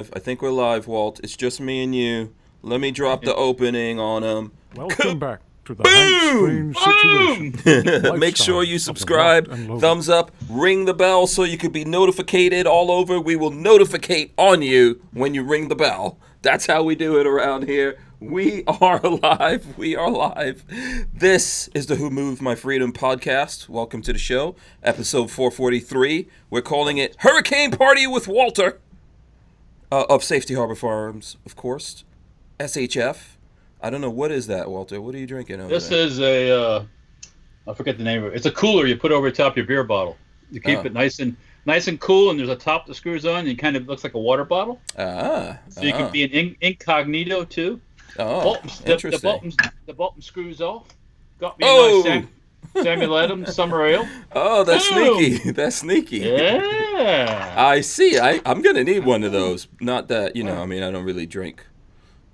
I think we're live, Walt. It's just me and you. Let me drop the opening on him. Welcome back to the Boom! Hank Strange situation. Make sure you Lifestyle of the subscribe, Loft and Lola. thumbs up, ring the bell so you can be notificated all over. We will notificate on you when you ring the bell. That's how we do it around here. We are live. We are live. This is the Who Moved My Freedom podcast. Welcome to the show, episode 443. We're calling it Hurricane Party with Walther of Safety Harbor Firearms, of course. SHF. I don't know, what is that, Walter? What are you drinking over This there? is I forget the name of it. It's a cooler you put over the top of your beer bottle. You keep it nice and cool, and there's a top that screws on, and it kind of looks like a water bottle. So you can be an incognito, too. Interesting. The button screws off. Got me a nice Samuel Adams Summer Ale. Oh, that's sneaky. That's sneaky. Yeah. I see. I'm going to need one of those. Not that, I don't really drink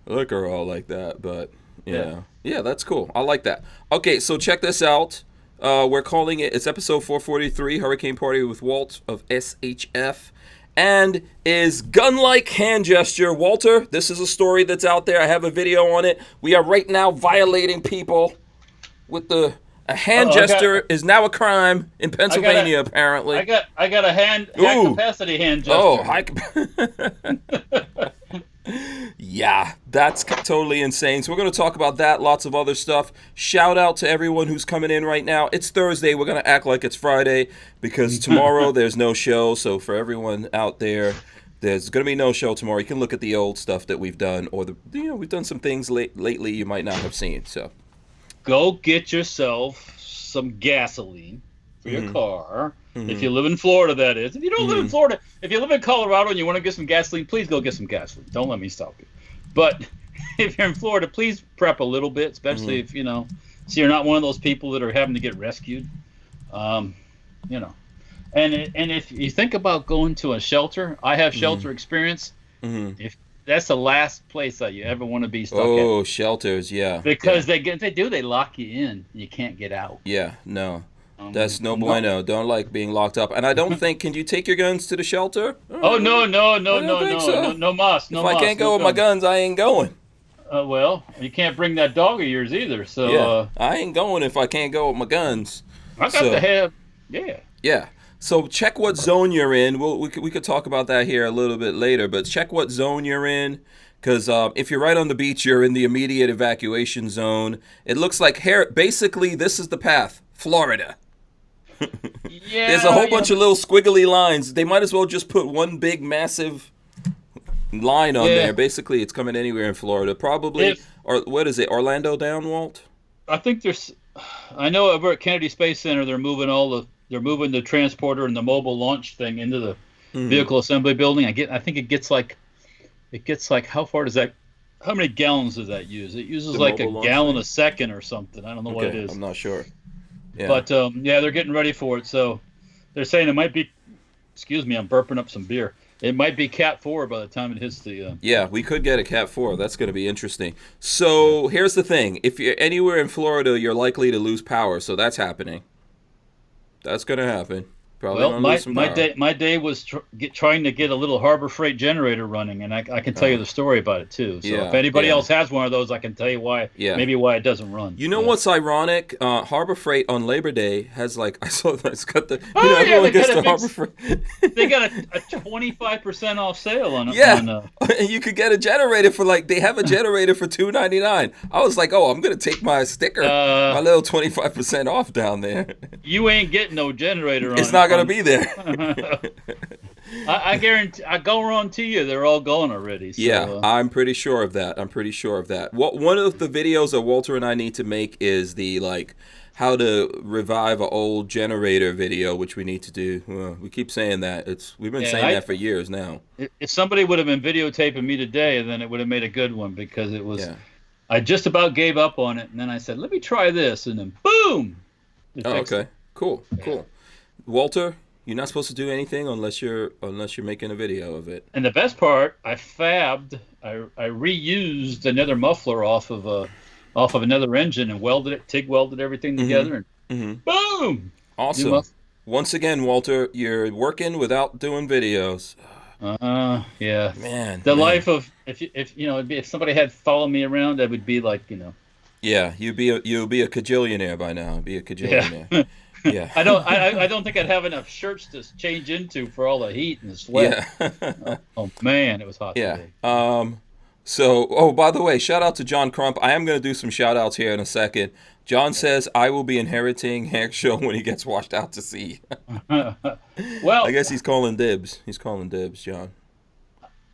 liquor all like that, but yeah, that's cool. I like that. Okay, so check this out. We're calling it's episode 443, Hurricane Party with Walt of SHF, and is gun-like hand gesture. Walter, this is a story that's out there. I have a video on it. We are right now violating people with a hand gesture is now a crime in Pennsylvania, apparently. I got a high capacity hand gesture. Oh, yeah, that's totally insane. So we're going to talk about that, lots of other stuff. Shout out to everyone who's coming in right now. It's Thursday. We're going to act like it's Friday because tomorrow there's no show. So for everyone out there, there's going to be no show tomorrow. You can look at the old stuff that we've done, or we've done some things lately you might not have seen. So go get yourself some gasoline for your car. If you live in Florida, that is. If you don't live in Florida, if you live in Colorado and you want to get some gasoline, please go get some gasoline. Don't let me stop you. But if you're in Florida, please prep a little bit, especially if, so you're not one of those people that are having to get rescued. And if you think about going to a shelter, I have shelter experience. If that's the last place that you ever want to be stuck at. Oh, shelters, yeah. Because they lock you in. You can't get out. Yeah, no. That's no bueno. Don't like being locked up. And I don't think, can you take your guns to the shelter? Oh, no, so. no mas. If I can't go with my guns, I ain't going. Well, you can't bring that dog of yours either. So yeah, I ain't going if I can't go with my guns. I got to have, Yeah. So check what zone you're in. We could talk about that here a little bit later, but check what zone you're in. Because if you're right on the beach, you're in the immediate evacuation zone. It looks like basically this is the path, Florida. There's a whole bunch of little squiggly lines. They might as well just put one big massive line on there. Basically, it's coming anywhere in Florida. Probably, or what is it, Orlando down, Walt? I think I know over at Kennedy Space Center, they're moving the transporter and the mobile launch thing into the vehicle assembly building. I think it gets like, how far does that, how many gallons does that use? It uses like a gallon a second or something. I don't know what it is. I'm not sure. Yeah. But they're getting ready for it. So they're saying it might be, excuse me, I'm burping up some beer. It might be Cat 4 by the time it hits the... Yeah, we could get a Cat 4. That's going to be interesting. So here's the thing. If you're anywhere in Florida, you're likely to lose power. So that's happening. That's going to happen. Probably my day was trying to get a little Harbor Freight generator running, and I can tell you the story about it too. So if anybody else has one of those, I can tell you why. Maybe why it doesn't run. You know what's ironic? Harbor Freight on Labor Day has I saw that it's got the everyone gets the Harbor Freight. They got a 25% off sale on it. Yeah, and you could get a generator for they have a generator for $2.99. I was like, I'm gonna take my sticker, my little 25% off down there. You ain't getting no generator on it. It's not going to be there. I guarantee, I guarantee you they're all gone already. So, yeah, I'm pretty sure of that. One of the videos that Walter and I need to make is the how to revive an old generator video, which we need to do. Well, we keep saying that. We've been saying that for years now. If somebody would have been videotaping me today, then it would have made a good one because it was. Yeah. I just about gave up on it, and then I said, "Let me try this," and then boom. Okay. Cool. Walter, you're not supposed to do anything unless you're making a video of it. And the best part, I reused another muffler off of another engine and TIG welded everything together, and boom! Awesome. Once again, Walter, you're working without doing videos. Yeah. Man, The man. life of if somebody had followed me around, that would be like Yeah, you'd be a cajillionaire by now. Be a cajillionaire. yeah. Yeah. I don't think I'd have enough shirts to change into for all the heat and the sweat. Yeah. Oh man, it was hot Yeah. today. So, oh, by the way, shout out to John Crump. I am going to do some shout outs here in a second. John says I will be inheriting Hank's show when he gets washed out to sea. Well, I guess he's calling dibs. He's calling dibs, John.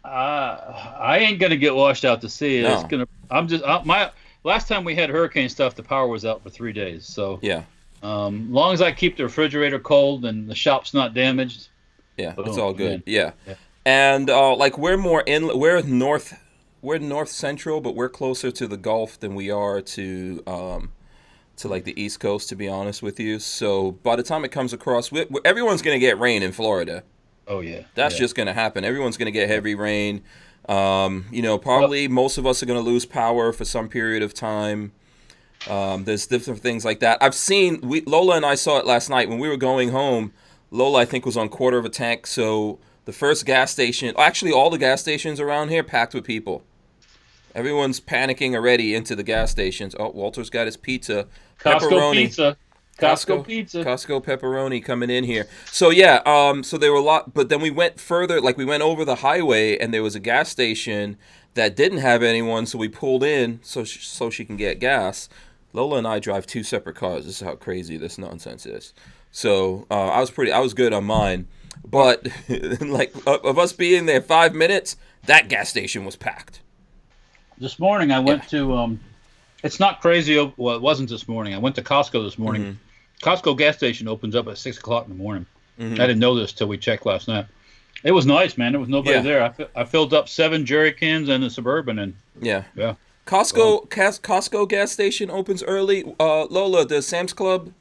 I ain't gonna get washed out to sea. No. It's gonna. I'm just my last time we had hurricane stuff. The power was out for 3 days. So Yeah. Long as I keep the refrigerator cold and the shop's not damaged. Yeah, boom, it's all good. man. Yeah. Yeah. And like we're north central, but we're closer to the Gulf than we are to like the East Coast, to be honest with you. So by the time it comes across, everyone's gonna get rain in Florida. Oh yeah. That's yeah. just gonna happen. Everyone's gonna get heavy rain. Probably most of us are gonna lose power for some period of time. There's different things like that. I've seen Lola and I saw it last night when we were going home. Lola, I think, was on quarter of a tank. So the first gas station, actually all the gas stations around here, packed with people. Everyone's panicking already into the gas stations. Oh, Walter's got his pizza. Costco Pepperoni. pizza. Costco pizza. Costco pepperoni coming in here. So yeah, so there were a lot, but then we went further, like we went over the highway and there was a gas station that didn't have anyone, so we pulled in so she can get gas. Lola and I drive 2 separate cars. This is how crazy this nonsense is. So I was good on mine, but like of us being there 5 minutes, that gas station was packed. This morning I went to it's not crazy. Well, it wasn't this morning. I went to Costco this morning. Mm-hmm. Costco gas station opens up at 6:00 in the morning. Mm-hmm. I didn't know this till we checked last night. It was nice, man. There was nobody there. I filled up 7 jerry cans and a Suburban, and yeah. Costco gas station opens early. Lola, the Sam's Club.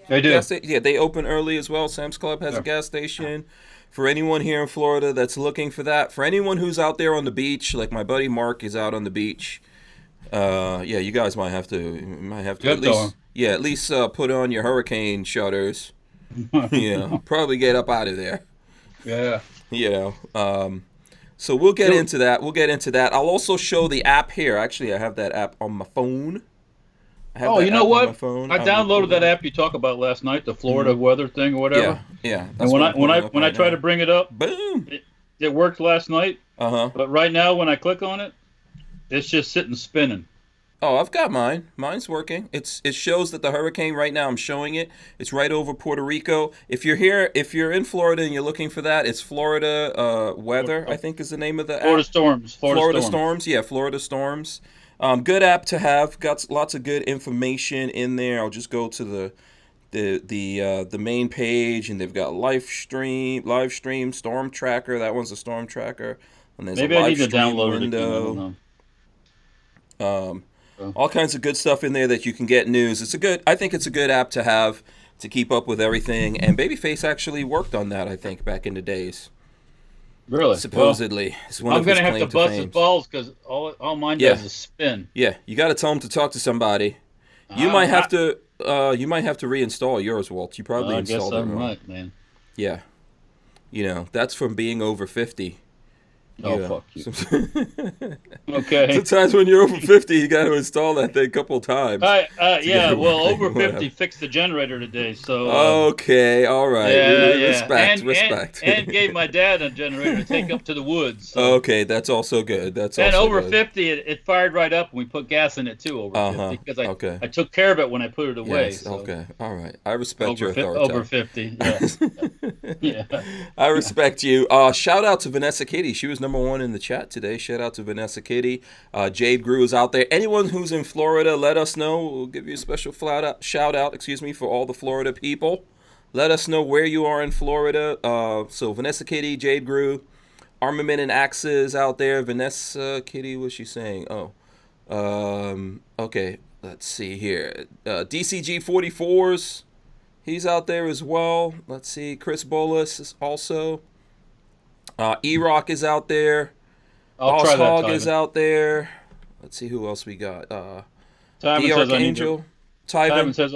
They do. They open early as well. Sam's Club has a gas station. For anyone here in Florida that's looking for that, for anyone who's out there on the beach, like my buddy Mark is out on the beach. You guys might have to at least put on your hurricane shutters. Probably get up out of there. Yeah. So we'll get into that. I'll also show the app here. Actually, I have that app on my phone. You know what? I downloaded that app you talked about last night, the Florida weather thing or whatever. Yeah. And when I try to bring it up, boom, it worked last night. But right now, when I click on it, it's just sitting spinning. Oh, I've got mine. Mine's working. It shows that the hurricane right now, I'm showing it. It's right over Puerto Rico. If you're in Florida and you're looking for that, it's Florida Weather, I think is the name of the app. Florida Storms. Florida Storms. Yeah, Florida Storms. Good app to have. Got lots of good information in there. I'll just go to the main page, and they've got live stream, storm tracker. That one's a storm tracker. And there's maybe a I live need to stream download window. it. I don't know. All kinds of good stuff in there that you can get news. I think it's a good app to have to keep up with everything. And Babyface actually worked on that, I think, back in the days. Really? Supposedly. Well, I'm going to have to bust his balls because all mine does is spin. Yeah, you got to tell him to talk to somebody. You might have to reinstall yours, Walt. You probably installed it wrong. I guess I'm right, man. Yeah. That's from being over 50. Oh, fuck you. Okay. Sometimes when you're over 50, you got to install that thing a couple times. Over 50 fixed the generator today, so... okay, all right. Yeah. Respect. And gave my dad a generator to take up to the woods. So. Okay, that's also good. And over 50, it fired right up, and we put gas in it, too, over 50, because I took care of it when I put it away. Yes, so. okay, all right. I respect your authority. Over 50, yes. Yeah. I respect you. Shout out to Vanessa Kitty. She was number 1 in the chat today. Shout out to Vanessa Kitty. Jade Grew is out there. Anyone who's in Florida, let us know. We'll give you a special shout out for all the Florida people. Let us know where you are in Florida. So Vanessa Kitty, Jade Grew, Armament and Axes out there. Vanessa Kitty, what's she saying? Okay. Let's see here. DCG 44s. He's out there as well. Let's see. Chris Bolas is also. E-Rock is out there. Boss Hog is out there. Let's see who else we got. The Archangel. Tyven says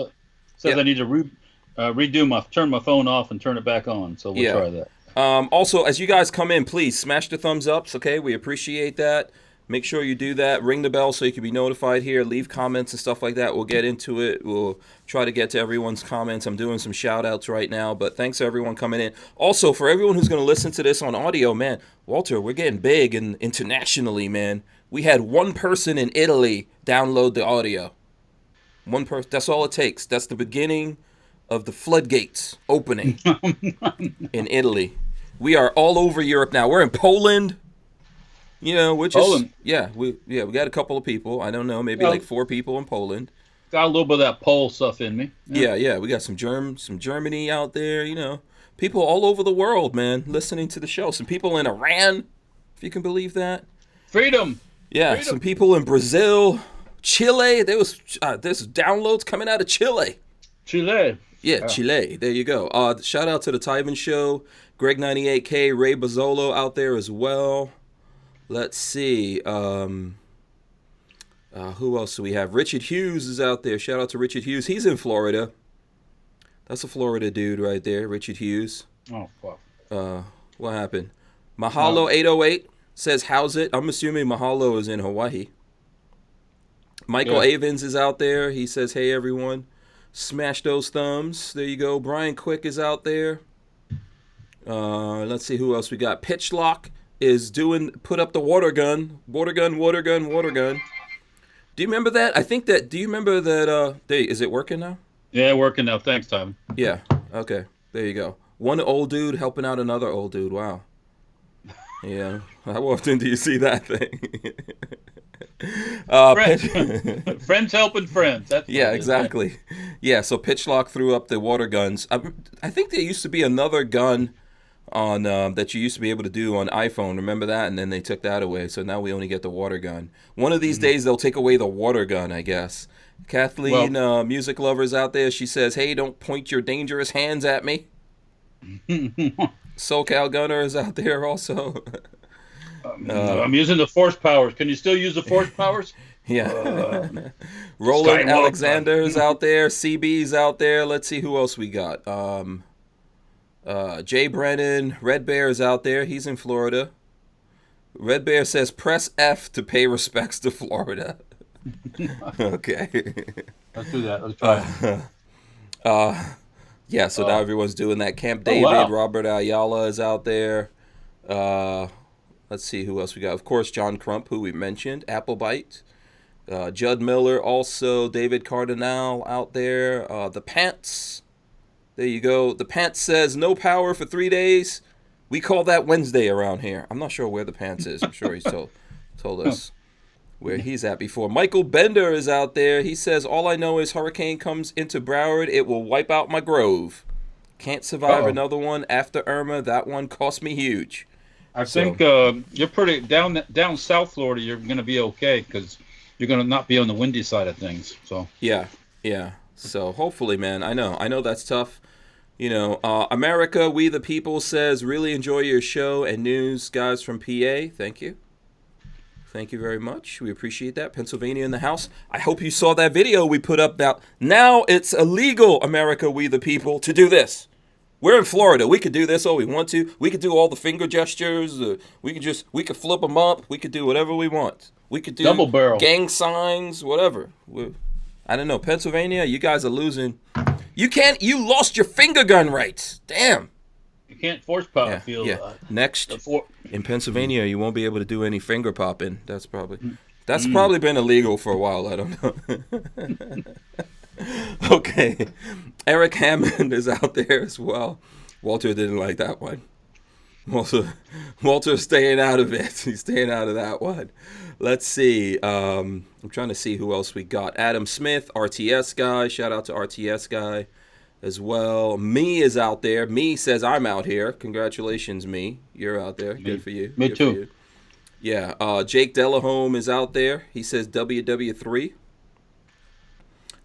I need to turn my phone off and turn it back on. So we'll try that. Also, as you guys come in, please smash the thumbs ups, okay? We appreciate that. Make sure you do that. Ring the bell so you can be notified here. Leave comments and stuff like that. We'll get into it. We'll try to get to everyone's comments. I'm doing some shout outs right now, but thanks to everyone coming in. Also, for everyone who's going to listen to this on audio, man, Walter, we're getting big and internationally, man. We had one person in Italy download the audio. One person. That's all it takes. That's the beginning of the floodgates opening in Italy. We are all over Europe now. We're in Poland. You know, which Poland. is we got a couple of people. I don't know, maybe like 4 people in Poland. Got a little bit of that Pole stuff in me. Yeah, we got some Germany out there. You know, people all over the world, man, listening to the show. Some people in Iran, if you can believe that. Freedom. Yeah, Freedom. Some people in Brazil, Chile. There's downloads coming out of Chile. Chile. Yeah, Chile. There you go. Shout out to the Tyven Show, Greg98K, Ray Bazzolo out there as well. Let's see. Who else do we have? Richard Hughes is out there. Shout out to Richard Hughes. He's in Florida. That's a Florida dude right there, Richard Hughes. Oh, fuck. What happened? Mahalo808 says, how's it? I'm assuming Mahalo is in Hawaii. Michael Avens is out there. He says, hey, everyone. Smash those thumbs. There you go. Brian Quick is out there. Let's see who else we got. Pitchlock is put up the water gun. Do you remember that? Do you remember that, is it working now? Yeah, working now. Thanks, Tom. Yeah, okay. There you go. One old dude helping out another old dude. Wow. Yeah. How often do you see that thing? Friends helping friends. That's exactly. Yeah, so Pitchlock threw up the water guns. I think there used to be another gun on that you used to be able to do on iPhone. Remember that? And then they took that away. So now we only get the water gun. One of these days they'll take away the water gun, I guess. Kathleen, music lovers out there, she says, hey, don't point your dangerous hands at me. SoCal Gunner is out there also. I'm using the force powers. Can you still use the force powers? Yeah. Roland Alexander is out there. CB's out there. Let's see who else we got. Jay Brennan, Red Bear is out there. He's in Florida. Red Bear says, press F to pay respects to Florida. Okay. Let's do that. Let's try it. Yeah, so now everyone's doing that. Camp David, Robert Ayala is out there. Let's see who else we got. Of course, John Crump, who we mentioned. Applebite. Judd Miller, also. David Cardinal out there. The Pants. There you go. The Pants says, no power for 3 days. We call that Wednesday around here. I'm not sure where the Pants is. I'm sure he's told us where he's at before. Michael Bender is out there. He says, all I know is hurricane comes into Broward. It will wipe out my grove. Can't survive another one after Irma. That one cost me huge. I think you're pretty down South Florida. You're going to be okay because you're going to not be on the windy side of things. So yeah. So hopefully, man. I know that's tough. You know, America, we the people says, really enjoy your show and news, guys from PA. Thank you. Thank you very much. We appreciate that. Pennsylvania in the house. I hope you saw that video we put up. Now it's illegal, America, we the people, to do this. We're in Florida. We could do this all we want to. We could do all the finger gestures. We could flip them up. We could do whatever we want. We could do double barrel gang signs, whatever. I don't know. Pennsylvania, you guys are losing. You lost your finger gun rights. Damn. You can't force power field. Yeah. Next, in Pennsylvania, you won't be able to do any finger popping. That's probably been illegal for a while. I don't know. Okay. Eric Hammond is out there as well. Walter didn't like that one. Walter's staying out of it. He's staying out of that one. Let's see. I'm trying to see who else we got. Adam Smith, RTS guy. Shout out to RTS guy as well. Me is out there. Me says I'm out here. Congratulations, Me. You're out there. Good for you. Me too. Yeah. Jake Delahome is out there. He says WW3.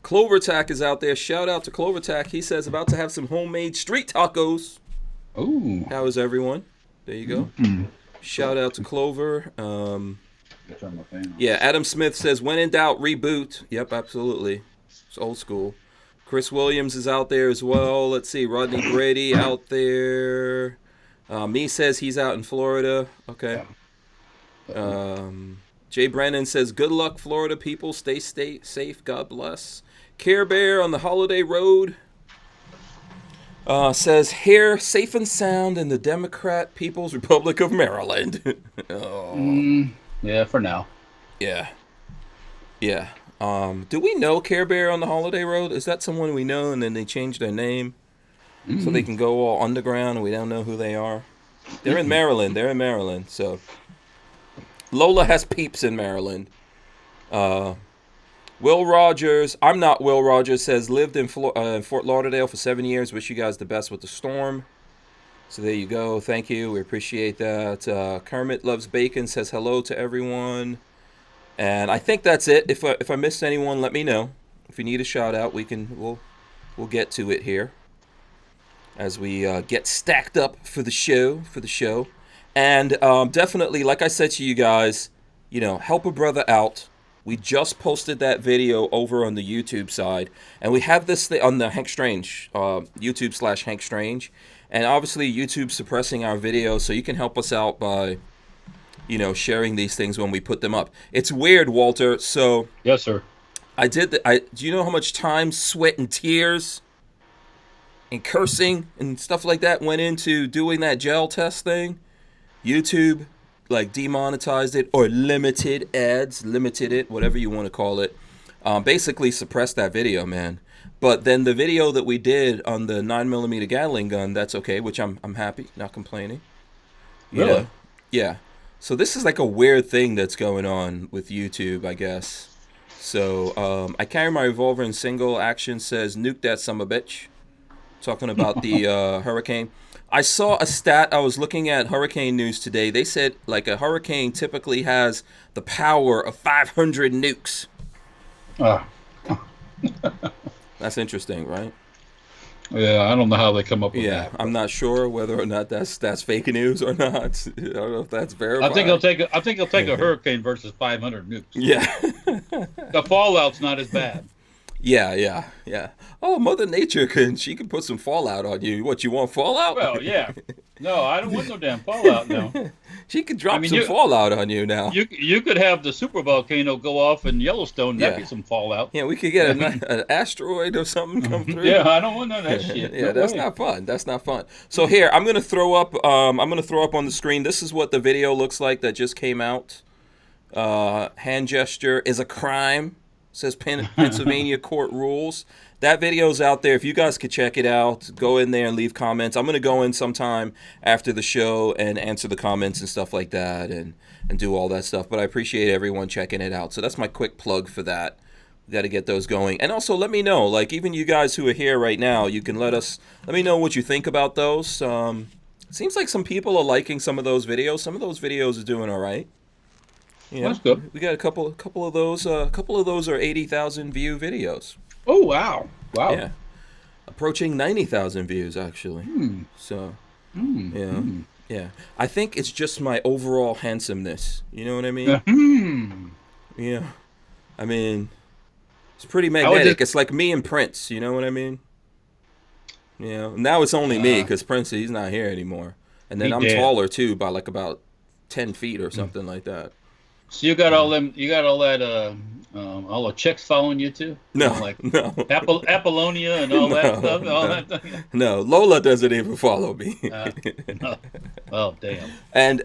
Clovertack is out there. Shout out to Clovertack. He says about to have some homemade street tacos. Ooh. How is everyone? There you go. Mm-hmm. Shout out to Clover. Yeah, Adam Smith says, when in doubt, reboot. Yep, absolutely. It's old school. Chris Williams is out there as well. Let's see, Rodney Brady out there. Me says he's out in Florida. Okay. Jay Brennan says, good luck, Florida people. Stay safe. God bless. Care Bear on the holiday road. Says, here, safe and sound in the Democrat People's Republic of Maryland. Yeah, for now. Yeah. Yeah. Do we know Care Bear on the holiday road? Is that someone we know and then they changed their name so they can go all underground and we don't know who they are? They're in Maryland. They're in Maryland. So Lola has peeps in Maryland. Will Rogers, I'm not Will Rogers, says lived in Fort Lauderdale for 7 years. Wish you guys the best with the storm. So there you go. Thank you. We appreciate that. Kermit Loves Bacon says hello to everyone. And I think that's it. If I missed anyone, let me know. If you need a shout out, we'll get to it here as we get stacked up for the show. And definitely, like I said to you guys, help a brother out. We just posted that video over on the YouTube side, and we have this thing on the Hank Strange YouTube /Hank Strange, and obviously YouTube's suppressing our videos, so you can help us out by sharing these things when we put them up. It's weird, Walter. So yes, sir. Do you know how much time, sweat, and tears, and cursing and stuff like that went into doing that gel test thing? YouTube demonetized it or limited it, whatever you want to call it. Basically suppressed that video, man. But then the video that we did on the 9mm Gatling gun, that's okay, which I'm happy, not complaining. Really? Yeah. So this is like a weird thing that's going on with YouTube, I guess. So I carry my revolver in single action, says nuke that summer bitch. Talking about the hurricane. I saw a stat. I was looking at hurricane news today. They said a hurricane typically has the power of 500 nukes. That's interesting, right? Yeah, I don't know how they come up with that. Yeah, I'm not sure whether or not that's fake news or not. I don't know if that's verified. I think he'll take a hurricane versus 500 nukes. Yeah. The fallout's not as bad. Yeah. Oh, Mother Nature can put some fallout on you. What, you want fallout? Well, yeah. No, I don't want no damn fallout now. She could drop some fallout on you now. You could have the super volcano go off in Yellowstone. That'd be some fallout. Yeah, we could get an asteroid or something come through. Yeah, I don't want none of that shit. Yeah, that's not fun. That's not fun. So here, I'm gonna throw up on the screen. This is what the video looks like that just came out. Hand gesture is a crime. Says Pennsylvania court rules. That video's out there. If you guys could check it out, go in there and leave comments. I'm going to go in sometime after the show and answer the comments and stuff like that and do all that stuff. But I appreciate everyone checking it out. So that's my quick plug for that. We got to get those going. And also let me know, even you guys who are here right now, you can let me know what you think about those. It seems like some people are liking some of those videos. Some of those videos are doing all right. That's good. We got a couple of those. A couple of those are 80,000 view videos. Oh wow! Yeah, approaching 90,000 views actually. So, yeah. I think it's just my overall handsomeness. You know what I mean? Yeah. I mean, it's pretty magnetic. It's like me and Prince. You know what I mean? Now it's only me because Prince, he's not here anymore. And then I'm taller too by about 10 feet or something like that. So you got all them. You got all that. All the chicks following you too. No, no. Apollonia and all that stuff. And all that. No, Lola doesn't even follow me. No. Oh damn. And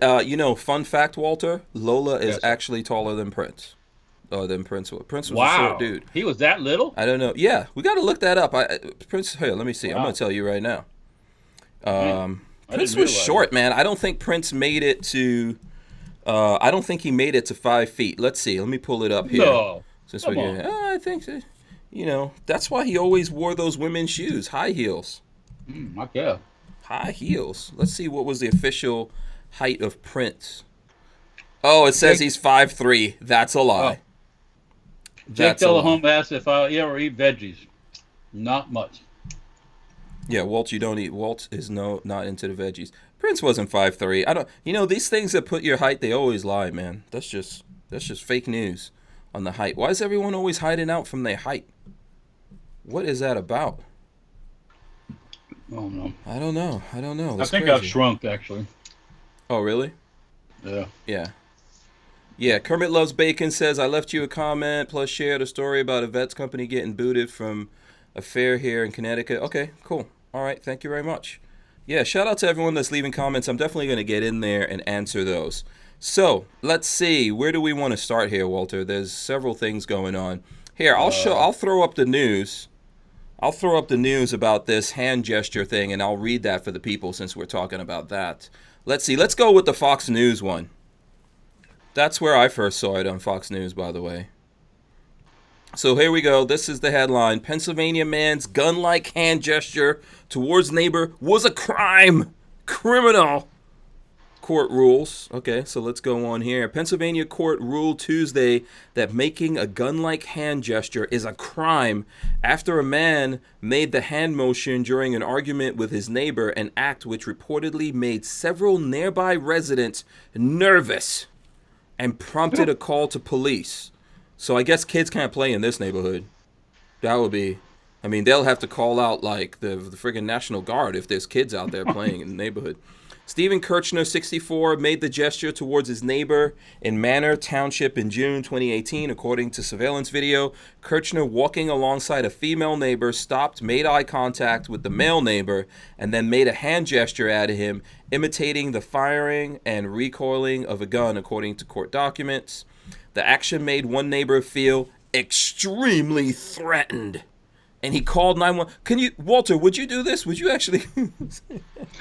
fun fact, Walter, Lola is actually taller than Prince. Than Prince was. Prince was a short dude. He was that little? I don't know. Yeah, we got to look that up. Prince. Here, let me see. Wow. I'm gonna tell you right now. Prince was short, man. I don't think Prince made it to. I don't think he made it to 5 feet. Let's see. Let me pull it up here. No. Come on. I think that, that's why he always wore those women's shoes, high heels. Yeah. High heels. Let's see what was the official height of Prince. Oh, it says he's 5'3". That's a lie. Jake Delahome asked if I ever eat veggies. Not much. Yeah, Walt, you don't eat. Walt is not into the veggies. Prince wasn't 5'3". I don't. These things that put your height, they always lie, man. That's just fake news on the height. Why is everyone always hiding out from their height? What is that about? Oh no. I don't know. I That's think crazy. I've shrunk actually. Oh, really? Yeah. Yeah. Yeah, Kermit Loves Bacon says, I left you a comment, plus shared a story about a vet's company getting booted from a fair here in Connecticut. Okay, cool. All right, thank you very much. Yeah, shout out to everyone that's leaving comments. I'm definitely going to get in there and answer those. So, let's see. Where do we want to start here, Walter? There's several things going on. Here, I'll throw up the news. I'll throw up the news about this hand gesture thing, and I'll read that for the people since we're talking about that. Let's see. Let's go with the Fox News one. That's where I first saw it on Fox News, by the way. So here we go. This is the headline. Pennsylvania man's gun-like hand gesture towards neighbor was a crime. Criminal. Court rules. Okay, so let's go on here. Pennsylvania court ruled Tuesday that making a gun-like hand gesture is a crime after a man made the hand motion during an argument with his neighbor, an act which reportedly made several nearby residents nervous and prompted a call to police. So I guess kids can't play in this neighborhood. That would be, I mean, they'll have to call out like the friggin' National Guard if there's kids out there playing in the neighborhood. Stephen Kirchner, 64, made the gesture towards his neighbor in Manor Township in June 2018. According to surveillance video, Kirchner, walking alongside a female neighbor, stopped, made eye contact with the male neighbor, and then made a hand gesture at him, imitating the firing and recoiling of a gun, according to court documents. The action made one neighbor feel extremely threatened, and he called 911. Can you, Walter, would you do this? Would you actually?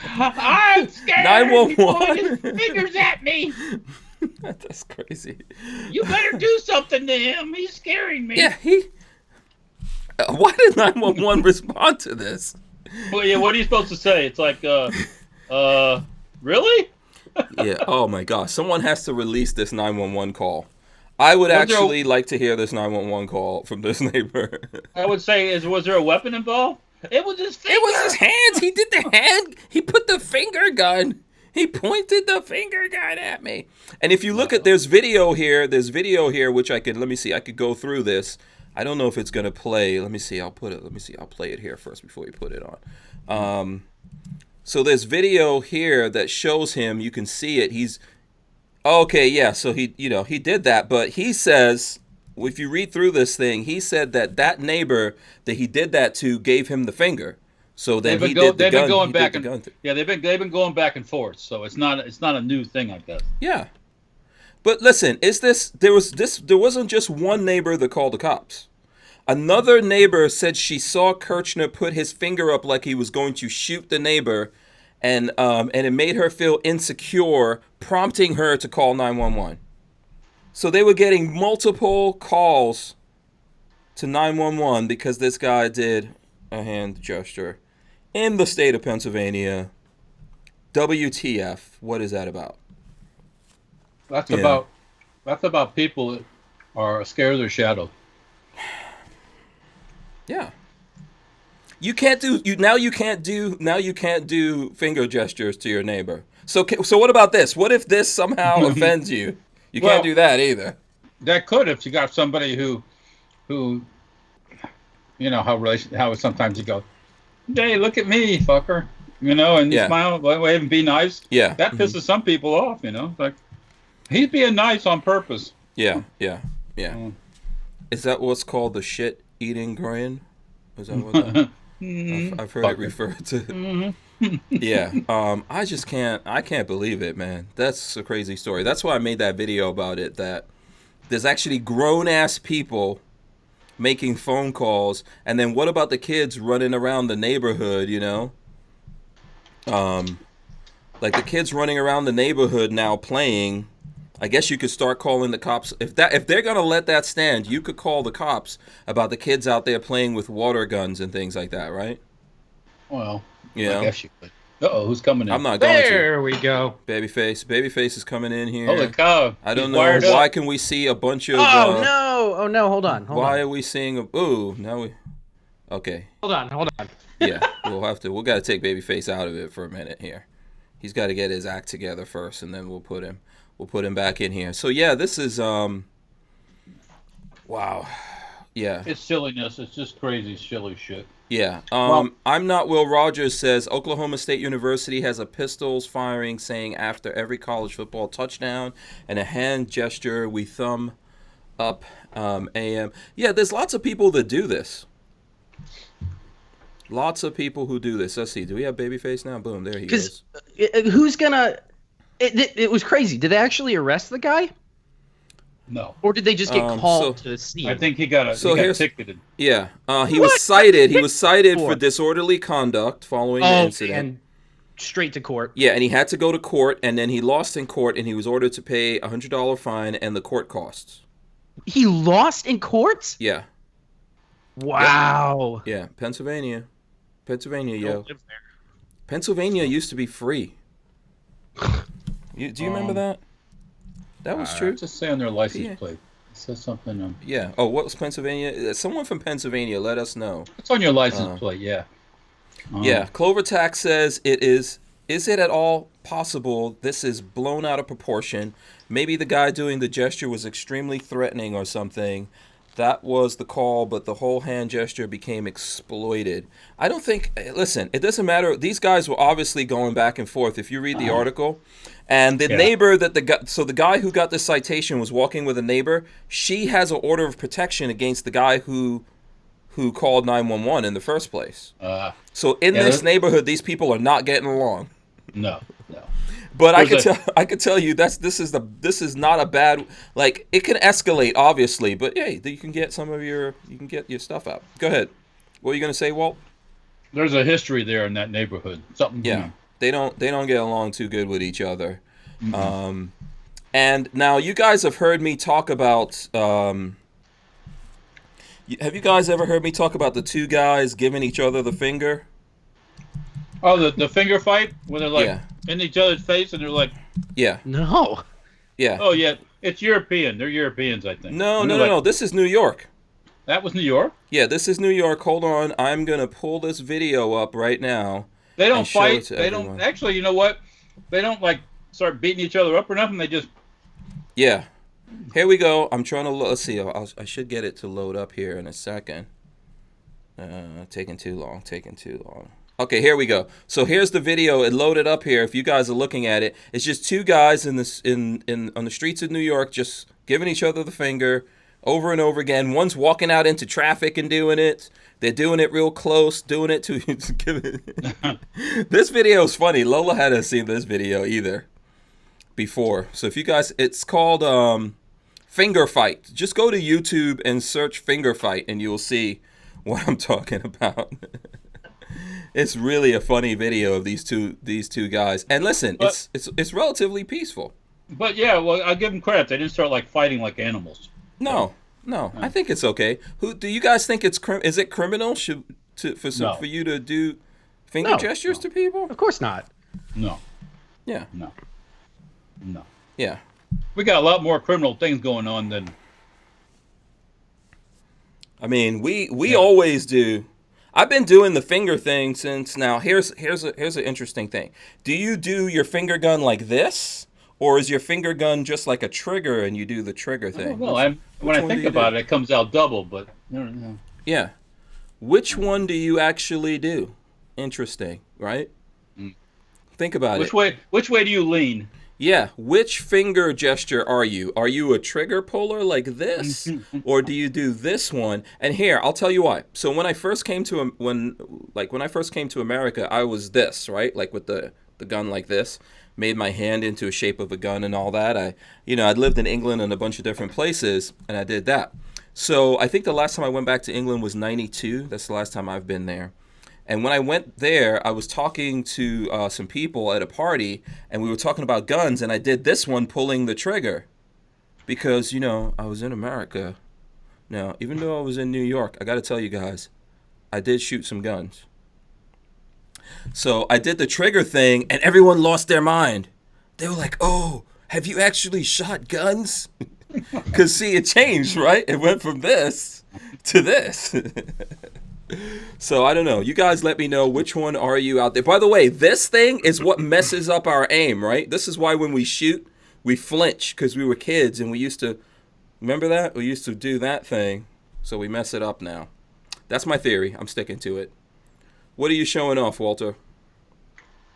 I'm scared. 911. He's pointing his fingers at me. That's crazy. You better do something to him. He's scaring me. Yeah, why did 911 respond to this? Well, yeah, what are you supposed to say? It's like, really? Yeah, oh my gosh. Someone has to release this 911 call. I would actually like to hear this 911 call from this neighbor. I would say, was there a weapon involved? It was his finger. It was his hands. He did the hand. He put the finger gun. He pointed the finger gun at me. And if you look at, there's video here, which I could go through this. I don't know if it's going to play. Let me see. I'll play it here first before we put it on. So there's video here that shows him. You can see it. Okay, yeah, so he did that, but he says, if you read through this thing, he said that neighbor that he did that to gave him the finger. So then they've been going back and forth. So it's not a new thing, I guess. Yeah. But listen, there wasn't just one neighbor that called the cops. Another neighbor said she saw Kirchner put his finger up like he was going to shoot the neighbor. And it made her feel insecure, prompting her to call 911. So they were getting multiple calls to 911 because this guy did a hand gesture in the state of Pennsylvania. WTF? What is that about? That's about people that are scared of their shadow. Yeah. You can't do finger gestures to your neighbor. So what about this? What if this somehow offends you? You can't do that either. That could if you got somebody who you know how sometimes you go, hey, look at me, fucker, and you smile, wave, and be nice. Yeah. That pisses some people off, Like he's being nice on purpose. Yeah. Is that what's called the shit eating grin? Is that what that? I've heard it referred to. Mm-hmm. Yeah. I can't believe it, man. That's a crazy story. That's why I made that video about it, that there's actually grown-ass people making phone calls, and then what about the kids running around the neighborhood, Like the kids running around the neighborhood now playing. I guess you could start calling the cops. If they're going to let that stand, you could call the cops about the kids out there playing with water guns and things like that, right? Well, I guess you could. Uh-oh, who's coming in? I'm not going to. There we go. Babyface is coming in here. Holy cow. I don't know. Why can we see a bunch of... Oh, no. Hold on. Why are we seeing... Okay. Hold on. Yeah, we'll got to take Babyface out of it for a minute here. He's got to get his act together first, and then we'll put him back in here. So yeah, this is wow. Yeah. It's silliness. It's just crazy, silly shit. Yeah. Well- I'm not Will Rogers says Oklahoma State University has a pistols firing saying after every college football touchdown and a hand gesture we thumb up AM. Yeah, there's lots of people that do this. Lots of people who do this. Let's see. Do we have Babyface now? Boom. There he goes. Because who's gonna? It was crazy. Did they actually arrest the guy, No. or did they just get called so- to the scene? I think he got ticketed. Yeah. He was cited. He was cited for For? disorderly conduct following the incident. and straight to court. Yeah, and he had to go to court, and then he lost in court, and he was ordered to pay a $100 fine and the court costs. He lost in court. Yeah. Wow. Yeah. Pennsylvania, yo. Don't live there. Pennsylvania used to be free. Do you remember that? That was true. Just say on their license Yeah. plate. It says something. Yeah. Oh, what was Pennsylvania? Someone from Pennsylvania, let us know. It's on your license plate. Yeah. Yeah. Clover Tax says it is. Is it at all possible this is blown out of proportion? Maybe the guy doing the gesture was extremely threatening or something. That was the call, but the whole hand gesture became exploited. I don't think. Listen, it doesn't matter. These guys were obviously going back and forth. If you read the article, and the neighbor that the guy who got the citation was walking with a neighbor. She has an order of protection against the guy who called 911 in the first place. So in this neighborhood, these people are not getting along. No. But I could tell you this is not a bad, like, it can escalate obviously, but hey, you can get your stuff out. Go ahead. What are you gonna say, Walt? There's a history there in that neighborhood. Something. Yeah, they don't get along too good with each other. And now you guys have heard me talk about. Have you guys ever heard me talk about the two guys giving each other the finger? Oh, the finger fight where they're like Yeah. in each other's face and they're like, Yeah. No. Yeah. oh yeah, it's European. They're Europeans, I think. No. This is New York. That was New York. Yeah, this is New York. Hold on. I'm going to pull this video up right now. They don't and show it fight. to They everyone. don't actually. You know what? They don't like start beating each other up or nothing. They just. Yeah. Here we go. I'm trying to let's see. I should get it to load up here in a second. Taking too long. Okay, here we go. So here's the video. It loaded up here. If you guys are looking at it, it's just two guys on the streets of New York just giving each other the finger over and over again. One's walking out into traffic and doing it. They're doing it real close, doing it to This video is funny. Lola hadn't seen this video either before. So if you guys, it's called Finger Fight. Just go to YouTube and search Finger Fight and you'll see what I'm talking about. It's really a funny video of these two guys. And listen, it's relatively peaceful. But yeah, well, I'll give them credit. They didn't start like fighting like animals. No. I think it's okay. Who do you guys think is it criminal for you to do finger gestures to people? Of course not. No. Yeah. No. Yeah. We got a lot more criminal things going on than. I mean, we always do. I've been doing the finger thing since now. Here's an interesting thing. Do you do your finger gun like this, or is your finger gun just like a trigger and you do the trigger thing? Well, when I think about it, it comes out double, but no. Yeah. Which one do you actually do? Interesting, right? Think about it. Which way do you lean? Yeah, which finger gesture are you? Are you a trigger puller like this, or do you do this one? And here, I'll tell you why. So when I first came to America, I was this, right? Like with the gun like this, made my hand into a shape of a gun and all that. I'd lived in England and a bunch of different places, and I did that. So I think the last time I went back to England was '92. That's the last time I've been there. And when I went there, I was talking to some people at a party, and we were talking about guns, and I did this one pulling the trigger because, I was in America. Now, even though I was in New York, I got to tell you guys, I did shoot some guns. So I did the trigger thing, and everyone lost their mind. They were like, oh, have you actually shot guns? Because, see, it changed, right? It went from this to this. So I don't know. You guys let me know which one are you out there. By the way, this thing is what messes up our aim, right? This is why when we shoot, we flinch because we were kids and we used to, remember that? We used to do that thing. So we mess it up now. That's my theory. I'm sticking to it. What are you showing off, Walter?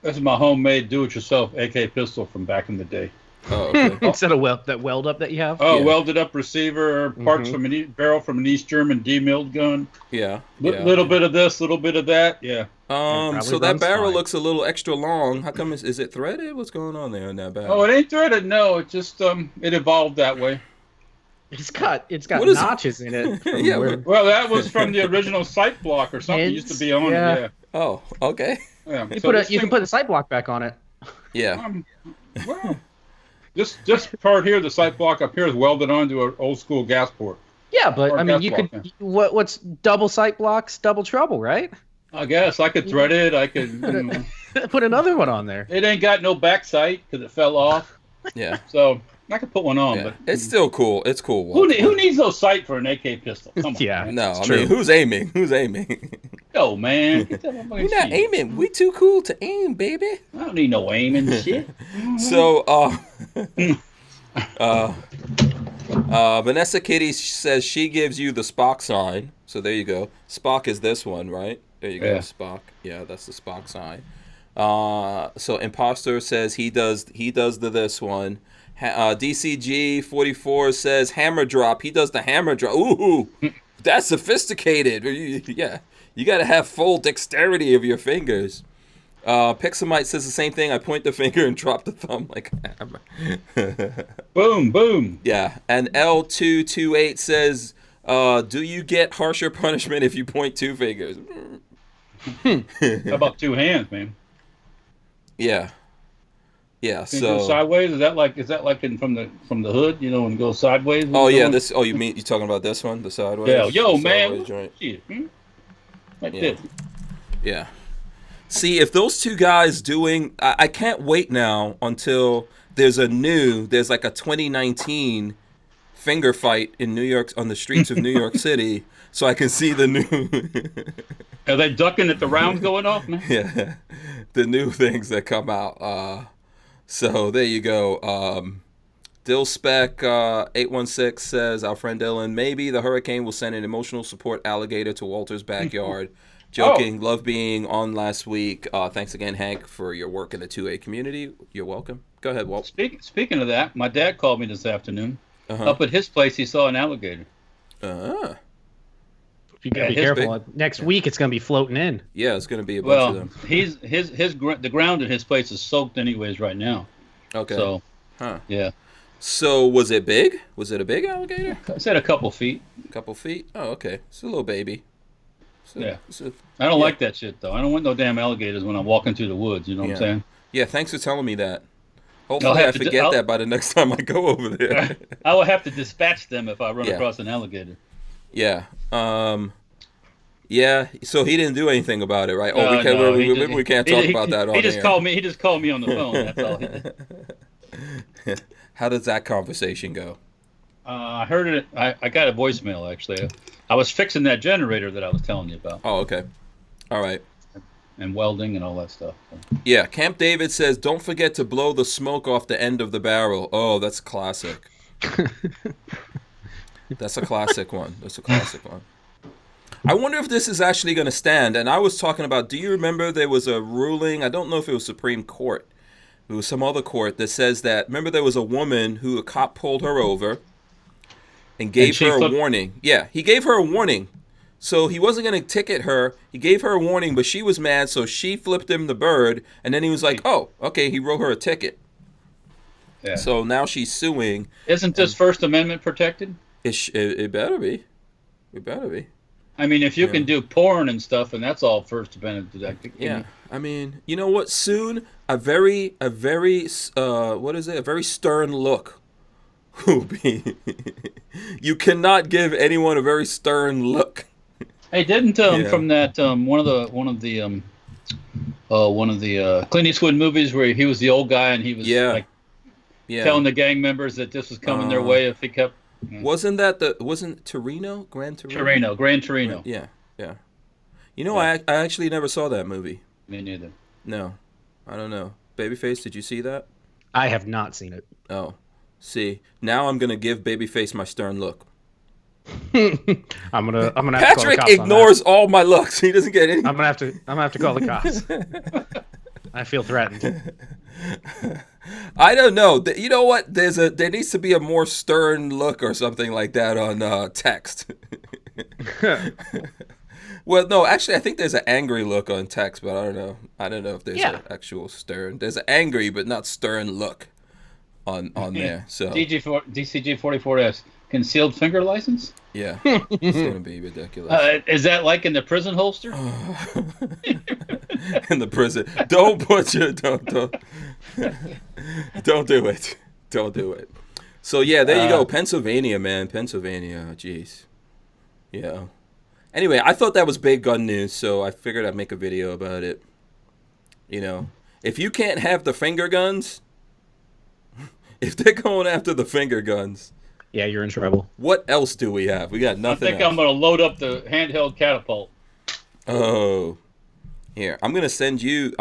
This is my homemade do-it-yourself AK pistol from back in the day. Oh, okay. Instead of that weld up that you have. Oh, Yeah. welded up receiver, parts from barrel from an East German demilled gun. Yeah. Little bit of this, little bit of that. Yeah. probably So that runs barrel fine. looks a little extra long. How come? Is it threaded? What's going on there in that barrel? Oh, it ain't threaded. No, it just it evolved that way. It's got What is it? notches in it. from Yeah, where- Well, that was from the original sight block or something. It used to be on Yeah. it. Oh, okay. Yeah. you So put this you can thing- put the sight block back on it. Yeah. Well, this part here, the sight block up here, is welded onto an old school gas port. Yeah, but Or I mean, gas you block, could. What's double sight blocks? Double trouble, right? I guess I could thread it. I could. Put another one on there. It ain't got no back sight because it fell off. Yeah. So I could put one on, Yeah. but It's still cool. It's cool. who, Walter. who needs no sight for an AK pistol? Come on. Yeah. Man. No, It's I true. mean, who's aiming? Who's aiming? Yo, man. Get that motherfucking We're not shit. aiming. We too cool to aim, baby. I don't need no aiming shit. So, Vanessa Kitty says she gives you the Spock sign. So there you go. Spock is this one, right? There you go, Yeah. Spock. Yeah, that's the Spock sign. So Imposter says he does this one. DCG 44 says hammer drop. He does the hammer drop. Ooh, that's sophisticated. Yeah, you got to have full dexterity of your fingers. Pixamite says the same thing. I point the finger and drop the thumb like a hammer. Boom, boom. Yeah, and L228 says, do you get harsher punishment if you point two fingers? How about two hands, man? Yeah. Yeah, Can you go so sideways? Is that like in from the hood? You know, and go sideways. when oh you yeah, go? this you're talking about this one, the sideways? Yeah, yo, The man. sideways joint. Shit, like Yeah. this. Yeah. See, if those two guys doing, I can't wait now until there's like a 2019 finger fight in New York, on the streets of New York City, so I can see the new, Are they ducking at the rounds going off, man? yeah, the new things that come out. So there you go. Dill Spec 816 says, our friend Dylan, maybe the hurricane will send an emotional support alligator to Walter's backyard. Joking. Love being on last week. Thanks again, Hank, for your work in the 2A community. You're welcome. Go ahead, Walt. Speaking of that, my dad called me this afternoon. Uh-huh. Up at his place, he saw an alligator. Ah. You gotta be his careful. Next week, it's gonna be floating in. Yeah, it's going to be a bunch of Well, them. the ground in his place is soaked anyways right now. Okay. So, Huh. yeah. So was it big? Was it a big alligator? I said a couple feet. A couple feet? Oh, okay. It's a little baby. Yeah. So, I don't Yeah. like that shit, though. I don't want no damn alligators when I'm walking through the woods. You know what Yeah. I'm saying? yeah, thanks for telling me that. I'll Hopefully have I to do- forget I'll- that by the next time I go over there. I will have to dispatch them if I run Yeah. across an alligator. Yeah. Yeah. So he didn't do anything about it, right? Oh, No, we can't. no, we can't talk about that on He just air. called me. He just called me on the phone. That's all. He did. How does that conversation go? I heard it. I got a voicemail actually. I was fixing that generator that I was telling you about, Oh, okay. All right. and welding and all that stuff. Yeah. Camp David says, "Don't forget to blow the smoke off the end of the barrel." Oh, that's classic. That's a classic one. That's a classic one. I wonder if this is actually going to stand. And I was talking about, do you remember there was a ruling? I don't know if it was Supreme Court. It was some other court that says that, remember there was a woman who a cop pulled her over and gave she her a flipped- warning. Yeah, he gave her a warning. So he wasn't going to ticket her. He gave her a warning, but she was mad, so she flipped him the bird. And then he was like, oh, okay, he wrote her a ticket. Yeah. So now she's suing. Isn't this First Amendment protected? It better be. It better be. I mean, if you Yeah. can do porn and stuff, and that's all First Amendment protected. Yeah, I mean, you know what? Soon, a very, what is it? A very stern look will be. You cannot give anyone a very stern look. Hey, didn't Yeah. from that one of the Clint Eastwood movies where he was the old guy and he was Yeah. like Yeah, telling the gang members that this was coming their way if he kept wasn't Torino? Gran Torino. Yeah, yeah. You know, I actually never saw that movie. Me neither. No, I don't know. Babyface, did you see that? I have not seen it. Oh, see, now I'm gonna give Babyface my stern look. I'm gonna have to call the Patrick cops ignores all my looks. He doesn't get any. on that. I'm gonna have to call the cops. I feel threatened. I don't know. You know what? There needs to be a more stern look or something like that on text. Well, no, actually, I think there's an angry look on text, but I don't know. I don't know if there's an actual stern. There's an angry but not stern look on there. So DCG 44S concealed finger license. Yeah, it's gonna be ridiculous. Is that like in the prison holster? In the prison, don't do it. Don't do it. So yeah, there you go, Pennsylvania, man, Pennsylvania. Jeez, yeah. Anyway, I thought that was big gun news, so I figured I'd make a video about it. You know, if you can't have the finger guns, if they're going after the finger guns, yeah, you're in trouble. What else do we have? We got nothing. I think I'm gonna load up the handheld catapult. Oh, here, I'm gonna send you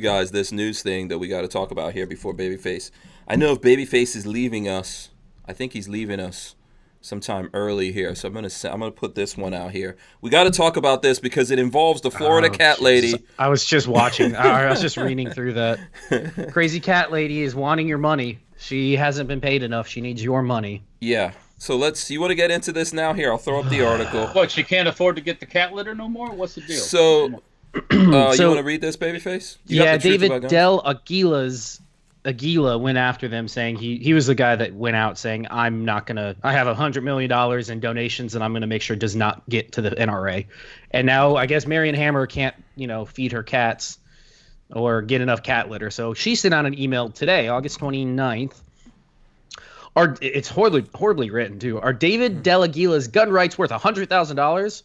guys this news thing that we got to talk about here before Babyface. I know if Babyface is leaving us, I think he's leaving us sometime early here, so I'm gonna put this one out here. We got to talk about this because it involves the Florida cat lady. I was just watching. I was just reading through that. Crazy cat lady is wanting your money. She hasn't been paid enough. She needs your money. Yeah. So you want to get into this now? Here, I'll throw up the article. What? She can't afford to get the cat litter no more? What's the deal? So, you want to read this, Babyface? David Del Aguila went after them, saying he was the guy that went out saying, I have $100 million in donations and I'm going to make sure it does not get to the NRA. And now I guess Marion Hammer can't, feed her cats or get enough cat litter. So she sent out an email today, August 29th. It's horribly written too. Are David Del Aguila's gun rights worth $100,000?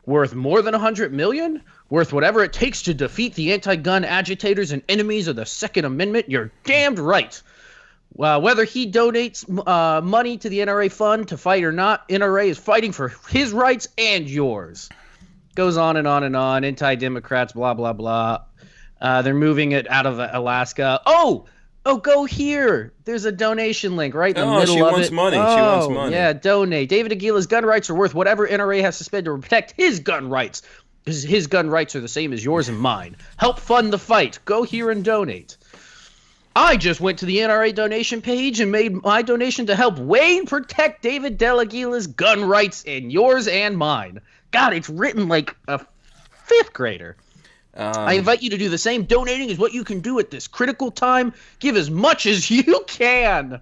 Worth more than $100 million? Worth whatever it takes to defeat the anti-gun agitators and enemies of the Second Amendment? You're damned right. Whether he donates money to the NRA fund to fight or not, NRA is fighting for his rights and yours. Goes on and on and on. Anti-Democrats, blah, blah, blah. They're moving it out of Alaska. Oh, go here. There's a donation link right in the middle of it. She wants money. She wants money. Yeah, donate. David Aguila's gun rights are worth whatever NRA has suspended to protect his gun rights. His gun rights are the same as yours and mine. Help fund the fight. Go here and donate. I just went to the NRA donation page and made my donation to help Wayne protect David Del Aguila's gun rights and yours and mine. God, it's written like a fifth grader. I invite you to do the same. Donating is what you can do at this critical time. Give as much as you can.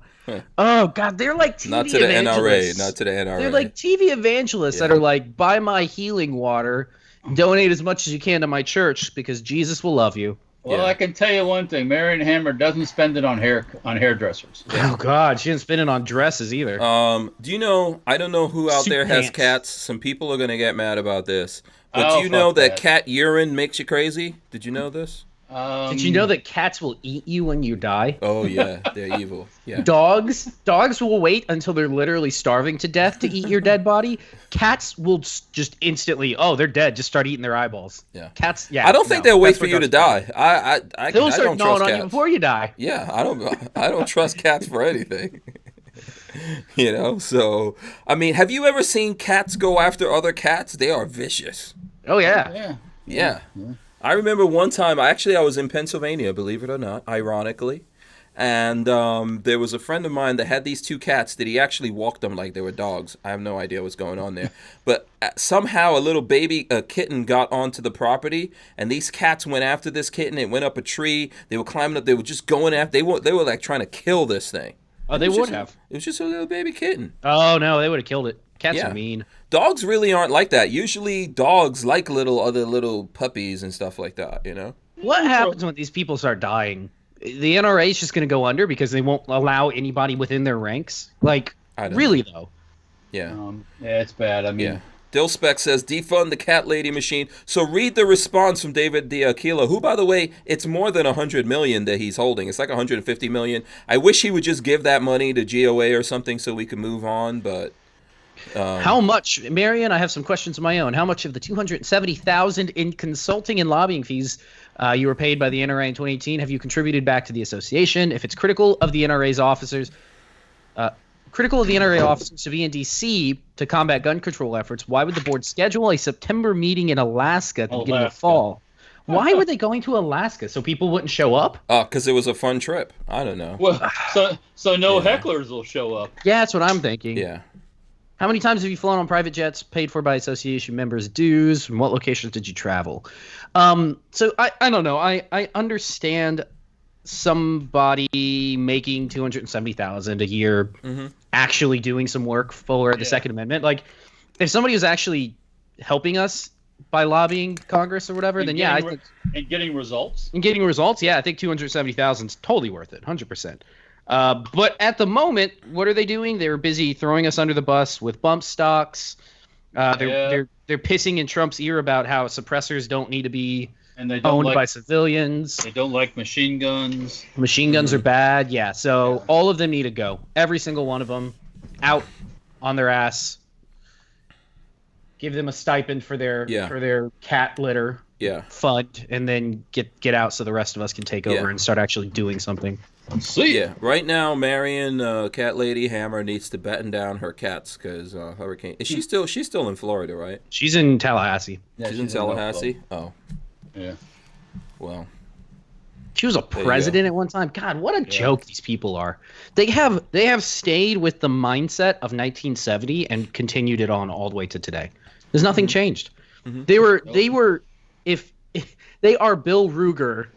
Oh, God, they're like TV Not to the evangelists. NRA. Not to the NRA. They're like TV evangelists that are like, buy my healing water, donate as much as you can to my church because Jesus will love you. Well, I can tell you one thing. Marion Hammer doesn't spend it on hairdressers. Oh, God, she didn't spend it on dresses either. Do you know, I don't know who out there has cats. Some people are going to get mad about this. But do you know that cat urine makes you crazy? Did you know this? Did you know that cats will eat you when you die? Oh, yeah. They're evil. Yeah. Dogs will wait until they're literally starving to death to eat your dead body. Cats will just instantly, they're dead. Just start eating their eyeballs. Yeah. Cats, yeah. I don't think they'll wait for you to die. They'll I start don't gnawing trust on cats. you before you die. Yeah, I don't trust cats for anything. So, I mean, have you ever seen cats go after other cats? They are vicious. Oh, yeah. Yeah. I remember one time, I was in Pennsylvania, believe it or not, ironically. And there was a friend of mine that had these two cats that he actually walked them like they were dogs. I have no idea what's going on there. But somehow a little kitten got onto the property, and these cats went after this kitten. It went up a tree. They were climbing up. They were just going after. They were like trying to kill this thing. Oh, they would have. It was just a little baby kitten. Oh, no, they would have killed it. Cats are mean. Dogs really aren't like that. Usually dogs like other little puppies and stuff like that, What happens when these people start dying? The NRA is just going to go under because they won't allow anybody within their ranks? Like, really, though? Yeah. Yeah, it's bad. I mean... Dillspec says, defund the cat lady machine. So read the response from David De Aquila, who, by the way, it's more than $100 million that he's holding. It's like $150 million. I wish he would just give that money to GOA or something so we can move on, but... How much, Marion? I have some questions of my own. How much of the $270,000 in consulting and lobbying fees you were paid by the NRA in 2018 have you contributed back to the association? If it's critical of the NRA's officers, critical of the NRA officers to be in D.C. to combat gun control efforts. Why would the board schedule a September meeting in Alaska at the beginning of fall? Why were they going to Alaska? So people wouldn't show up? Because it was a fun trip. I don't know. Well, so no hecklers will show up. Yeah, that's what I'm thinking. Yeah. How many times have you flown on private jets paid for by association members' dues? And what locations did you travel? So I don't know. I understand somebody making $270,000 a year actually doing some work for the Second Amendment. Like, if somebody was actually helping us by lobbying Congress or whatever, then I think getting results. I think $270,000 is totally worth it, 100%. But at the moment, what are they doing? They're busy throwing us under the bus with bump stocks. They're pissing in Trump's ear about how suppressors don't need to be owned by civilians. They don't like machine guns. Machine guns are bad. Yeah, so all of them need to go. Every single one of them out on their ass. Give them a stipend for their cat litter fund, and then get out so the rest of us can take over and start actually doing something. See ya. Right now, Marion, Cat Lady Hammer needs to batten down her cats because Hurricane. Is she's still in Florida, right? She's in Tallahassee. Yeah, she's in Tallahassee. Oh, yeah. Well, she was a president at one time. God, what a joke these people are. They have stayed with the mindset of 1970 and continued it on all the way to today. There's nothing changed. They were if they are Bill Ruger.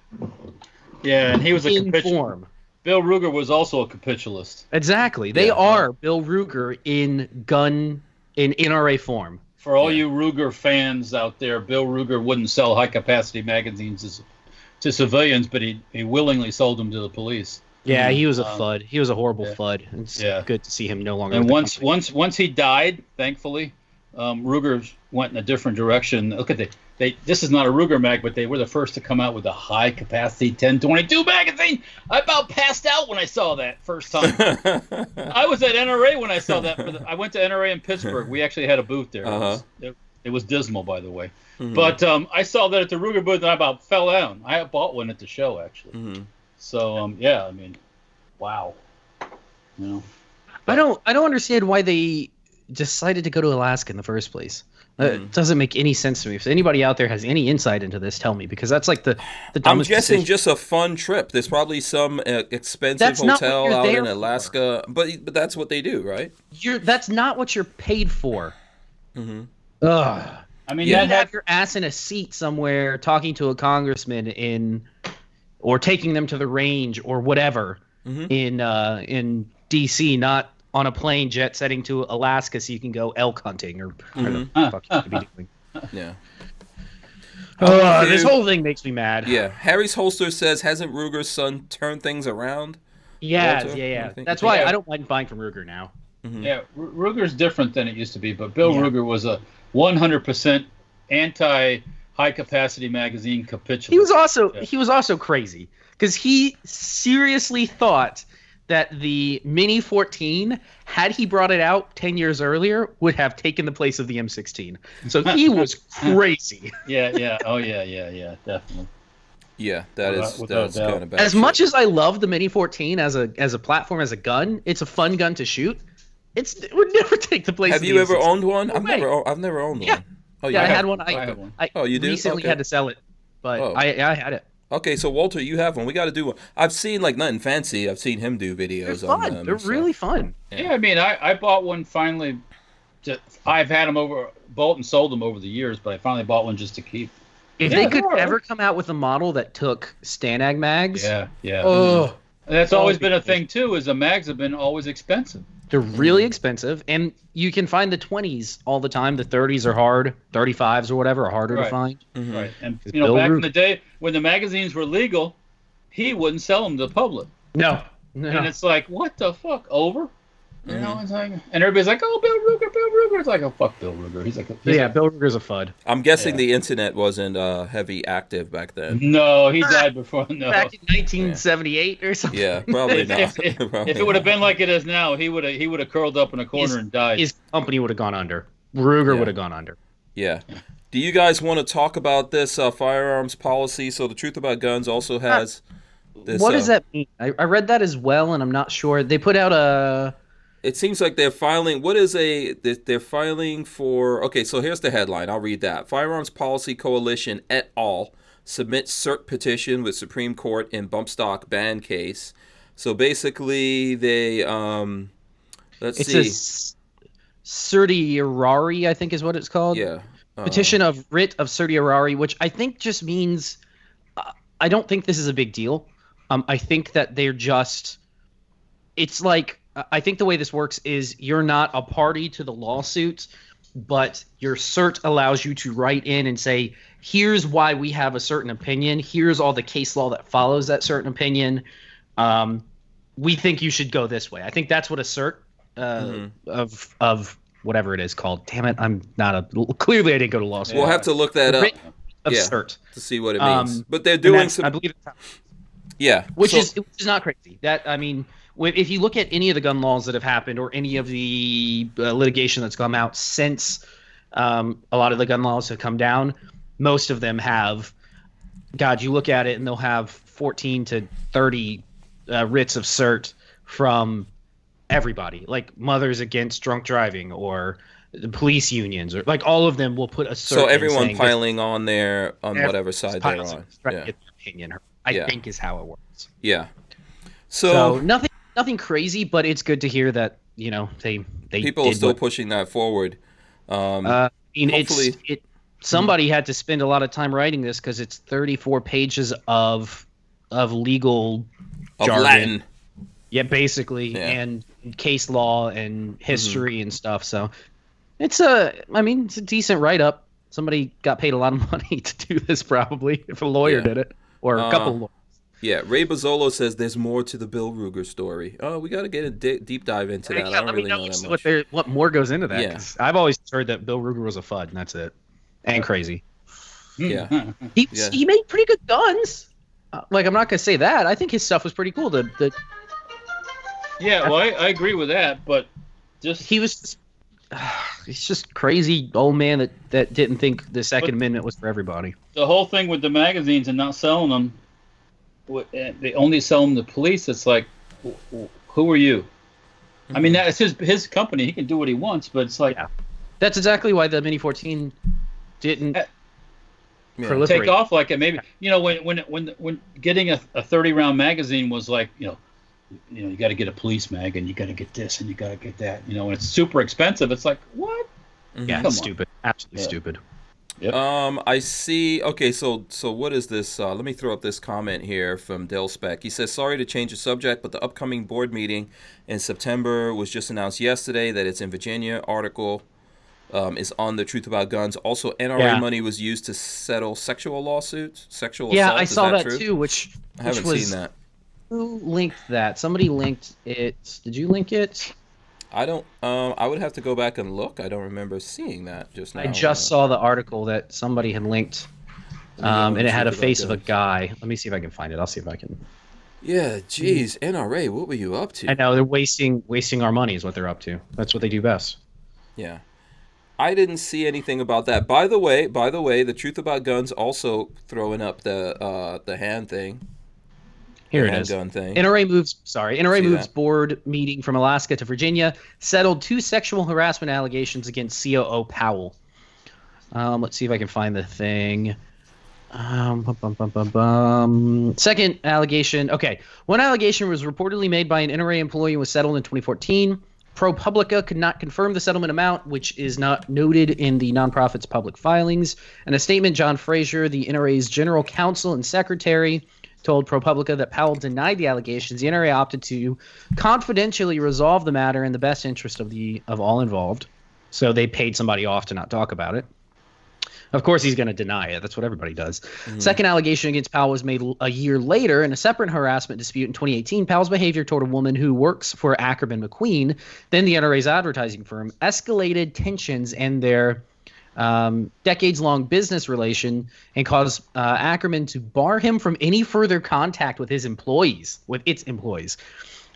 Yeah, and he was in form. Bill Ruger was also a capitalist. Exactly. They are Bill Ruger in NRA form. For all you Ruger fans out there, Bill Ruger wouldn't sell high-capacity magazines to civilians, but he willingly sold them to the police. Yeah, he was a FUD. He was a horrible FUD. It's good to see him no longer. And once he died, thankfully, Ruger went in a different direction. Look at this is not a Ruger mag, but they were the first to come out with a high-capacity 1022 magazine. I about passed out when I saw that first time. I was at NRA when I saw that. I went to NRA in Pittsburgh. We actually had a booth there. It was dismal, by the way. But I saw that at the Ruger booth, and I about fell down. I bought one at the show, actually. So, I mean, wow. You know. I don't understand why they decided to go to Alaska in the first place. It doesn't make any sense to me. If anybody out there has any insight into this, tell me, because that's like the dumbest I'm guessing decision. Just a fun trip. There's probably some expensive hotel out in Alaska, but that's what they do, right? That's not what you're paid for. Ugh. I mean, you have your ass in a seat somewhere talking to a congressman or taking them to the range or whatever in D.C., not on a plane jet setting to Alaska so you can go elk hunting or whatever the fuck you could be doing. Yeah. This whole thing makes me mad. Yeah. Harry's Holster says, hasn't Ruger's son turned things around? Yeah. That's why I don't mind buying from Ruger now. Yeah, Ruger's different than it used to be, but Bill Ruger was a 100% anti-high-capacity magazine capitulist. He was also crazy because he seriously thought that the Mini 14, had he brought it out 10 years earlier, would have taken the place of the M16. So he was crazy. Yeah. Oh, yeah, definitely. Yeah, that's kind of bad. As much as I love the Mini 14 as a platform, as a gun, it's a fun gun to shoot. It would never take the place of the M16. Have you ever owned one? I've never owned one. Oh, yeah, I had one. I had one. You do? Recently had to sell it, but I had it. Okay, so Walter, you have one. We got to do one. I've seen nothing fancy. I've seen him do videos on them. They're really fun. Yeah, I mean, I bought one finally. I've had them bought and sold them over the years, but I finally bought one just to keep. If they could ever come out with a model that took Stanag mags. Yeah. Oh. That's always been a thing, too, is the mags have been always expensive. They're really expensive, and you can find the 20s all the time. The 30s are hard. 35s or whatever are harder to find. Right. And, back in the day, when the magazines were legal, he wouldn't sell them to the public. No. And it's like, what the fuck? Over? You know, it's like, and everybody's like, oh, Bill Ruger. It's like, oh, fuck Bill Ruger. He's like, Bill Ruger's a FUD. I'm guessing the internet wasn't heavy active back then. No, he died before. No, back in 1978 or something. Yeah, probably not. If it would have been like it is now, he would have curled up in a corner and died. His company would have gone under. Ruger would have gone under. Yeah. Do you guys want to talk about this firearms policy? So the Truth About Guns also has this. What does that mean? I read that as well, and I'm not sure. They put out it seems like they're filing. They're filing for? Okay, so here's the headline. I'll read that. Firearms Policy Coalition et al. Submits cert petition with Supreme Court in bump stock ban case. So basically, they It's a certiorari, I think is what it's called. Yeah. Petition of writ of certiorari, which I think just means I don't think this is a big deal. I think that they're just it's like I think the way this works is you're not a party to the lawsuit, but your cert allows you to write in and say, here's why we have a certain opinion. Here's all the case law that follows that certain opinion. We think you should go this way. I think that's what a cert of whatever it is called. Damn it, I'm not clearly I didn't go to law school. We'll have to look that up. Of cert to see what it means. But they're doing some. I believe it's which is not crazy. That I mean, if you look at any of the gun laws that have happened or any of the litigation that's come out since a lot of the gun laws have come down, most of them have. God, you look at it and they'll have 14 to 30 writs of cert from everybody, like Mothers Against Drunk Driving or the police unions, or like all of them will put a cert. So everyone piling on there on whatever side they're on. Yeah. Opinion, I think is how it works. Yeah. So nothing crazy, but it's good to hear that they people are still pushing that forward. Hopefully, somebody had to spend a lot of time writing this because it's 34 pages of legal jargon. Latin. Yeah, basically, and case law and history and stuff. So it's a decent write-up. Somebody got paid a lot of money to do this, probably, if a lawyer did it, or a couple of lawyers. Yeah, Ray Bozzolo says there's more to the Bill Ruger story. Oh, we got to get a deep dive into that. I don't really know that much. What more goes into that? Yeah. I've always heard that Bill Ruger was a FUD, and that's it. And crazy. Yeah. He made pretty good guns. I'm not going to say that. I think his stuff was pretty cool. Yeah, well, I agree with that, but he's just crazy old man that didn't think the Second Amendment was for everybody. The whole thing with the magazines and not selling them, they only sell them to police. It's like, who are you? I mean, that's his company. He can do what he wants, but it's like that's exactly why the Mini 14 didn't proliferate. Take off like it. Maybe when getting a 30-round magazine was like you got to get a police mag and you got to get this and you got to get that. And it's super expensive. It's like what? Yeah, it's stupid. Absolutely stupid. Yep. I see. Okay, so what is this? Let me throw up this comment here from Del Speck. He says, sorry to change the subject, but the upcoming board meeting in September was just announced yesterday that it's in Virginia. Article is on the Truth About Guns. Also, NRA money was used to settle sexual lawsuits. Sexual assault. Yeah, I saw that true? too, I haven't seen that. Who linked that? Somebody linked it. Did you link it? I don't. I would have to go back and look. I don't remember seeing that just now. I just saw the article that somebody had linked, and it had a face of a guy. Let me see if I can find it. I'll see if I can. Yeah, geez, NRA, what were you up to? I know they're wasting our money is what they're up to. That's what they do best. Yeah, I didn't see anything about that. By the way, the Truth About Guns also throwing up the hand thing. Here it is. NRA moves board meeting from Alaska to Virginia, settled 2 sexual harassment allegations against COO Powell. Let's see if I can find the thing. Second allegation. Okay. One allegation was reportedly made by an NRA employee and was settled in 2014. ProPublica could not confirm the settlement amount, which is not noted in the nonprofit's public filings. In a statement, John Frazier, the NRA's general counsel and secretary, told ProPublica that Powell denied the allegations. The NRA opted to confidentially resolve the matter in the best interest of all involved. So they paid somebody off to not talk about it. Of course, he's going to deny it. That's what everybody does. Mm-hmm. Second allegation against Powell was made a year later in a separate harassment dispute in 2018. Powell's behavior toward a woman who works for Ackerman McQueen, then the NRA's advertising firm, escalated tensions in their decades-long business relation and caused Ackerman to bar him from any further contact with its employees.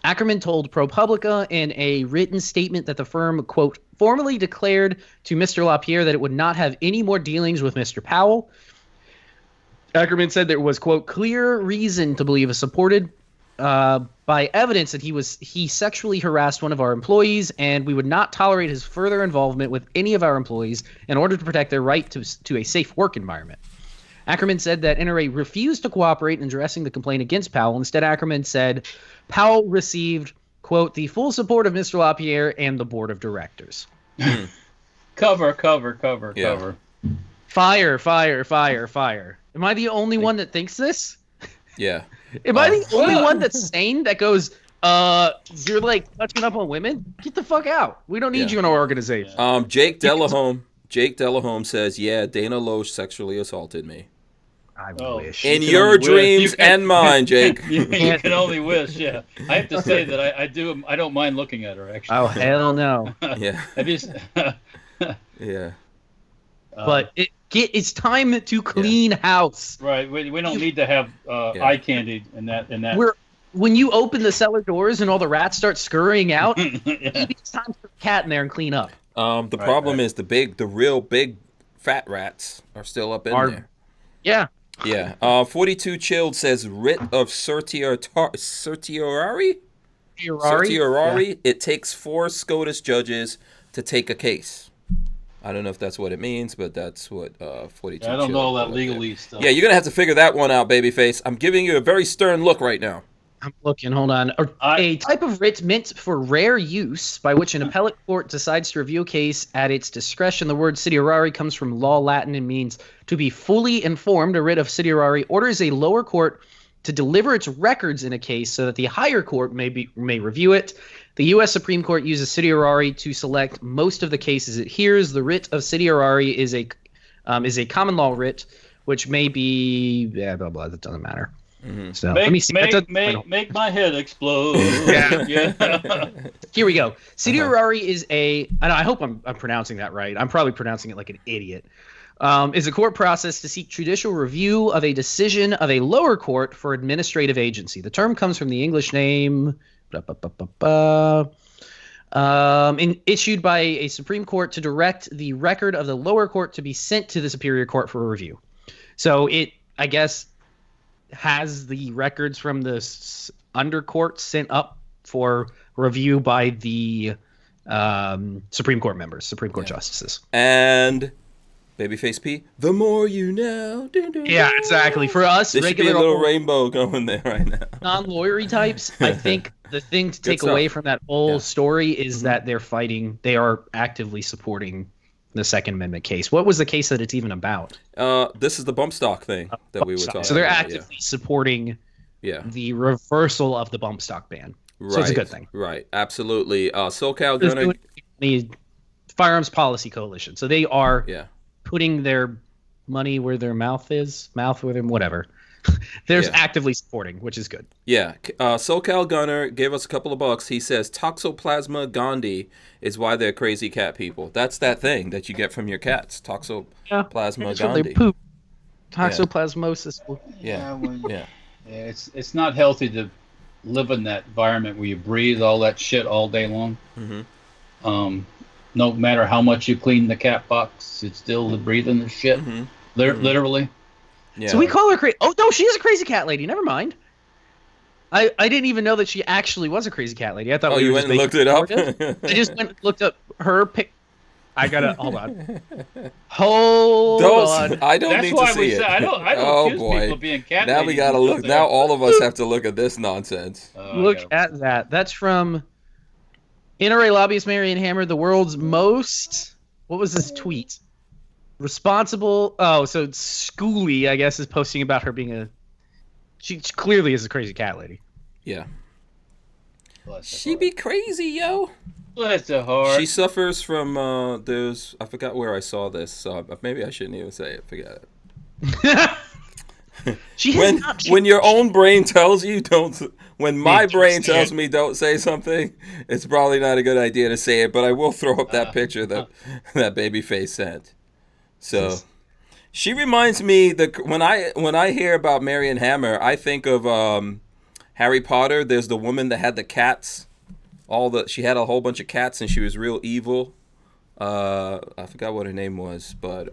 Ackerman told ProPublica in a written statement that the firm, quote, formally declared to Mr. LaPierre that it would not have any more dealings with Mr. Powell. Ackerman said there was, quote, clear reason to believe a supported by evidence that he sexually harassed one of our employees, and we would not tolerate his further involvement with any of our employees in order to protect their right to a safe work environment. Ackerman said that NRA refused to cooperate in addressing the complaint against Powell. Instead, Ackerman said Powell received, quote, the full support of Mr. LaPierre and the board of directors. Cover. Fire. Am I the only one that thinks this? Yeah. Am I the only one that's sane that goes, you're like touching up on women? Get the fuck out. We don't need you in our organization. Jake Delahome says, yeah, Dana Loesch sexually assaulted me. I wish. In your dreams and mine, Jake. You can only wish, yeah. I have to say that I don't mind looking at her, actually. Oh, hell no. Yeah. Have you, Yeah. But it's time to clean house. right, we don't need to have eye candy in that. When you open the cellar doors and all the rats start scurrying out, Yeah. maybe it's time to put a cat in there and clean up. The problem is the real big fat rats are still up in there. Yeah. Yeah. 42 Chilled says writ of certiorari. Yeah. It takes 4 SCOTUS judges to take a case. I don't know if that's what it means, but that's what 42 I don't know all Chilled that put up there. legalese stuff. Yeah, you're gonna have to figure that one out, babyface. I'm giving you a very stern look right now. I'm looking. Hold on. A type of writ meant for rare use by which an appellate court decides to review a case at its discretion. The word certiorari comes from law Latin and means to be fully informed. A writ of certiorari orders a lower court to deliver its records in a case so that the higher court may review it. The U.S. Supreme Court uses certiorari to select most of the cases it hears. The writ of certiorari is a common law writ, which may be blah blah. That doesn't matter. Mm-hmm. So Make, let me see. make my head explode. Yeah. Here we go. Certiorari is and I hope I'm pronouncing that right. I'm probably pronouncing it like an idiot. Is a court process to seek judicial review of a decision of a lower court for administrative agency. The term comes from the English name issued by a Supreme Court to direct the record of the lower court to be sent to the Superior Court for review. So it, I guess, has the records from the undercourt sent up for review by the Supreme Court members, Supreme Court justices. And Babyface P, the more you know. Yeah, exactly. For us, there should be a little rainbow going there right now. Non-lawyery types, I think the thing to take away from that whole story is that they're fighting, they are actively supporting the Second Amendment case. What was the case that it's even about? This is the bump stock thing that we were talking about. So they're actively supporting the reversal of the bump stock ban. Right, so it's a good thing. Right, absolutely. SoCal Gunner... The Firearms Policy Coalition. So they are putting their money where their mouth is, whatever. There's actively supporting, which is good. Yeah. SoCal Gunner gave us a couple of bucks. He says Toxoplasma gondii is why they're crazy cat people. That's that thing that you get from your cats. Toxoplasma gondii. They poop. Toxoplasmosis. Yeah. It's not healthy to live in that environment where you breathe all that shit all day long. Mm-hmm. No matter how much you clean the cat box, it's still breathing the shit. Mm-hmm. Literally. Yeah. So we call her crazy. Oh no, she is a crazy cat lady. Never mind. I didn't even know that she actually was a crazy cat lady. I thought you went and looked it up. I just went and looked up her pic. I gotta hold on. Hold on. I don't need to see it. I don't accuse people of being cat ladies. Now we gotta look. Now all of us have to look at this nonsense. Look at that. That's from NRA lobbyist Marion Hammer, the world's most. What was this tweet? Responsible. Oh, so Schooly, I guess, is posting about her being she clearly is a crazy cat lady. Yeah. She be crazy, yo. Bless her heart. She suffers from I forgot where I saw this. Maybe I shouldn't even say it. Forget it. When your own brain tells you don't. When my brain tells me don't say something, it's probably not a good idea to say it. But I will throw up that picture that Babyface sent. So, she reminds me when I hear about Marion Hammer, I think of Harry Potter. There's the woman that had the cats. She had a whole bunch of cats and she was real evil. I forgot what her name was, but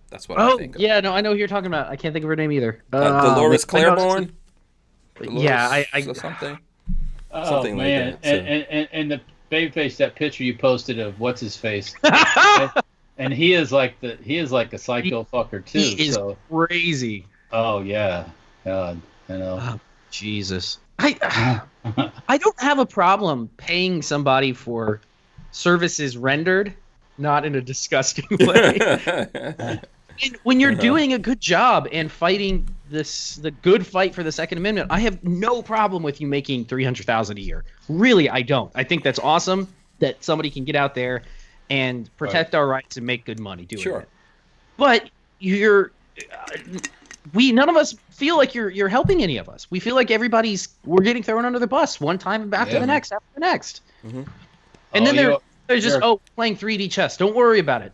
that's what I think of. Yeah, no, I know who you're talking about. I can't think of her name either. Dolores Claiborne. Yeah, or something. Oh Something like man, that, so. and the babyface, that picture you posted of what's his face, and he is like a psycho fucker too. He is so crazy. oh yeah, God, I know. Oh, Jesus. I don't have a problem paying somebody for services rendered, not in a disgusting way. And when you're doing a good job and fighting the good fight for the Second Amendment, I have no problem with you making $300,000 a year. Really, I don't. I think that's awesome that somebody can get out there and protect our rights and make good money doing it. But none of us feel like you're helping any of us. We feel like we're getting thrown under the bus one time after the next. Mm-hmm. And then they're just playing 3D chess. Don't worry about it.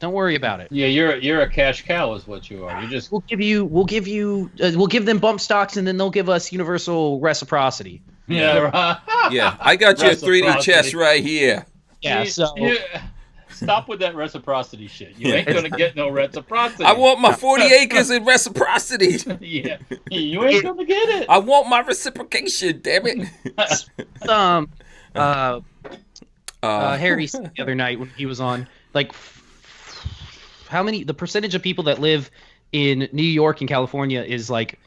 Yeah, you're a cash cow, is what you are. You just we'll give them bump stocks, and then they'll give us universal reciprocity. Yeah, right. Yeah, I got your 3D chess right here. Yeah, stop with that reciprocity shit. You ain't gonna get no reciprocity. I want my 40 acres in reciprocity. Yeah, you ain't gonna get it. I want my reciprocation. Damn it. Harry said the other night when he was on, like, the percentage of people that live in New York and California is like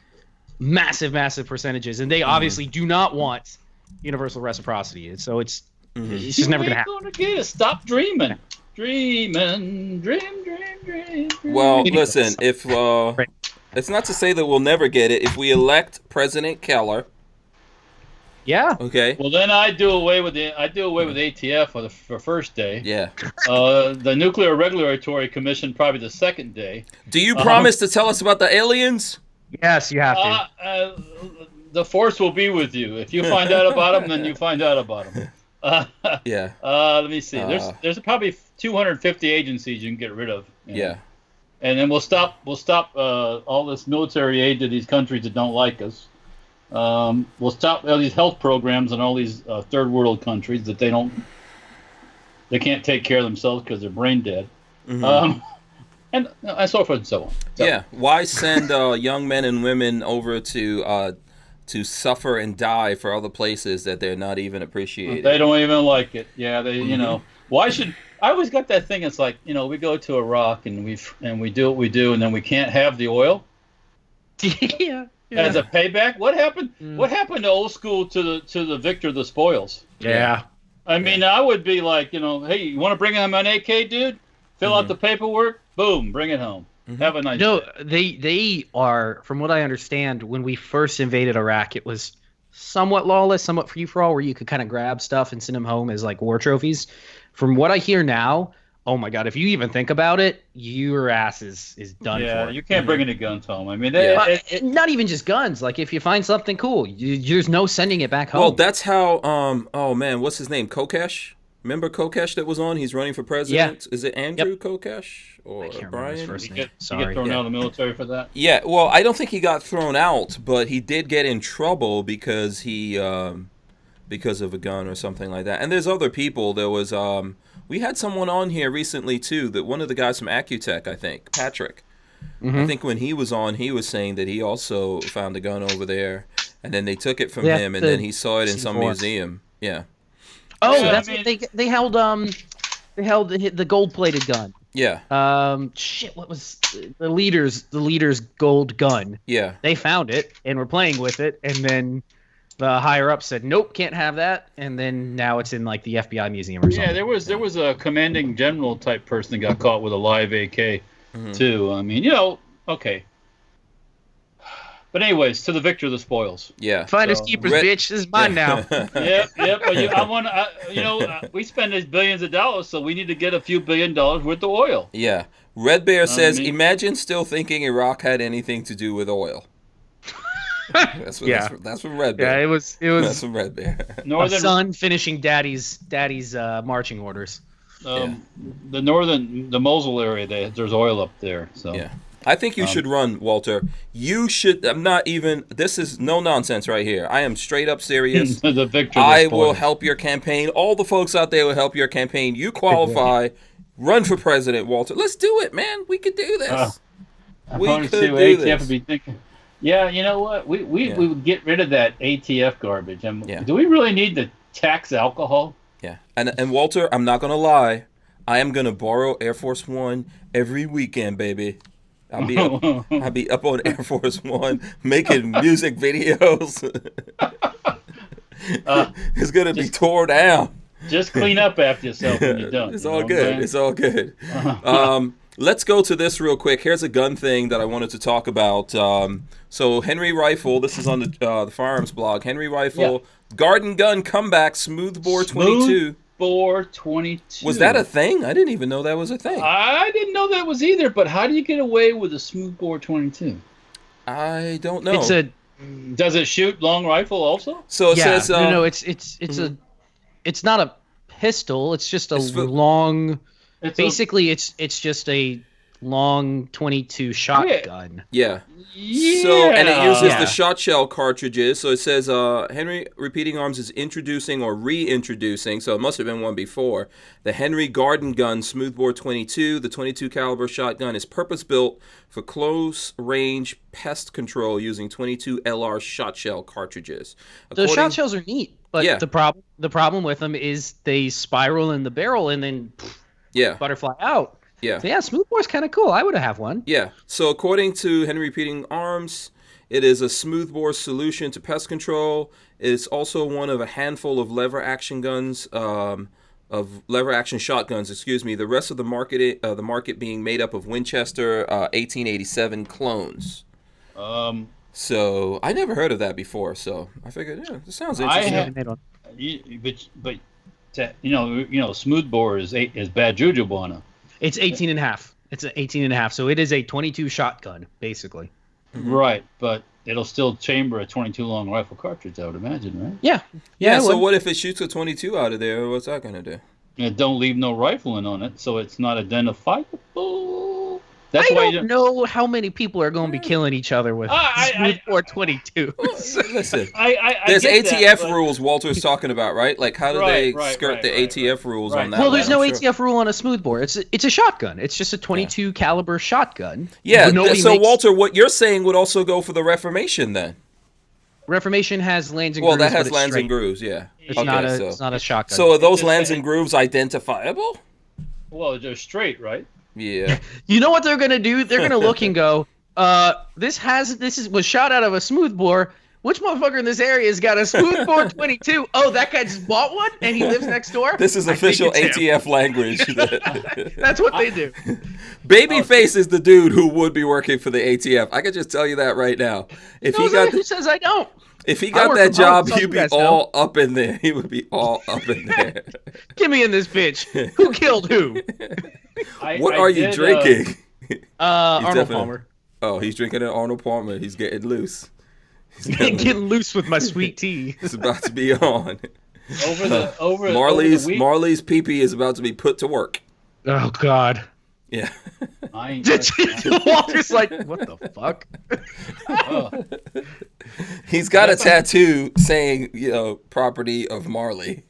massive percentages, and they obviously do not want universal reciprocity. And so it's just never gonna happen. Gonna get it. Stop dreaming. Dream. Well, listen, if it's not to say that we'll never get it. If we elect President Keller. Yeah. Okay. Well, then I do away with ATF for first day. Yeah. The Nuclear Regulatory Commission probably the second day. Do you promise to tell us about the aliens? Yes, you have to. The Force will be with you. If you find out about them, then you find out about them. Yeah. Let me see. There's probably 250 agencies you can get rid of. Yeah. And then we'll stop all this military aid to these countries that don't like us. We'll stop all these health programs in all these third world countries that they can't take care of themselves because they're brain dead. Mm-hmm. And so forth and so on. So. Yeah. Why send young men and women over to suffer and die for other places that they're not even appreciating? They don't even like it. Yeah. You know, why should I always got that thing? It's like, we go to Iraq and we do what we do, and then we can't have the oil. Yeah. As a payback, what happened? What happened to old school to the victor of the spoils? Yeah. I mean, I would be like, hey, you want to bring him an AK, dude? Fill out the paperwork. Boom, bring it home. Have a nice day. They are, from what I understand, when we first invaded Iraq, it was somewhat lawless, somewhat free for all, where you could kind of grab stuff and send them home as like war trophies. From what I hear now, oh my God, if you even think about it, your ass is done for. Yeah, you can't bring any guns home. I mean, not even just guns. Like, if you find something cool, there's no sending it back home. Well, that's how, oh man, what's his name? Kokesh? Remember Kokesh that was on? He's running for president. Yeah. Is it Andrew Kokesh or Brian? He get thrown out of the military for that? Yeah, well, I don't think he got thrown out, but he did get in trouble because because of a gun or something like that. And there's other people. There was, we had someone on here recently too, that one of the guys from Accutech, I think, Patrick. I think when he was on, he was saying that he also found a gun over there, and then they took it from him, and then he saw it in some museum. Yeah. Oh, that's what they held. They held the gold-plated gun. Yeah. What was the leader's gold gun? Yeah. They found it and were playing with it, and then the higher up said, "Nope, can't have that." And then now it's in like the FBI museum or something. Yeah, there was a commanding general type person that got caught with a live AK too. I mean, okay. But anyways, to the victor of the spoils. Yeah. Finders keepers, bitch. This is mine now. Yep. But we spend these billions of dollars, so we need to get a few $1 billion worth of oil. Yeah. Red Bear says, imagine still thinking Iraq had anything to do with oil. That's from Red Bear. Yeah, it was. That's from Red Bear. Northern son finishing daddy's marching orders. The Mosul area, there's oil up there. So yeah. I think you should run, Walter. You should. I'm not even. This is no nonsense right here. I am straight up serious. The victor. I will help your campaign. All the folks out there will help your campaign. You qualify. Run for president, Walter. Let's do it, man. We could do this. We could do this. Yeah, you know what? We would get rid of that ATF garbage. Yeah. Do we really need to tax alcohol? Yeah. And Walter, I'm not gonna lie, I am gonna borrow Air Force One every weekend, baby. I'll be up on Air Force One making music videos. It's gonna be tore down. Just clean up after yourself when you're done. It's all good. It's all good. Let's go to this real quick. Here's a gun thing that I wanted to talk about. So Henry Rifle, this is on the Firearms blog. Henry Rifle, Garden Gun Comeback, Smoothbore 22. Smoothbore 22. Was that a thing? I didn't even know that was a thing. I didn't know that was either, but how do you get away with a Smoothbore 22? I don't know. Does it shoot long rifle also? So it says no, it's not a pistol, it's just a long it's just a long 22 shotgun. Yeah. Yeah. So, and it uses the shot shell cartridges. So it says Henry Repeating Arms is introducing or reintroducing, so it must have been one before, the Henry Garden Gun Smoothbore 22. The 22 caliber shotgun is purpose-built for close-range pest control using 22 LR shot shell cartridges. The shot shells are neat, but the problem with them is they spiral in the barrel and then butterfly out. Yeah. So Smoothbore's kind of cool. I would have one. Yeah. So according to Henry Repeating Arms, it is a smoothbore solution to pest control. It's also one of a handful of lever action guns, lever action shotguns. Excuse me. The rest of the market being made up of Winchester 1887 clones. So I never heard of that before. So I figured, this sounds interesting. But smoothbore is bad juju on them. It's 18 and a half. It's an 18 and a half. So it is a 22 shotgun, basically. Right, but it'll still chamber a 22 long rifle cartridge, I would imagine, right? Yeah. Yeah, so what if it shoots a 22 out of there? What's that going to do? It don't leave no rifling on it, so it's not identifiable. That's I don't know how many people are going to be killing each other with Smoothbore 22. Listen, there's ATF rules Walter's talking about, right? Like, how do they skirt the ATF rules on that? Well, there's no ATF rule on a smoothbore. It's a shotgun. It's just a 22 caliber shotgun. Yeah, so Walter, what you're saying would also go for the Reformation then. Reformation has lands and grooves. Well, that has lands and grooves, yeah. It's not a shotgun. So are those lands and grooves identifiable? Well, they're straight, right? Yeah. You know what they're gonna do? They're gonna look and go, was shot out of a smoothbore. Which motherfucker in this area has got a smoothbore 22? Oh, that guy just bought one and he lives next door? This is official ATF language. That's what they do. Babyface is the dude who would be working for the ATF. I can just tell you that right now. Who says I don't? If he got that job, he'd be all up in there. He would be all up in there. Get me in this bitch. Who killed who? What are you drinking? Arnold Palmer. Oh, he's drinking an Arnold Palmer. He's getting loose. He's getting loose with my sweet tea. It's about to be on. Marley's pee-pee is about to be put to work. Oh, God. Yeah. Walter's like, what the fuck? He's got a tattoo saying, property of Marley.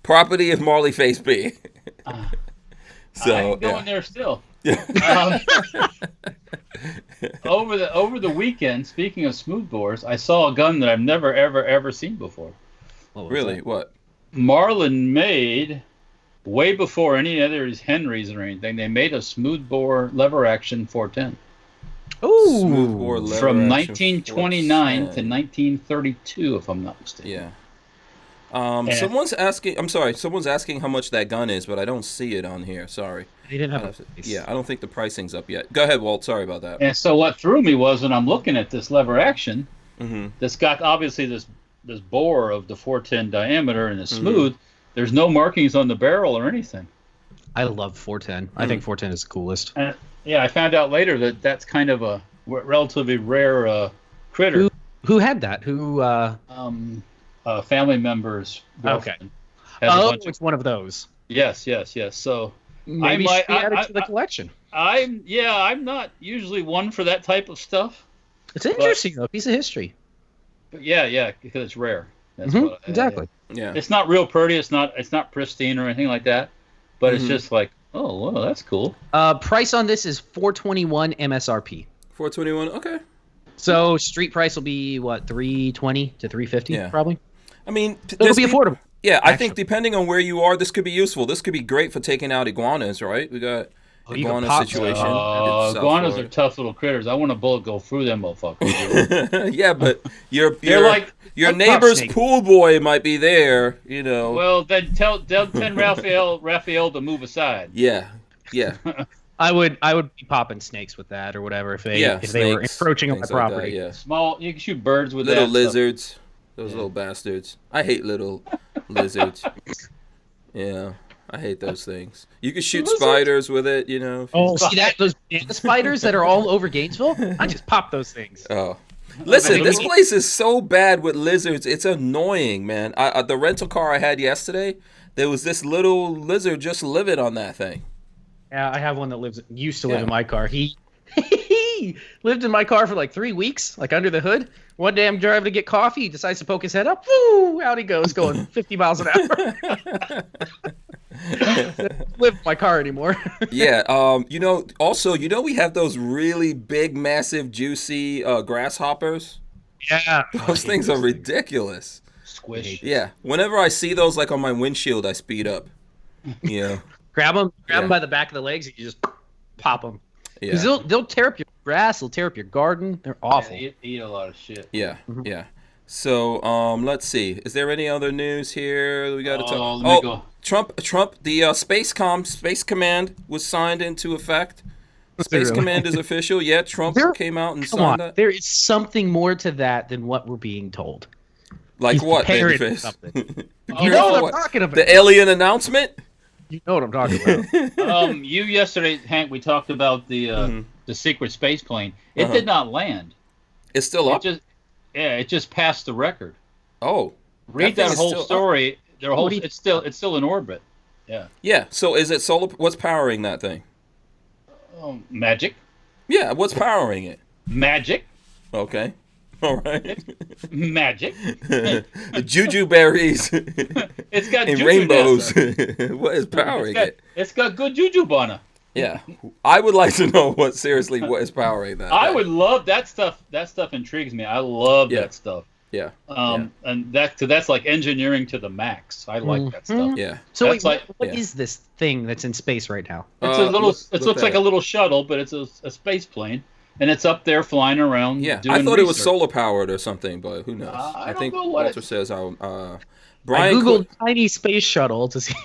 Property of Marley Face B. So I ain't going there still. Over the weekend, speaking of smoothbores, I saw a gun that I've never ever seen before. Really? What? Marlin made, way before any other Henrys or anything, they made a smoothbore lever action 410. Smoothbore lever from action 1929 to 1932, if I'm not mistaken. Yeah. Someone's asking how much that gun is, but I don't see it on here. Sorry. He didn't have a price. Yeah, I don't think the pricing's up yet. Go ahead, Walt. Sorry about that. And so what threw me was when I'm looking at this lever action, that's got obviously this bore of the 410 diameter and it's smooth. There's no markings on the barrel or anything. I love 410. I think 410 is the coolest. I found out later that that's kind of a relatively rare critter. Who had that? Family members. Okay. It's one of those. Yes. So maybe she added to the collection. I'm not usually one for that type of stuff. It's interesting though, piece of history. But yeah, because it's rare. That's exactly. Yeah. It's not real pretty. It's not pristine or anything like that. But it's just like, oh, well, that's cool. Price on this is $421 MSRP. $421. Okay. So street price will be what, 320 to 350 Yeah. probably. I mean, It'll be affordable. Yeah, I think Actually. depending on where you are, this could be useful. This could be great for taking out iguanas, right? We got Oh, you can iguana pop situation. them. in South Iguanas are Florida. tough little critters. I want a bullet go through them motherfuckers. Yeah, but your like- your like neighbor's snake. pool boy might be there, you know. Well, then tell Raphael to move aside. Yeah, yeah, I would be popping snakes with that or whatever if they yeah. were snakes, encroaching on my things like that, property. yeah, Small, you can shoot birds with little that. lizards, those little bastards. I hate little lizards. Yeah, I hate those things. You can shoot spiders with it, you know. Oh, see that? Those banana spiders that are all over Gainesville? I just pop those things. Oh. Listen, this place is so bad with lizards. It's annoying, man. The rental car I had yesterday, there was this little lizard just living on that thing. Yeah, I have one that used to live Yeah. in my car. He lived in my car for like 3 weeks, like under the hood. One day I'm driving to get coffee. He decides to poke his head up. Woo! Out he goes, going 50 miles an hour. Live in my car anymore. Yeah. Also, we have those really big, massive, juicy grasshoppers. Yeah. Those things are ridiculous. Squish. Yeah. Whenever I see those, like on my windshield, I speed up. Yeah. Grab them Yeah. by the back of the legs, and you just pop them. Yeah. Because they'll tear up your grass, they'll tear up your garden. They're awful. Yeah, eat a lot of shit. Yeah. Yeah. So, let's see. Is there any other news here we got to talk? let me go. Trump, the Space Command was signed into effect. Space Really? Command is official. Yeah, Trump There- came out and Come signed on, that. there is something more to that than what we're being told. Like He's what, preparing babyface? something. Oh, You know what I'm What? talking about. The alien announcement? You know what I'm talking about. You yesterday, Hank, we talked about the secret space plane. It Uh-huh. did not land. It's still up. It just passed the record. Oh, Read thing that is whole still up. story. Their whole What do you- it's still in orbit. Yeah. Yeah. So is it solar? What's powering that thing? Magic. Yeah. What's powering it? Magic. Okay. All right. Magic. Juju berries It's got and juju rainbows. NASA. What is powering it? It's got good juju bana. Yeah. I would like to know what is powering that. I would love that stuff. That stuff intrigues me. I love Yeah. that stuff. Yeah. And that's like engineering to the max. I like that stuff. Yeah. So That's wait, what yeah. is this thing that's in space right now? It's a little. Look It looks at like a little shuttle, but it's a space plane, and it's up there flying around. Yeah. doing I thought it was research. solar powered or something, but who knows? I don't think know what Walter it- says I Brian googled Quick, tiny space shuttle to see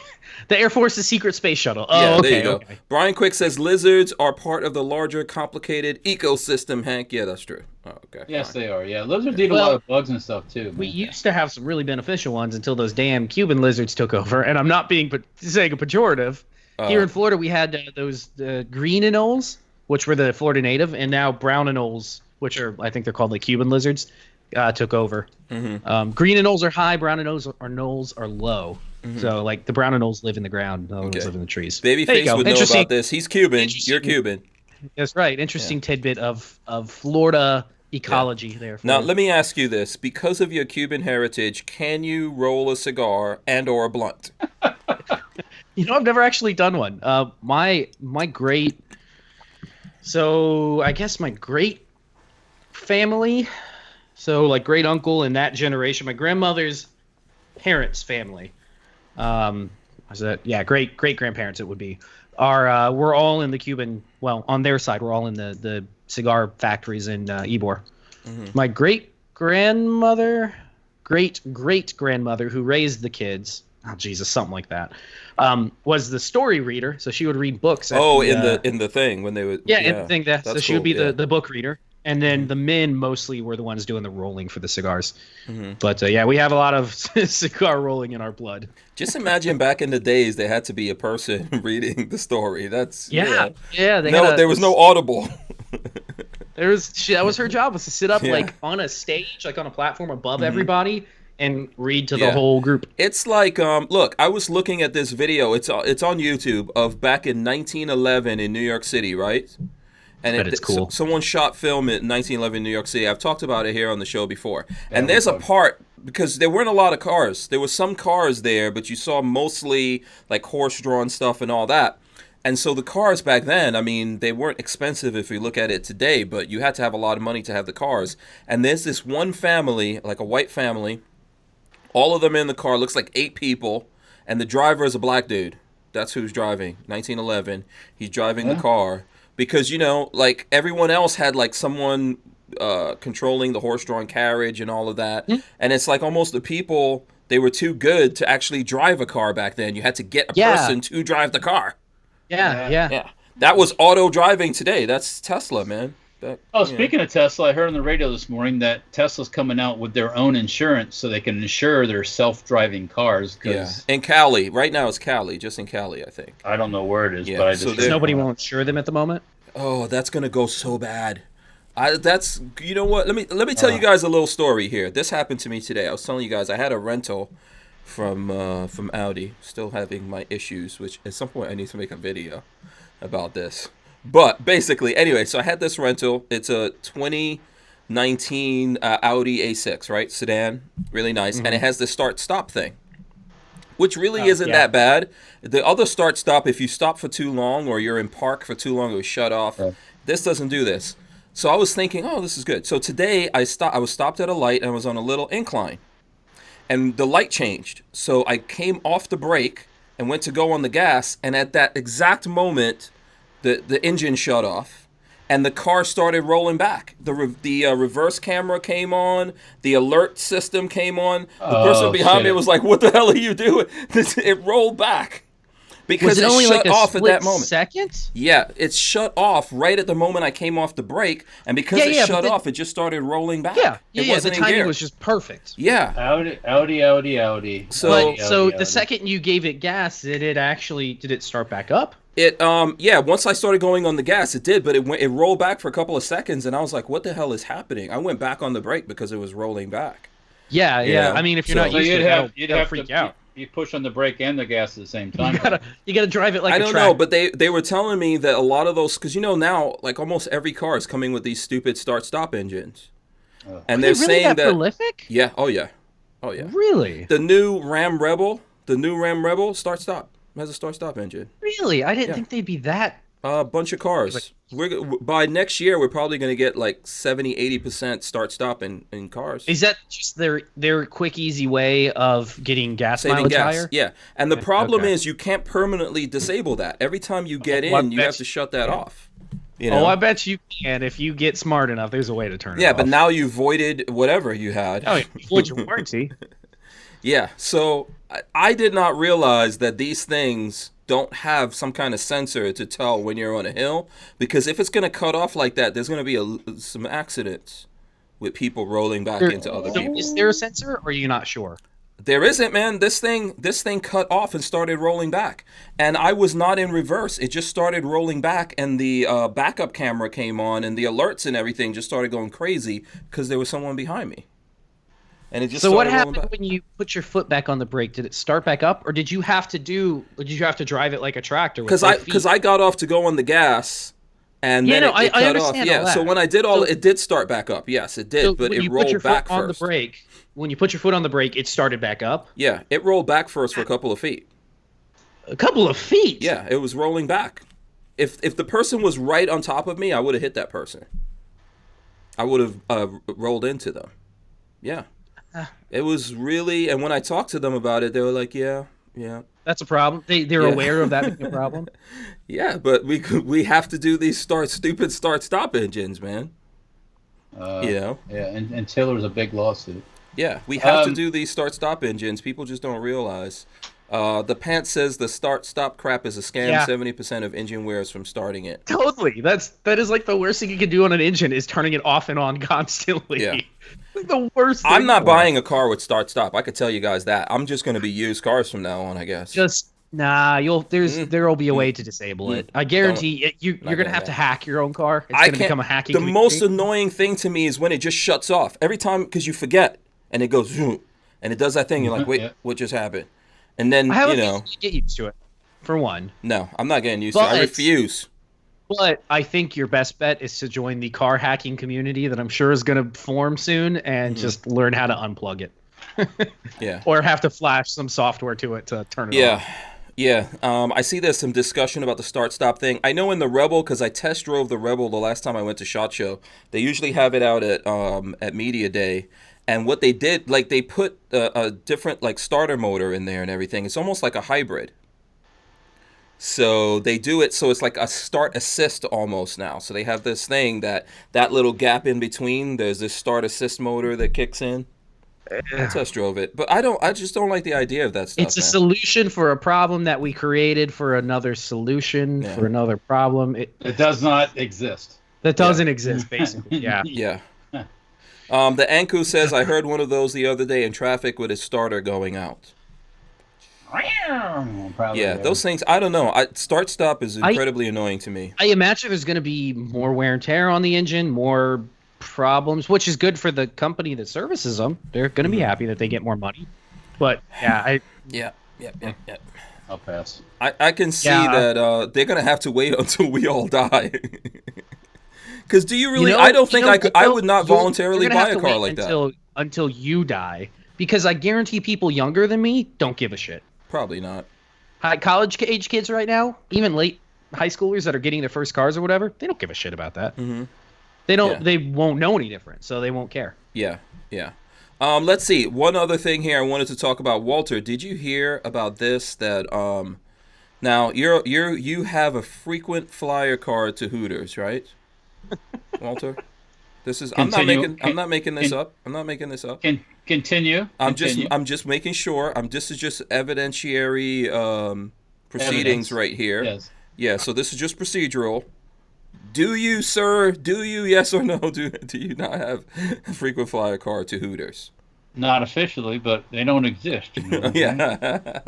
the Air Force's secret space shuttle. Oh, yeah, okay, there you go. okay. Brian Quick says lizards are part of the larger, complicated ecosystem. Hank, yeah, that's true. Oh, okay. Yes, fine. they are. Yeah, lizards eat a Well, lot of bugs and stuff too. We man. used to have some really beneficial ones until those damn Cuban lizards took over. And I'm not being saying a pejorative. Here in Florida, we had those green anoles, which were the Florida native, and now brown anoles, which are I think they're called like Cuban lizards, took over. Mm-hmm. Green anoles are high, brown anoles are low. So like the brown anoles live in the ground, the other ones Okay. live in the trees. There you Babyface go. would know Interesting. about this. He's Cuban. Interesting. You're Cuban. That's right. Interesting tidbit of Florida ecology there. Now, let me ask you this. Because of your Cuban heritage, can you roll a cigar and or a blunt? I've never actually done one. My great, so I guess my great family, so like great uncle in that generation, my grandmother's parents' family, great grandparents it would be, we're all in the Cuban. Well, on their side, we're all in the cigar factories in Ybor. My great grandmother, great grandmother who raised the kids. Oh Jesus, something like that. Was the story reader, so she would read books. At In the thing when they would. in the thing that so That's she would be cool, the book reader, and then the men mostly were the ones doing the rolling for the cigars. But we have a lot of cigar rolling in our blood. Just imagine back in the days, there had to be a person reading the story. That's Yeah. there was no audible. That was her job, was to sit up Yeah. like on a stage, like on a platform above everybody, and read to Yeah. the whole group. It's like, look, I was looking at this video. It's on YouTube of back in 1911 in New York City, right? And Bet it's cool. Someone shot film in 1911 in New York City. I've talked about it here on the show before. And there's a part, because there weren't a lot of cars. There were some cars there, but you saw mostly like horse-drawn stuff and all that. And so the cars back then, I mean, they weren't expensive if you look at it today, but you had to have a lot of money to have the cars. And there's this one family, like a white family, all of them in the car, looks like 8 people, and the driver is a black dude. That's who's driving. 1911. He's driving the car because, you know, like everyone else had like someone controlling the horse-drawn carriage and all of that. And it's like almost the people, they were too good to actually drive a car back then. You had to get a person to drive the car. Yeah. That was auto driving today. That's Tesla, man. Speaking of Tesla, I heard on the radio this morning that Tesla's coming out with their own insurance so they can insure their self-driving cars. In Cali. Right now it's Cali, just in Cali, I think. I don't know where it is, but I just... Nobody will insure them at the moment? Oh, that's going to go so bad. You know what? Let me tell you guys a little story here. This happened to me today. I was telling you guys I had a rental from Audi. Still having my issues, which at some point I need to make a video about this. But basically, anyway, so I had this rental. It's a 2019 Audi A6, right? Sedan, really nice. And it has the start-stop thing, which really isn't that bad. The other start-stop, if you stop for too long or you're in park for too long, it will shut off. This doesn't do this. So I was thinking, oh, this is good. So today I was stopped at a light and I was on a little incline. And the light changed. So I came off the brake and went to go on the gas. And at that exact moment, the engine shut off, and the car started rolling back. The reverse camera came on. The alert system came on. The person behind me was like, "What the hell are you doing?" It rolled back because it shut off at that moment. Second? Yeah, it shut off right at the moment I came off the brake, and because it shut off, it just started rolling back. It wasn't the in timing gear. was just perfect. Yeah. Audi. So the second you gave it gas, did it start back up? Once I started going on the gas, it did, but it rolled back for a couple of seconds, and I was like, what the hell is happening? I went back on the brake because it was rolling back. Yeah. I mean, if you're not used to it, you'd have freak to out. You push on the brake and the gas at the same time. You gotta drive it like I a don't know, but they were telling me that a lot of those, because you know now, like almost every car is coming with these stupid start-stop engines. And they're really saying that prolific? Yeah, oh yeah. Really? The new Ram Rebel start-stop. It has a start-stop engine. Really? I didn't think they'd be that. A bunch of cars. By next year, we're probably going to get like 70-80% start-stop in cars. Is that just their quick, easy way of getting gas mileage higher? Yeah. And the problem is you can't permanently disable that. Every time you get in, you have to shut that off. You know? Oh, I bet you can. If you get smart enough, there's a way to turn it off. Yeah, but now you voided whatever you had. Oh, you void your warranty. Yeah, so I did not realize that these things don't have some kind of sensor to tell when you're on a hill, because if it's going to cut off like that, there's going to be some accidents with people rolling back into other people. Is there a sensor, or are you not sure? There isn't, man. This thing cut off and started rolling back, and I was not in reverse. It just started rolling back, and the backup camera came on, and the alerts and everything just started going crazy because there was someone behind me. And it just so what happened when you put your foot back on the brake? Did it start back up, or did you have to drive it like a tractor? Because I got off to go on the gas, and then it cut off. Yeah, so when I did it did start back up. Yes, it did, but it rolled back first. On the brake, when you put your foot on the brake, it started back up. Yeah, it rolled back first for a couple of feet. A couple of feet. Yeah, it was rolling back. If the person was right on top of me, I would have hit that person. I would have rolled into them. Yeah. It was really, and when I talked to them about it, they were like, yeah. That's a problem. They're aware of that being a problem. Yeah, but we have to do these stupid start-stop engines, man. Yeah, and Taylor's a big lawsuit. Yeah, we have to do these start-stop engines. People just don't realize. The Pants says the start-stop crap is a scam. Yeah. 70% of engine wear is from starting it. Totally. That is like the worst thing you can do on an engine is turning it off and on constantly. Yeah. Like the worst thing. I'm not buying a car with start-stop. I could tell you guys that. I'm just going to be used cars from now on, I guess. There'll be a way to disable it. I guarantee you're going to have to hack your own car. It's going to become a hacking community. Most annoying thing to me is when it just shuts off. Every time, because you forget, and it goes, zoom, and it does that thing. You're like, wait, what just happened? And then, you get used to it, for one. No, I'm not getting used to it. I refuse. But I think your best bet is to join the car hacking community that I'm sure is going to form soon and just learn how to unplug it. Yeah. Or have to flash some software to it to turn it on. Yeah. Yeah, I see there's some discussion about the start-stop thing. I know in the Rebel, because I test drove the Rebel the last time I went to SHOT Show. They usually have it out at Media Day, and what they did, like they put a different like starter motor in there and everything. It's almost like a hybrid. So they do it so it's like a start assist almost now. So they have this thing that little gap in between. There's this start assist motor that kicks in. I test drove it, but I just don't like the idea of that stuff. It's a solution for a problem that we created for another solution for another problem. It does not exist. That doesn't exist, basically. Yeah. Yeah. The Anku says, I heard one of those the other day in traffic with his starter going out. Probably those things, I don't know. Start-stop is incredibly annoying to me. I imagine there's going to be more wear and tear on the engine, more problems, which is good for the company that services them. They're going to be happy that they get more money. But, Yeah. I'll pass. I can see that they're going to have to wait until we all die. Because do you really... I don't think I would not voluntarily buy a car like that. Until you die. Because I guarantee people younger than me don't give a shit. Probably not. College age kids right now, even late high schoolers that are getting their first cars or whatever, they don't give a shit about that. Mm-hmm. They don't. Yeah. They won't know any different, so they won't care. Yeah. Let's see. One other thing here I wanted to talk about. Walter, did you hear about this? That now you have a frequent flyer card to Hooters, right? Walter, this is. I'm not making this up. Continue. I'm just making sure. This is just evidentiary proceedings right here. Yes. Yeah. So this is just procedural. Do you, sir? Do you? Yes or no? Do you not have a frequent flyer card to Hooters? Not officially, but they don't exist. You know yeah.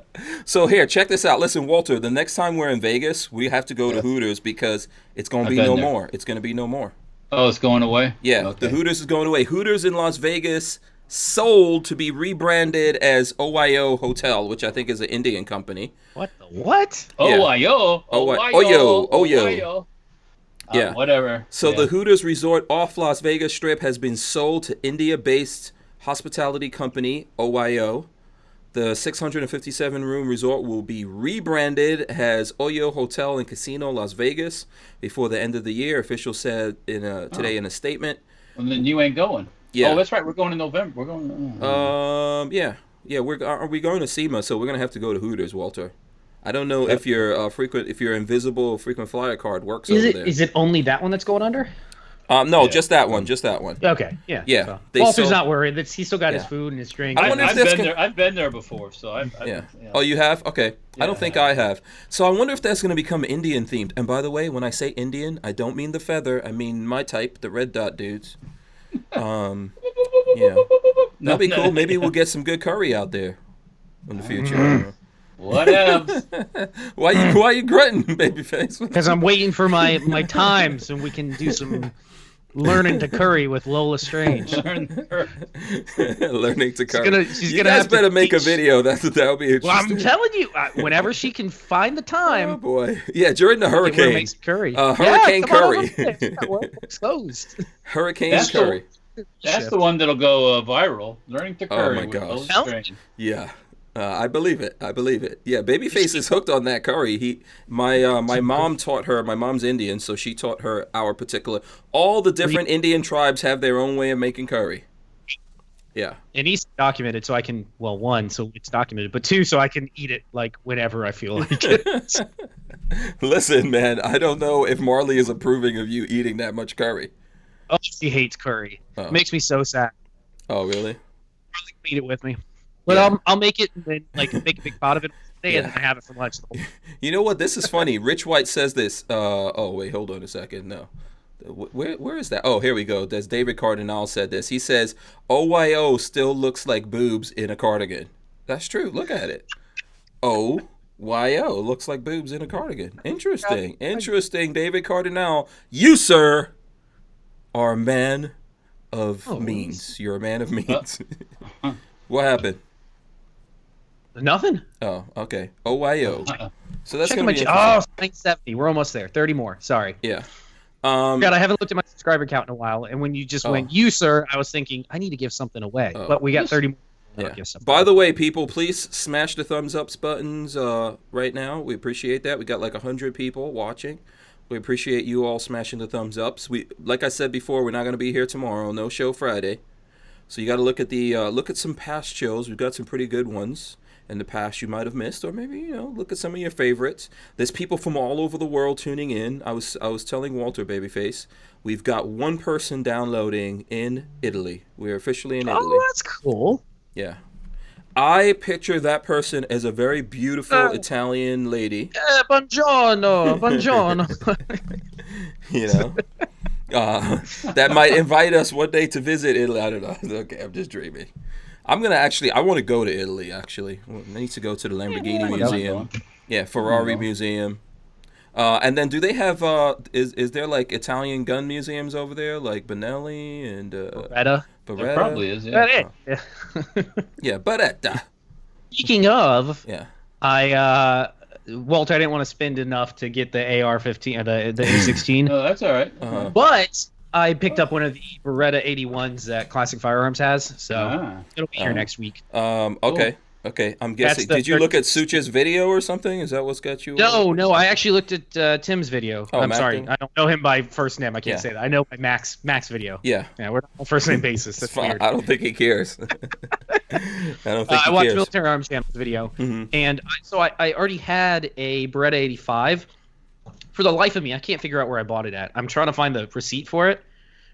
So here, check this out. Listen, Walter. The next time we're in Vegas, we have to go to Hooters because it's going to be no more. It's going to be no more. Oh, it's going away? Yeah. Okay. The Hooters is going away. Hooters in Las Vegas sold to be rebranded as OYO Hotel, which I think is an Indian company. What? OYO. OYO. Yeah. Whatever. So the Hooters Resort off Las Vegas Strip has been sold to India-based hospitality company OYO. The 657-room resort will be rebranded as OYO Hotel and Casino Las Vegas before the end of the year, officials said today in a statement. And then you ain't going. Yeah. Oh, that's right. We're going in November. We're going. Yeah. Are we going to SEMA? So we're gonna have to go to Hooters, Walter. I don't know if your invisible frequent flyer card works over there. Is it only that one that's going under? No, just that one. Okay, yeah. Yeah. So. Walter's not worried. He's still got his food and his drink. I've been there before, so I've Oh, you have? Okay. Yeah, I don't think I have. So I wonder if that's going to become Indian themed. And by the way, when I say Indian, I don't mean the feather. I mean my type, the red dot dudes. That'd be cool. Maybe we'll get some good curry out there in the future. Whatever. Why you grunting, babyface? Because I'm waiting for my time so we can do some learning to curry with Lola Strange. Learning to curry. She's you gonna guys have better to make a teach. video. That'll be interesting. Well, I'm telling you, whenever she can find the time. Oh boy, yeah, during the hurricane. Make some curry. Hurricane curry. We're exposed. Hurricane curry. That's the one that'll go viral. Learning to curry. Oh my gosh. With Lola Strange. Yeah. I believe it. Yeah, Babyface is hooked on that curry. My mom taught her. My mom's Indian, so she taught her our particular. All the different Indian tribes have their own way of making curry. Yeah. And he's documented, so I can. Well, one, so it's documented, but two, so I can eat it like whenever I feel like it. Listen, man, I don't know if Marley is approving of you eating that much curry. Oh, she hates curry. It makes me so sad. Oh, really? Marley can eat it with me. But I'll make it and then make a big pot of it and then have it for lunch. You know what? This is funny. Rich White says this. Oh, wait, hold on a second. No. Where is that? Oh, here we go. That's David Cardinal said this. He says, OYO still looks like boobs in a cardigan. That's true. Look at it. OYO looks like boobs in a cardigan. Interesting. David Cardinal. You, sir, are a man of means. You're a man of means. What happened? Nothing. Oh, okay. OYO. So that's going to be interesting. 970. We're almost there. 30 more. Sorry. Yeah. God, I haven't looked at my subscriber count in a while. And when you just went, you, sir, I was thinking, I need to give something away. But we got 30 more. Yeah. Give stuff By away. the way, people, please smash the thumbs up buttons right now. We appreciate that. We got like 100 people watching. We appreciate you all smashing the thumbs ups. Like I said before, we're not going to be here tomorrow. No show Friday. So you got to look at some past shows. We've got some pretty good ones in the past you might have missed, or maybe look at some of your favorites. There's people from all over the world tuning in. I was telling Walter, babyface, we've got one person downloading in Italy. We're officially in Italy. Oh, that's cool. Yeah. I picture that person as a very beautiful Italian lady. Buongiorno, buongiorno. That might invite us one day to visit Italy. I don't know. Okay, I'm just dreaming. I want to go to Italy, actually. I need to go to the Lamborghini Museum. Yeah, Ferrari Museum. And then do they have, is there like Italian gun museums over there, like Benelli and Beretta? There probably is, yeah. Yeah, Beretta. Speaking of, Yeah. Walter, I didn't want to spend enough to get the AR-15, the M16. Oh, that's all right. But I picked up one of the Beretta 81s that Classic Firearms has, so it'll be here next week. Okay. Okay, I'm guessing. Did you look at Sucha's video or something? Is that what's got you? No, I actually looked at Tim's video. Oh, I'm Mac sorry, thing? I don't know him by first name. I can't say that. I know by Max video. Yeah. Yeah, we're on first name basis. That's weird. I don't think he cares. I watched Military Arms Channel's video, and I already had a Beretta 85. For the life of me, I can't figure out where I bought it at. I'm trying to find the receipt for it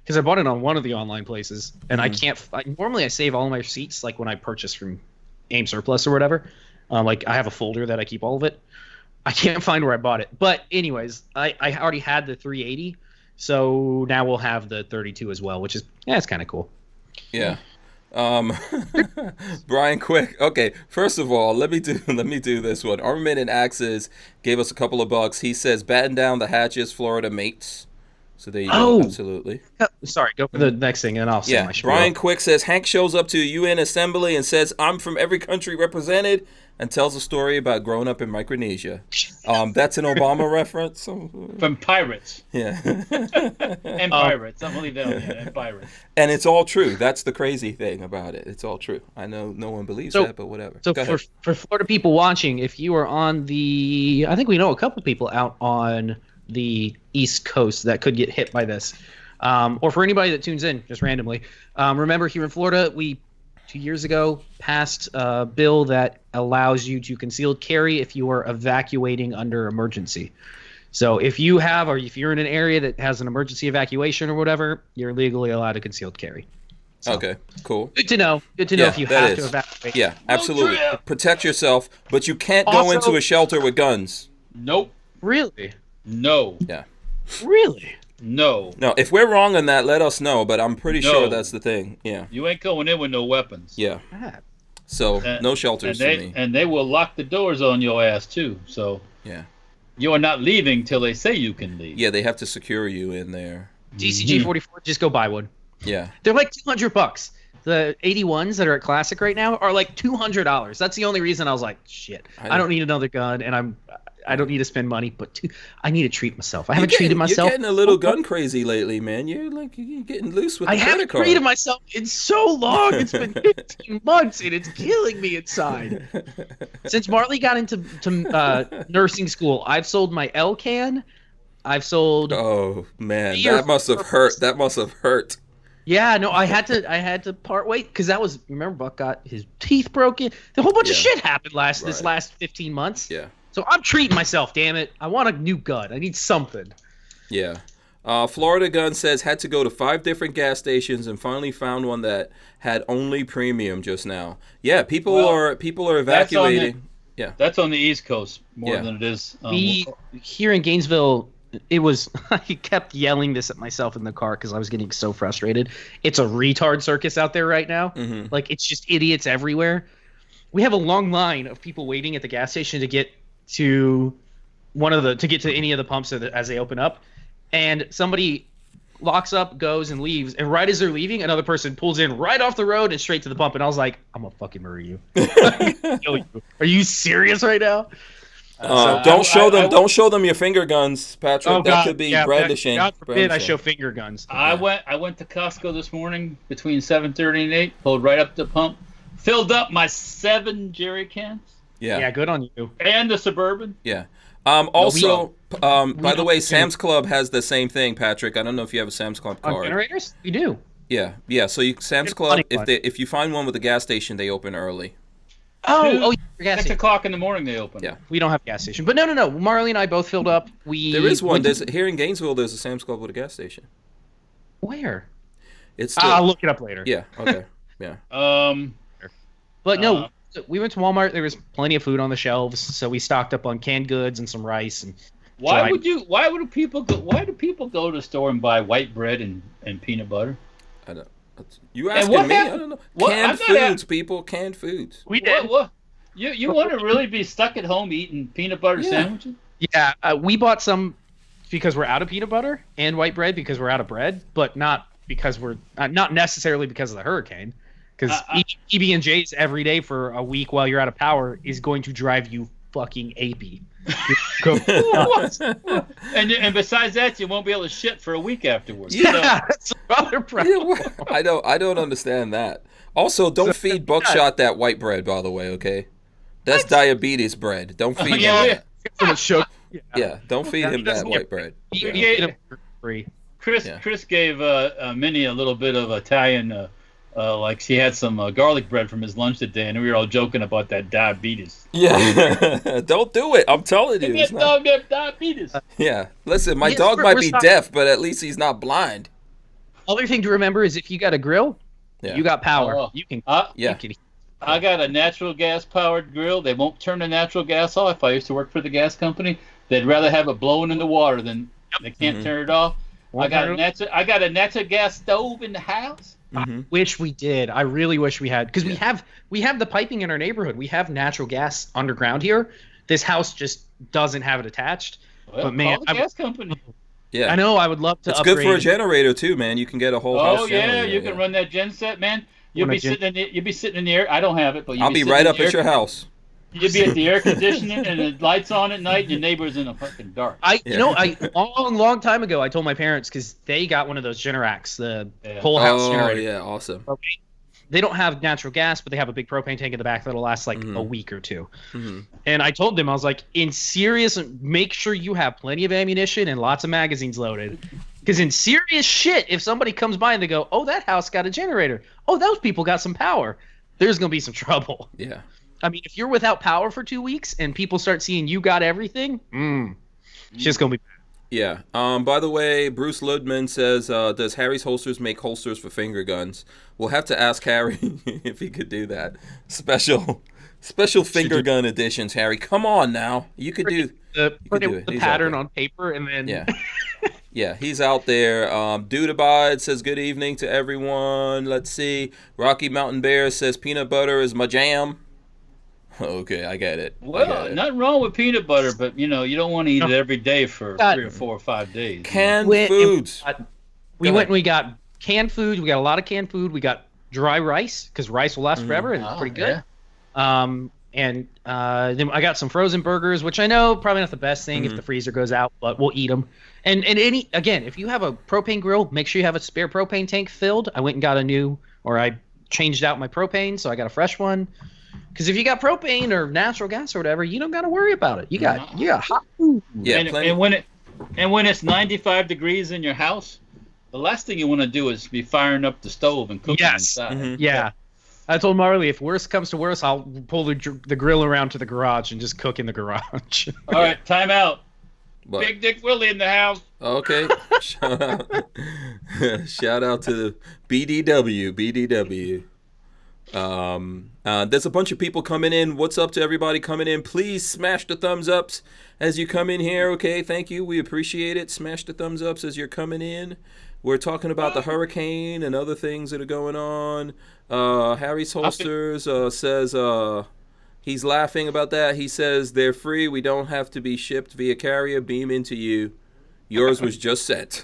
because I bought it on one of the online places, and I can't. Normally, I save all my receipts like when I purchase from AIM Surplus or whatever. Like I have a folder that I keep all of it. I can't find where I bought it, but anyways, I already had the 380, so now we'll have the 32 as well, which is it's kind of cool. Yeah. Brian Quick. Okay, first of all, let me do this one. Armament and Axes gave us a couple of bucks. He says, "Batten down the hatches, Florida mates." So there you go. Absolutely. Sorry, go for the next thing, and I'll say my spiel. Brian Quick says Hank shows up to a UN assembly and says, "I'm from every country represented," and tells a story about growing up in Micronesia. That's an Obama reference. From Pirates. Yeah. And Pirates. I'm going to leave that on there. And Pirates. And it's all true. That's the crazy thing about it. It's all true. I know no one believes that, but whatever. So for Florida people watching, if you are on I think we know a couple people out on the East Coast that could get hit by this. Or for anybody that tunes in just randomly. Remember, here in Florida, we 2 years ago passed a bill that allows you to concealed carry if you are evacuating under emergency. So if you're in an area that has an emergency evacuation or whatever, you're legally allowed to concealed carry. So, okay, cool. Good to know. Good to know if you have to evacuate. Yeah, absolutely. Protect yourself, but you can't go into a shelter with guns. Nope. Really? No. Yeah. Really? No. No, if we're wrong on that, let us know, but I'm pretty sure that's the thing. Yeah. You ain't going in with no weapons. Yeah. So, no shelters for me. And they will lock the doors on your ass, too. So, yeah. You are not leaving till they say you can leave. Yeah, they have to secure you in there. DCG 44, just go buy one. Yeah. They're like $200. The 81s that are at Classic right now are like $200. That's the only reason I was like, shit, I don't need another gun, and I don't need to spend money, but I need to treat myself. I haven't treated myself. You're getting a little gun crazy lately, man. You're getting loose with the credit card. I haven't treated myself in so long. It's been 15 months, and it's killing me inside. Since Marley got into nursing school, I've sold my L-can. I've sold. Oh man, that must have hurt. That must have hurt. Yeah, no, I had to part wait because that was. Remember, Buck got his teeth broken. The whole bunch of shit happened this last 15 months. Yeah. So I'm treating myself, damn it. I want a new gun. I need something. Yeah. Florida Gun says had to go to 5 different gas stations and finally found one that had only premium just now. Yeah, people are evacuating. That's on the East Coast more than it is. Here in Gainesville, it was. I kept yelling this at myself in the car because I was getting so frustrated. It's a retard circus out there right now. Mm-hmm. Like it's just idiots everywhere. We have a long line of people waiting at the gas station to get to any of the pumps as they open up, and somebody locks up, goes, and leaves, and right as they're leaving, another person pulls in right off the road and straight to the pump, and I was like, I'm gonna fucking murder you. Kill you. Are you serious right now? Don't show them your finger guns, Patrick. That could be brandishing. God forbid I show finger guns. I went to Costco this morning between 7:30 and 8, pulled right up to the pump, Filled up my 7 jerry cans Yeah, good on you. and the Suburban. Yeah. Also, by the way, don't- Sam's Club has the same thing, Patrick. I don't know if you have a Sam's Club On card. generators? We do. Yeah. So Sam's It's Club, funny one. if you find one with a gas station, they open early. Oh, gas 6 station. o'clock in the morning they open. Yeah. We don't have gas station. But no. Marley and I both filled up. There is one. went to- Here in Gainesville, there's a Sam's Club with a gas station. Where? It's still, I'll look it up later. yeah. Okay. Yeah. But no, we went to Walmart. There was plenty of food on the shelves, so we stocked up on canned goods and some rice. And Why do people go to the store and buy white bread and peanut butter? I don't. You asking what me? I happened- don't know. what- Canned I'm not foods, people. Canned foods. we did. What? You want to really be stuck at home eating peanut butter Yeah. sandwiches? Yeah, we bought some because we're out of peanut butter and white bread because we're out of bread, but not because we're not necessarily because of the hurricane. Because PB&J's every day for a week while you're out of power is going to drive you fucking apey. And besides that, you won't be able to shit for a week afterwards. Yeah, that's another problem. Yeah, I don't understand that. Also, don't feed Buckshot that white bread, by the way. Okay, that's diabetes bread. Don't feed yeah, him yeah. that. For the sugar. Yeah, don't feed him that doesn't white get- bread. You Yeah. get them for free. Chris gave Minnie a little bit of Italian, like she had some garlic bread from his lunch today, and we were all joking about that diabetes. Yeah, don't do it. I'm telling you. It's Get not- dog get diabetes. Yeah, listen, my Yes, dog we're might be talking- deaf, but at least he's not blind. Other thing to remember is if you got a grill, Yeah. you got power. Oh. You can. Yeah. You can I got a natural gas powered grill. They won't turn the natural gas off. I used to work for the gas company. They'd rather have it blowing in the water than they can't turn it off. I got a natural gas stove in the house. wish we did. I really wish we had because we have the piping in our neighborhood. We have natural gas underground here. This house just doesn't have it attached. Well, But man, call the gas company. Yeah, I know I would love to. it's good for a upgrade. generator too, man. You can get a whole house. Oh yeah, generator, you can run that gen set, man. You'll be sitting in the air. I don't have it, but I'll be right up at your house. You'll be at the air conditioning and the lights on at night. Your neighbor's in the fucking dark. Long time ago, I told my parents because they got one of those Generacs, the Yeah. whole house Oh generator. yeah, awesome. They don't have natural gas, but they have a big propane tank in the back that'll last like a week or two. And I told them, I was like, make sure you have plenty of ammunition and lots of magazines loaded. Because in serious shit, if somebody comes by and they go, oh, that house got a generator. Oh, those people got some power. There's going to be some trouble. Yeah. I mean, if you're without power for 2 weeks and people start seeing you got everything, it's just going to be bad. Yeah. By the way, Bruce Ludman says, does Harry's Holsters make holsters for finger guns? We'll have to ask Harry if he could do that. Special finger gun editions, Harry. Come on now. You could do Put do it with it. the He's out pattern there. on paper and then Yeah. Yeah, he's out there. Dude Abide says good evening to everyone. Let's see. Rocky Mountain Bear says peanut butter is my jam. Okay, I get it. I Well, get it. nothing wrong with peanut butter, but you don't want to eat it every day for 3 or 4 or 5 days. Canned Went and foods. we Go went ahead. and we got canned food. We got a lot of canned food. We got dry rice because rice will last forever and it's pretty good. Yeah. And then I got some frozen burgers, which I know probably not the best thing if the freezer goes out, but we'll eat them. And if you have a propane grill, make sure you have a spare propane tank filled. I went and got I changed out my propane, so I got a fresh one. Because if you got propane or natural gas or whatever, you don't got to worry about it. You got hot food. Yeah, and, plenty. and when it's 95 degrees in your house, the last thing you want to do is be firing up the stove and cooking Yes. inside. Yeah. I told Marley if worse comes to worse, I'll pull the grill around to the garage and just cook in the garage. All right, time out. But- Big Dick Willie in the house. Okay. Shout out. Shout out to the BDW. There's a bunch of people coming in. What's up to everybody coming in? Please smash the thumbs ups as you come in here. Okay, thank you. We appreciate it. Smash the thumbs ups as you're coming in. We're talking about the hurricane and other things that are going on. Harry's Holsters says he's laughing about that. He says they're free. We don't have to be shipped via carrier. Beam into you. Yours was just sent.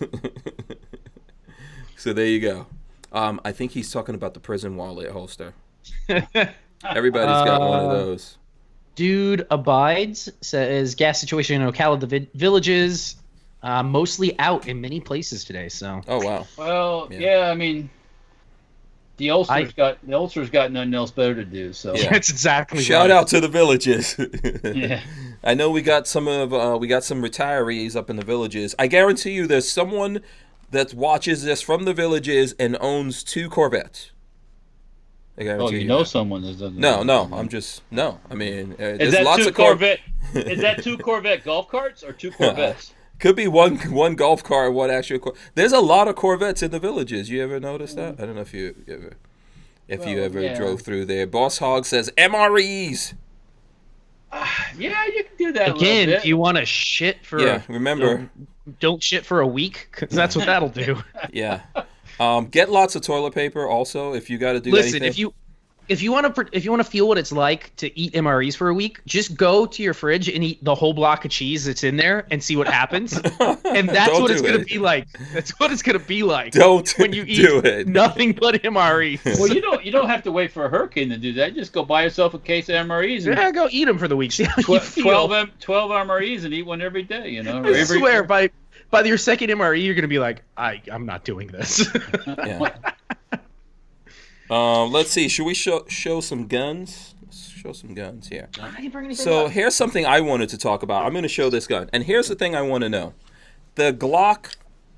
So there you go. I think he's talking about the prison wallet holster. Everybody's got one of those. Dude Abides says gas situation in Ocala villages mostly out in many places today. So Oh wow. Well, Yeah. yeah, I mean, The ulcer's got nothing else better to do. So Yeah. That's exactly Shout right. out to the villages. yeah. I know we got some retirees up in the villages. I guarantee you, there's someone that watches this from the villages and owns 2 Corvettes. I guarantee you know that. someone that doesn't. No, I'm just no. I mean, Is there's that lots 2 of Corvette? Is that 2 Corvette golf carts or 2 Corvettes? Could be one golf cart, one actual. There's a lot of Corvettes in the villages. You ever notice that? I don't know if you ever drove through there. Boss Hog says MREs. Yeah, you can do that. Again, a little bit. if you want to shit for remember, don't shit for a week, because that's what that'll do. yeah. Get lots of toilet paper also if you got to do Listen, anything. if you want to feel what it's like to eat MREs for a week, just go to your fridge and eat the whole block of cheese that's in there and see what happens. And that's Don't what it's do going to it. be like. That's what it's going to be like. Don't when you eat do it. nothing but MREs. Well, you don't have to wait for a hurricane to do that. Just go buy yourself a case of MREs. And Yeah, go eat them for the week. See how you feel. 12 MREs and eat one every day. You know. I swear, by your second MRE, you're going to be like, I'm not doing this. Yeah. Let's see. Should we show some guns? Let's show some guns here. I didn't bring anything So up. here's something I wanted to talk about. I'm going to show this gun. And here's the thing I want to know. The Glock,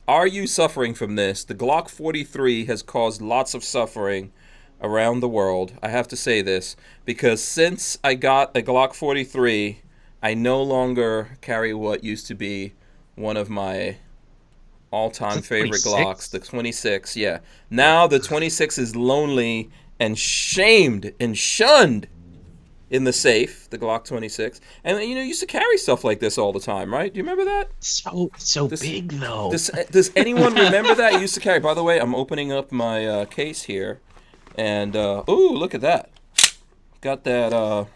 are you suffering from this? The Glock 43 has caused lots of suffering around the world. I have to say this because since I got a Glock 43, I no longer carry what used to be one of my all-time favorite 26? Glocks, the 26. Yeah. Now the 26 is lonely and shamed and shunned in the safe, the Glock 26. And you used to carry stuff like this all the time, right? Do you remember that? So big though. Does anyone remember that? You used to carry. By the way, I'm opening up my case here, and ooh, look at that. Got that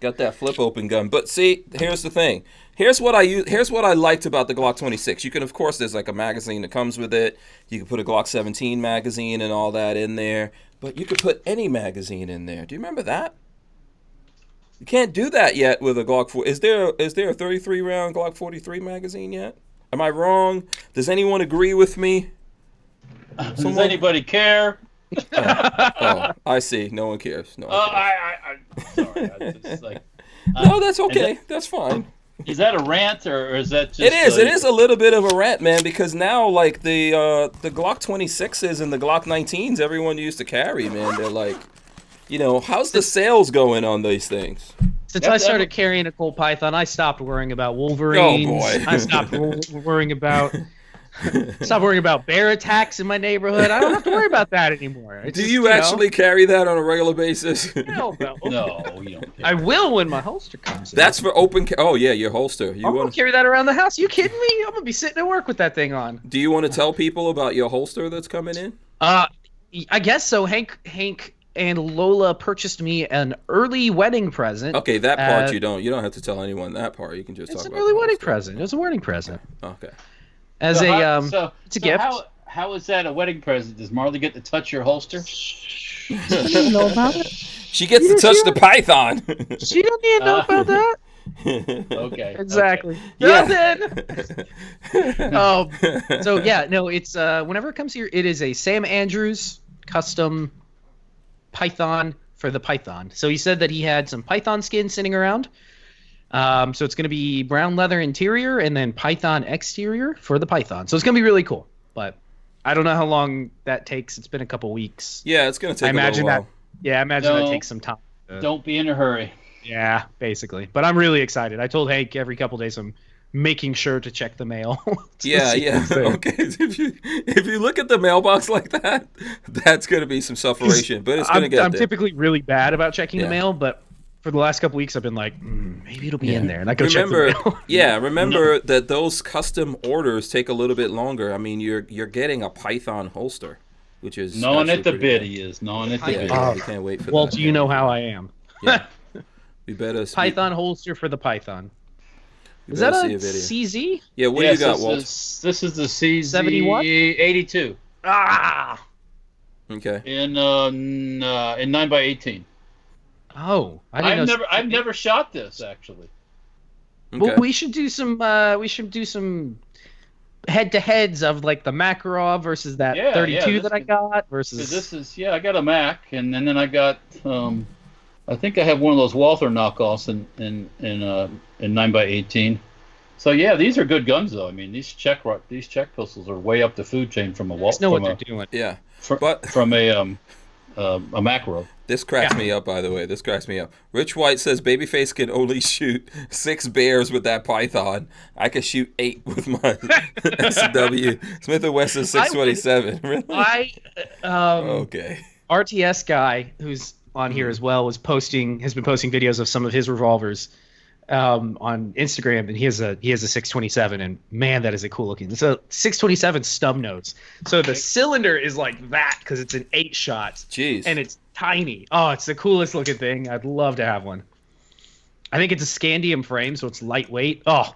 got that flip open gun. But see, here's the thing. Here's what I liked about the Glock 26. You can, of course, there's like a magazine that comes with it. You can put a Glock 17 magazine and all that in there. But you could put any magazine in there. Do you remember that? You can't do that yet with a Glock 4. Is there a 33 round Glock 43 magazine yet? Am I wrong? Does anyone agree with me? Does anybody care? Oh, I see. No one cares. No one cares. I'm sorry. I just, like, No, that's okay. That's fine. Is that a rant or is that just? It is. It is a little bit of a rant, man, because now like the Glock 26s and the Glock 19s, everyone used to carry, man. They're like, how's the sales going on these things? Since I started carrying a Colt Python, I stopped worrying about Wolverines. Oh boy. I stopped worrying about bear attacks in my neighborhood. I don't have to worry about that anymore. It's Do just, you actually carry that on a regular basis? Hell no. No, you don't. Care. I will when my holster comes in. That's for open. Oh yeah, your holster. I'm gonna carry that around the house. You kidding me? I'm gonna be sitting at work with that thing on. Do you want to tell people about your holster that's coming in? I guess so. Hank and Lola purchased me an early wedding present. Okay, that part you don't have to tell anyone that part. You can just It's talk an about early the wedding holster. present. It was a wedding present. Okay. It's a gift. How is that a wedding present? Does Marley get to touch your holster? She doesn't know about it. She gets to touch the python. She don't need to know about that. Okay. Exactly. Yeah. So yeah, no, it's whenever it comes here, it is a Sam Andrews custom python for the python. So he said that he had some python skin sitting around. So it's going to be brown leather interior and then python exterior for the python. So it's going to be really cool. But I don't know how long that takes. It's been a couple weeks. Yeah, it's going to take a little while. I imagine that takes some time. Don't be in a hurry. Yeah, basically. But I'm really excited. I told Hank every couple days I'm making sure to check the mail. Yeah. Okay. If you look at the mailbox like that, that's going to be some sufferation. But it's going to get I'm there. typically really bad about checking Yeah. the mail, but for the last couple weeks I've been like, maybe it'll be in there, and I go check the mail. Remember that those custom orders take a little bit longer. I mean, you're getting a Python holster, which is Gnawing at the actually bit, pretty he is. Gnawing at the good. bit. Yeah, you can't wait for Well, that. do you know how I am? Yeah. We better Python holster for the Python. we Is that better a see video. CZ? Yeah, what do you got, Walt? This is the CZ 71? 82 Ah! Okay. in 9x18. Oh, I didn't know. I've never shot this actually. Okay. Well, we should do some head-to-heads of like the Makarov versus that Yeah, 32 this that I could- got 'Cause versus. this is I got a Mac, and then I got I think I have one of those Walther knockoffs in 9x18. So yeah, these are good guns though. I mean, these Czech pistols are way up the food chain from a Just know what from they're doing. Yeah. a But from a Makarov. this cracks me up, by the way. This cracks me up. Rich White says Babyface can only shoot 6 bears with that Python. I can shoot 8 with my SW Smith & Wesson 627. Really? Okay. RTS guy who's on here as well has been posting videos of some of his revolvers on Instagram, and he has a 627, and man, that is a cool looking. It's a 627 stub notes. So the cylinder is like that because it's an 8 shot. Jeez. And it's tiny. Oh, it's the coolest looking thing. I'd love to have one. I think it's a scandium frame, so it's lightweight. Oh,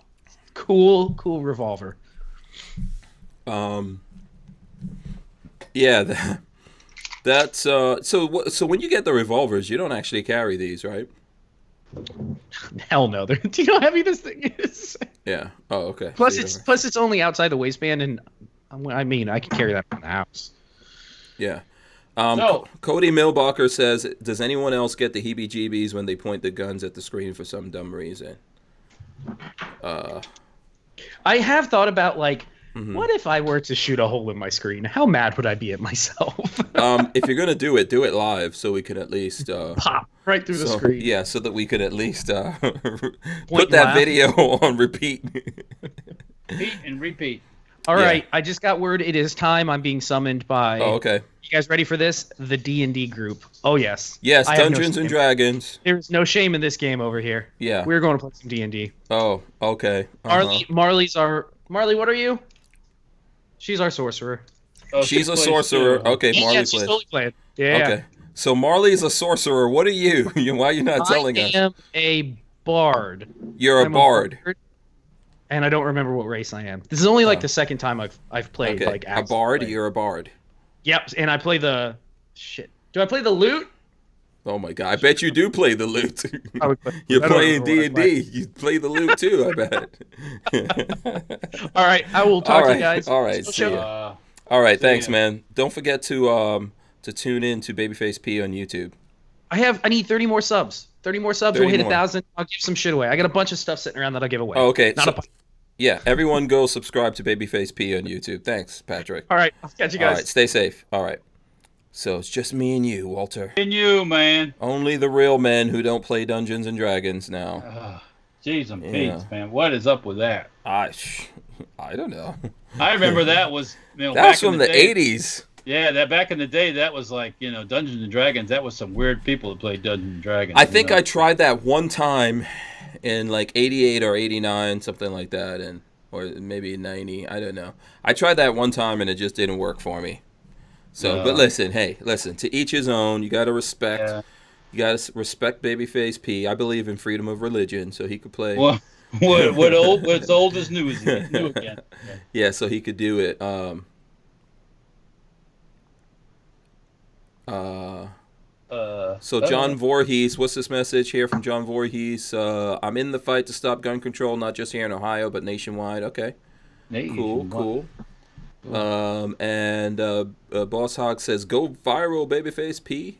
cool revolver. Yeah. That's so when you get the revolvers, you don't actually carry these, right? Hell no. Do you know how heavy this thing is? Yeah. Oh, okay. Plus So it's only outside the waistband, and I mean I can carry that around the house. yeah. So- Cody Milbacher says, does anyone else get the heebie-jeebies when they point the guns at the screen for some dumb reason? I have thought about like, what if I were to shoot a hole in my screen? How mad would I be at myself? If you're gonna do it live, so we can at least Pop right through the screen. Yeah, so that we could at least put and that laugh. video on repeat. Repeat and repeat. All Yeah. right, I just got word it is time. I'm being summoned by. Oh, okay. You guys ready for this? The D&D group. Oh yes. Yes, I have no Dungeons and shame. Dragons. There's no shame in this game over here. Yeah. We're going to play some D&D. Oh, okay. Uh-huh. Marley, what are you? She's our sorcerer. Oh, She's a plays sorcerer. too. Okay, Marley she's plays. totally playing. Yeah. Okay. So Marley's a sorcerer. What are you? Why are you not telling I us? am a bard. You're a I'm bard. And I don't remember what race I am. This is only like the second time I've played Okay. like A actually bard. played. You're a bard. Yep, and I play the shit. Do I play the lute? Oh my god! I bet you do play the lute. I would play- You're I don't playing remember what I D&D. You play the lute too. I bet. All right, I will talk to you guys. All right. Still See show- ya. All right. Thanks, ya. man. Don't forget to tune in to Babyface P on YouTube. I need 30 more subs. 30 more subs. 30 We'll hit more. 1,000. I'll give some shit away. I got a bunch of stuff sitting around that I'll give away. Oh, okay. Not So- a bunch. Yeah, everyone go subscribe to Babyface P on YouTube. Thanks, Patrick. All right, I'll catch you All guys. right, stay safe. All right. So it's just me and you, Walter. And you, man. Only the real men who don't play Dungeons and Dragons now. Jeez and Yeah. Pete, man. What is up with that? I don't know. I remember that was That's back in from the day. 80s. Yeah, that back in the day, that was like Dungeons and Dragons. That was some weird people that played Dungeons and Dragons. I think I tried that one time in like 88 or 89, something like that, or maybe 90. I don't know. I tried that one time and it just didn't work for me. So, but listen, to each his own. You got to respect. Yeah. You got to respect Babyface P. I believe in freedom of religion, so he could play. What's old is new again. Yeah. Yeah, so he could do it. So John Voorhees, what's this message here from John Voorhees? I'm in the fight to stop gun control, not just here in Ohio, but nationwide. Okay, cool. And Boss Hog says, go viral, Babyface P.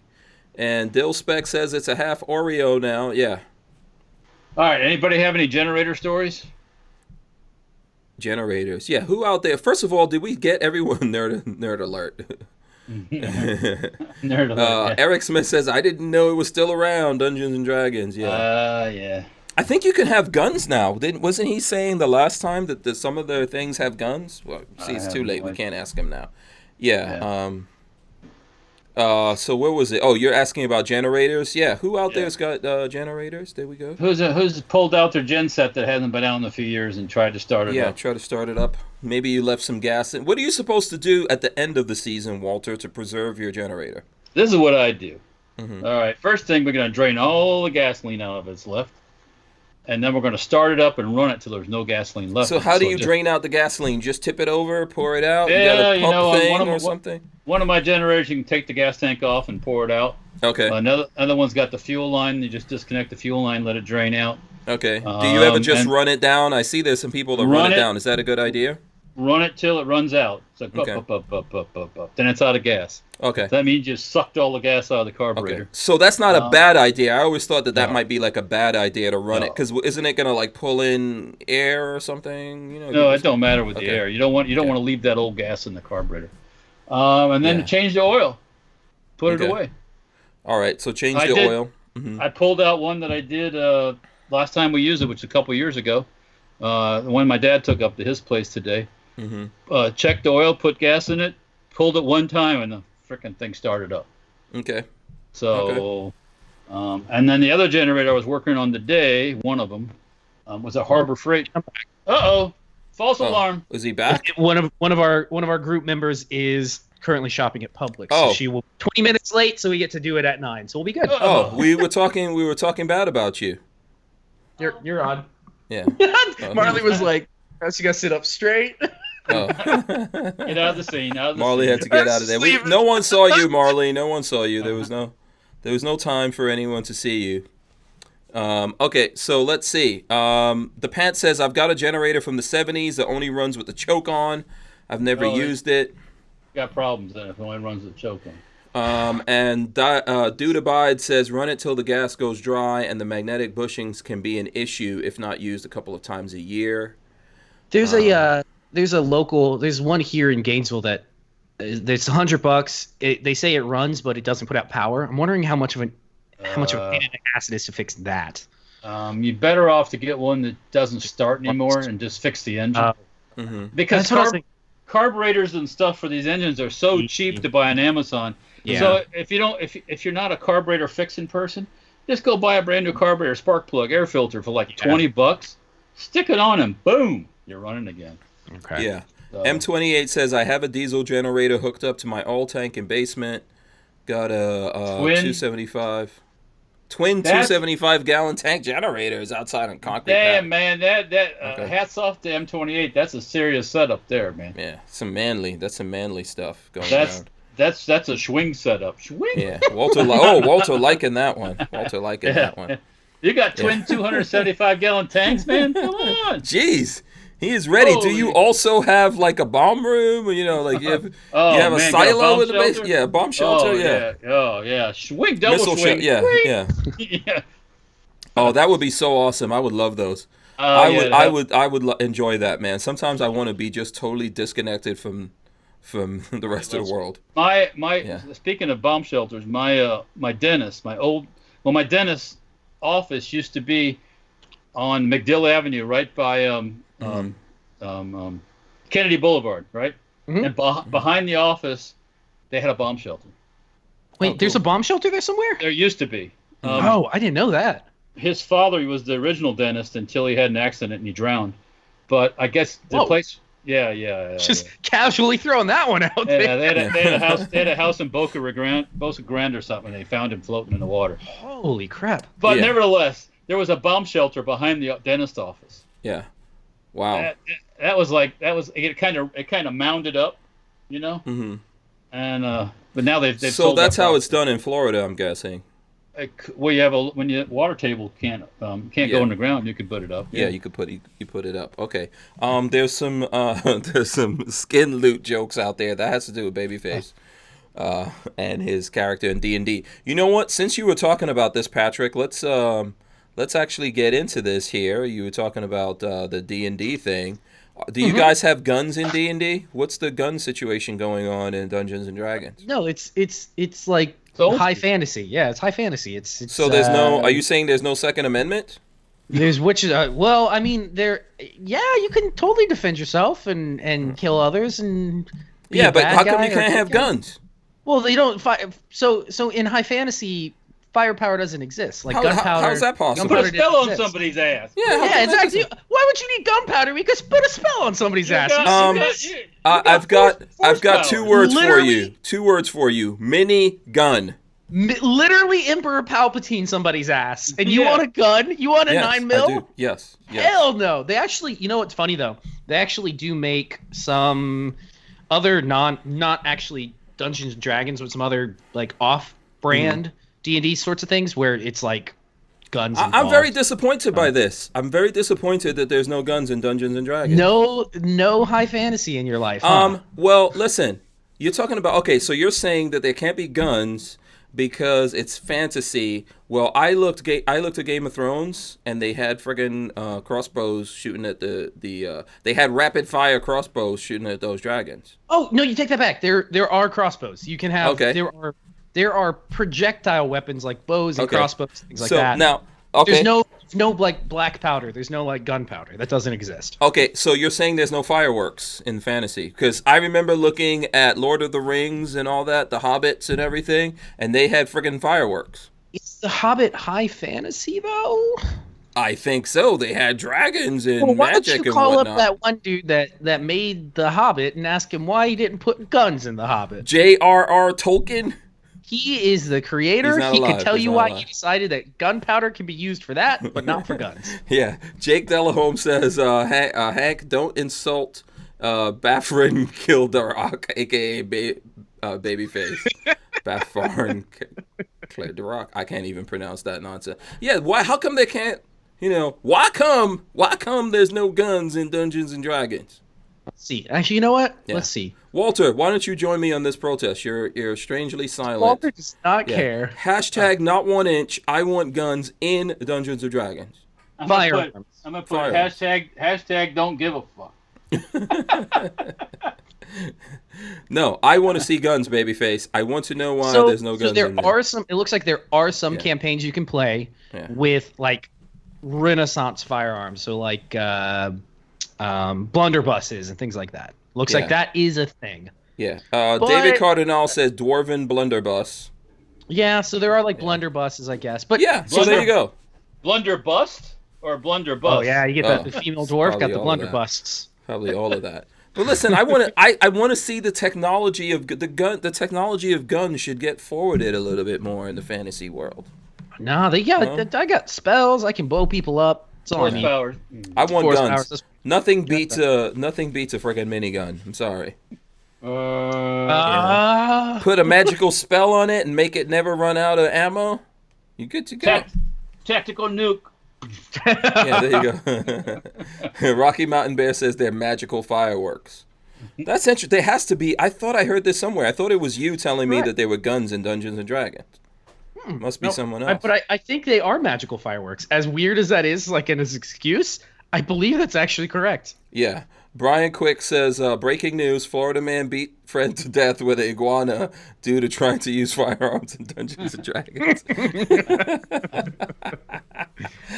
And Dill Spec says it's a half Oreo now. Yeah. All right. Anybody have any generator stories? Generators. Yeah, who out there? First of all, did we get everyone nerd alert? Nerd alert, yeah. Eric Smith says, I didn't know it was still around, Dungeons and Dragons. Yeah. Yeah. I think you can have guns now. Wasn't he saying the last time that some of their things have guns? Well, see, it's too late. We can't ask him now. Yeah. So where was it? Oh, you're asking about generators? Yeah. Who out there's got generators? There we go. Who's pulled out their gen set that hasn't been out in a few years and tried to start it Yeah, up? try to start it up. Maybe you left some gas in. What are you supposed to do at the end of the season, Walter, to preserve your generator? This is what I do. Mhm. All right. First thing, we're going to drain all the gasoline out of it's left. And then we're going to start it up and run it till there's no gasoline left. So how do you just- drain out the gasoline? Just tip it over, pour it out? Yeah, you got a you pump know, thing one of or my- something? One of my generators, you can take the gas tank off and pour it out. Okay. Another one's got the fuel line. You just disconnect the fuel line, let it drain out. Okay. Do you ever just and- run it down? I see there's some people that run Run it it- down. Is that a good idea? run it till it runs out. It's like Okay. up. Then it's out of gas. Okay. That means you sucked all the gas out of the Okay. carburetor. So that's not a bad idea. I always thought that No. might be like a bad idea to run it, No. because isn't it gonna like pull in air or something? You know. No, it don't matter with the Okay. air. You don't want to leave that old gas in the carburetor. And then Yeah. change the oil. Put Okay. it away. All right. So change I the did- oil. Mhm. I pulled out one that I did last time we used it, which was a couple years ago. The one my dad took up to his place today. Mhm. Checked the oil, put gas in it, pulled it one time, and the frickin' thing started up. Okay. So, and then the other generator I was working on today, one of them, was a Harbor Freight. Uh-oh, false alarm. Is he back? One of our group members is currently shopping at Publix. Oh. So she will 20 minutes late, so we get to do it at 9. So we'll be good. Oh, we were talking bad about you. You're on. Yeah. Marley was like, "She got to sit up straight." Oh. Get out of the scene. Out of the Marley scene. had to get out of there. No one saw you, Marley. No one saw you. There was no time for anyone to see you. Okay, so let's see. The Pant says, I've got a generator from the 70s that only runs with the choke on. I've never used it. Got problems then if it only runs the choke on. And Dude Abide says, run it till the gas goes dry, and the magnetic bushings can be an issue if not used a couple of times a year. There's there's one here in Gainesville that it's $100. They say it runs, but it doesn't put out power. I'm wondering how much of a pain in the ass it is to fix that. You're better off to get one that doesn't start anymore and just fix the engine. Because That's what I was thinking. carburetors and stuff for these engines are so cheap to buy on Amazon. Yeah. So if you're not a carburetor fixing person, just go buy a brand new carburetor spark plug air filter for like $20. Stick it on and boom, you're running again. Okay. Yeah. So, M28 says, I have a diesel generator hooked up to my oil tank and basement. Got a Twin? 275. Twin 275-gallon tank generators outside on concrete damn, pad. man, that hats off to M28. That's a serious setup there, man. Yeah, that's some manly stuff going That's around. that's a swing setup. Swing. Yeah, Walter liking that one. Walter liking that one. You got twin 275-gallon tanks, man? Come on. Jeez, he is ready. Do you Holy- also have like a bomb room? Or, you know, like you have Man, a got silo bomb in the base? shelter? Yeah, a bomb shelter. Yeah. Oh yeah. Swing double Missile swing. yeah, Swing. yeah. Yeah. Oh, that would be so awesome. I would love those. I would enjoy that, man. Sometimes I want to be just totally disconnected from the rest of the world. Speaking of bomb shelters, my dentist office used to be on McDill Avenue, right by Kennedy Boulevard, right? And behind the office, they had a bomb shelter. Wait, there's a bomb shelter there somewhere? There used to be. Oh, I didn't know that. His father was the original dentist until he had an accident and he drowned. But I guess the Whoa. place, yeah. Just casually throwing that one out there. Yeah, they had a house in Boca Grande or something. They found him floating in the water. Holy crap. But Yeah. nevertheless, there was a bomb shelter behind the dentist office. Yeah. Wow. It kind of mounded up, you know. Mm-hmm. And but now they've So sold that's that how property. it's done in Florida, I'm guessing. When your water table can't go in the ground, you can put it up. Yeah, you put it up. Okay. There's some skin loot jokes out there that has to do with Babyface, and his character in D&D. You know what? Since you were talking about this, Patrick, let's actually get into this here. You were talking about the D&D thing. Do you guys have guns in D&D? What's the gun situation going on in Dungeons and Dragons? No, it's like So? high fantasy. Yeah, it's high fantasy. It's So there's no. Are you saying there's no Second Amendment? There's well, I mean, you can totally defend yourself and kill others and be Yeah, a but bad how come guy you or can't good have guy. guns? Well, they don't so in high fantasy, firepower doesn't exist. Like How- gunpowder. how's that possible? Put a gunpowder spell doesn't on exist. somebody's ass. Yeah, how Yeah, come that exactly. doesn't- Why would you need gunpowder? Because put a spell on somebody's ass. I've got force two power. words for Literally- you. 2 words for you. Mini gun. Literally Emperor Palpatine somebody's ass. And you Yeah. want a gun? You want a Yes, 9 mil? I do. Yes. Hell no. They actually, you know what's funny though? They actually do make some other not actually Dungeons and Dragons, but some other like off-brand D&D sorts of things where it's like guns I'm involved. very disappointed by this. I'm very disappointed that there's no guns in Dungeons and Dragons. No high fantasy in your life, huh? Well, listen. You're talking about, okay, so you're saying that there can't be guns because it's fantasy. Well, I looked at Game of Thrones, and they had friggin' crossbows shooting at they had rapid fire crossbows shooting at those dragons. Oh no, you take that back. There are crossbows. You can have. Okay. There are projectile weapons like bows and crossbows, things like that. Now, okay. There's no like black powder. There's no like gunpowder. That doesn't exist. Okay, so you're saying there's no fireworks in fantasy? Because I remember looking at Lord of the Rings and all that, the Hobbits and everything, and they had friggin' fireworks. Is the Hobbit high fantasy though? I think so. They had dragons and Well, why magic don't you and call whatnot. up that one dude that made the Hobbit and ask him why he didn't put guns in the Hobbit? J.R.R. Tolkien? He is the creator. He's not He alive. could tell He's you not why alive. he decided that gunpowder can be used for that, but not for guns. Yeah. Jake Delahome says, Hank, don't insult Baffrin Kildarock, a.k.a. Babyface. Baffrin Kildarock. I can't even pronounce that nonsense. Yeah, why? How come they can't, why come there's no guns in Dungeons and Dragons? Let's see. Actually, you know what? Yeah. Let's see. Walter, why don't you join me on this protest? You're strangely silent. Walter does not Yeah. care. Hashtag not 1 inch. I want guns in Dungeons and Dragons. I'm gonna Firearms. put Firearms. hashtag don't give a fuck. No, I want to see guns, babyface. I want to know why there's no guns there in there. are some. It looks like there are some Yeah. campaigns you can play Yeah. with like Renaissance firearms, so like blunderbusses and things like that. Looks Yeah. like that is a thing. Yeah. But- David Cardinal says Dwarven Blunderbuss. Yeah, so there are like blunderbusses, I guess. But Yeah, so there you go. Blunder bust or blunder bust? oh yeah, you get the female dwarf got probably the all of that. blunderbusts. Probably all of that. But listen, I want to see the technology of the gun. The technology of guns should get forwarded a little bit more in the fantasy world. Nah, I got spells. I can blow people up. That's all I need. Horsepower. I want Horsepower. guns. Nothing beats a friggin' minigun. I'm sorry. Put a magical spell on it and make it never run out of ammo. You good to go. Tactical nuke. Yeah, there you go. Rocky Mountain Bear says they're magical fireworks. That's interesting. There has to be. I thought I heard this somewhere. I thought it was you telling me that there were guns in Dungeons and Dragons. Must be someone else. But I think they are magical fireworks. As weird as that is, like in his excuse, I believe that's actually correct. Yeah. Brian Quick says, breaking news, Florida man beat friend to death with an iguana due to trying to use firearms in Dungeons and Dragons.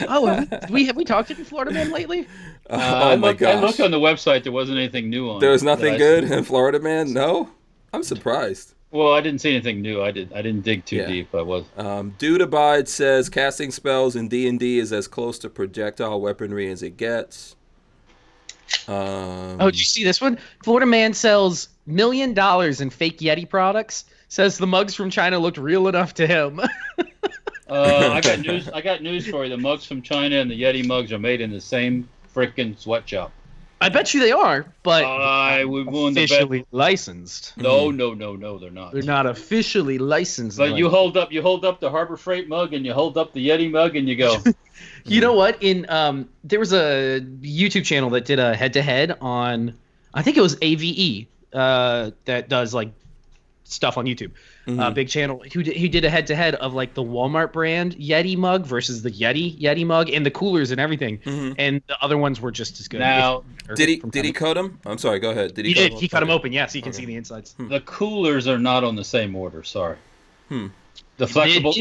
Oh, have we talked to the Florida man lately? Oh my I gosh. looked on the website. There wasn't anything new on. There was it. nothing I- good in Florida man? No? I'm surprised. Well, I didn't see anything new. I didn't dig too Yeah. deep. I was. Dude Abide says casting spells in D&D is as close to projectile weaponry as it gets. Oh, did you see this one? Florida man sells $1 million in fake Yeti products. Says the mugs from China looked real enough to him. I got news. I got news for you. The mugs from China and the Yeti mugs are made in the same freaking sweatshop. I bet you they are, but I would win the bet. officially licensed. No, they're not. They're not officially licensed. But you hold up the Harbor Freight mug and you hold up the Yeti mug and you go. You know what? There was a YouTube channel that did a head-to-head on, I think it was AVE, that does like stuff on YouTube. Big channel. He did a head-to-head of like the Walmart brand Yeti mug versus the Yeti mug and the coolers and everything, and the other ones were just as good. Now, Did he cut him? I'm sorry, go ahead. He did. He cut them open. Yeah, so you can see the insides. the coolers are not on the same order. Sorry. The flexible.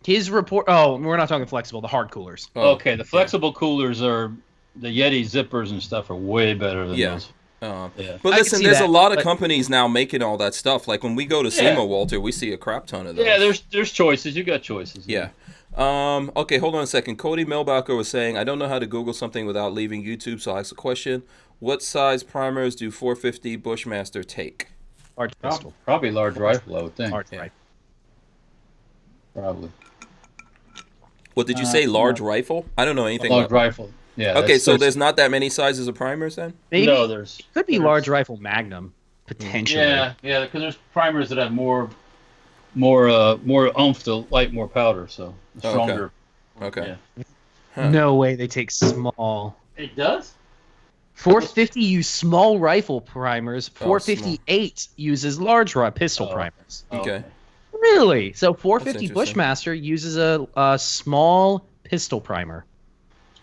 His report. Oh, we're not talking flexible. The hard coolers. Okay, the flexible coolers are the Yeti zippers and stuff are way better than those. Yeah. But I listen, can see there's that, a lot of but- companies now making all that stuff. Like when we go to SEMA, Walter, we see a crap ton of those. Yeah, there's choices. You got choices. Yeah. Okay, hold on a second. Cody Melbacher was saying, I don't know how to Google something without leaving YouTube, so I'll ask a question. What size primers do 450 Bushmaster take? Large pistol. Probably large rifle, I would think. Large rifle. Probably. What did you say, large rifle? I don't know anything Large about rifle. Yeah. Okay, so there's not that many sizes of primers then? Maybe No, there's. could be there's- large rifle Magnum potentially. Yeah, because there's primers that have more oomph to light more powder, so stronger. Okay. Yeah. Huh. No way they take small. It does? 450 use small rifle primers. Oh, 458 uses large pistol Oh. primers. Okay. Really? So 450 interesting. Bushmaster uses a small pistol primer.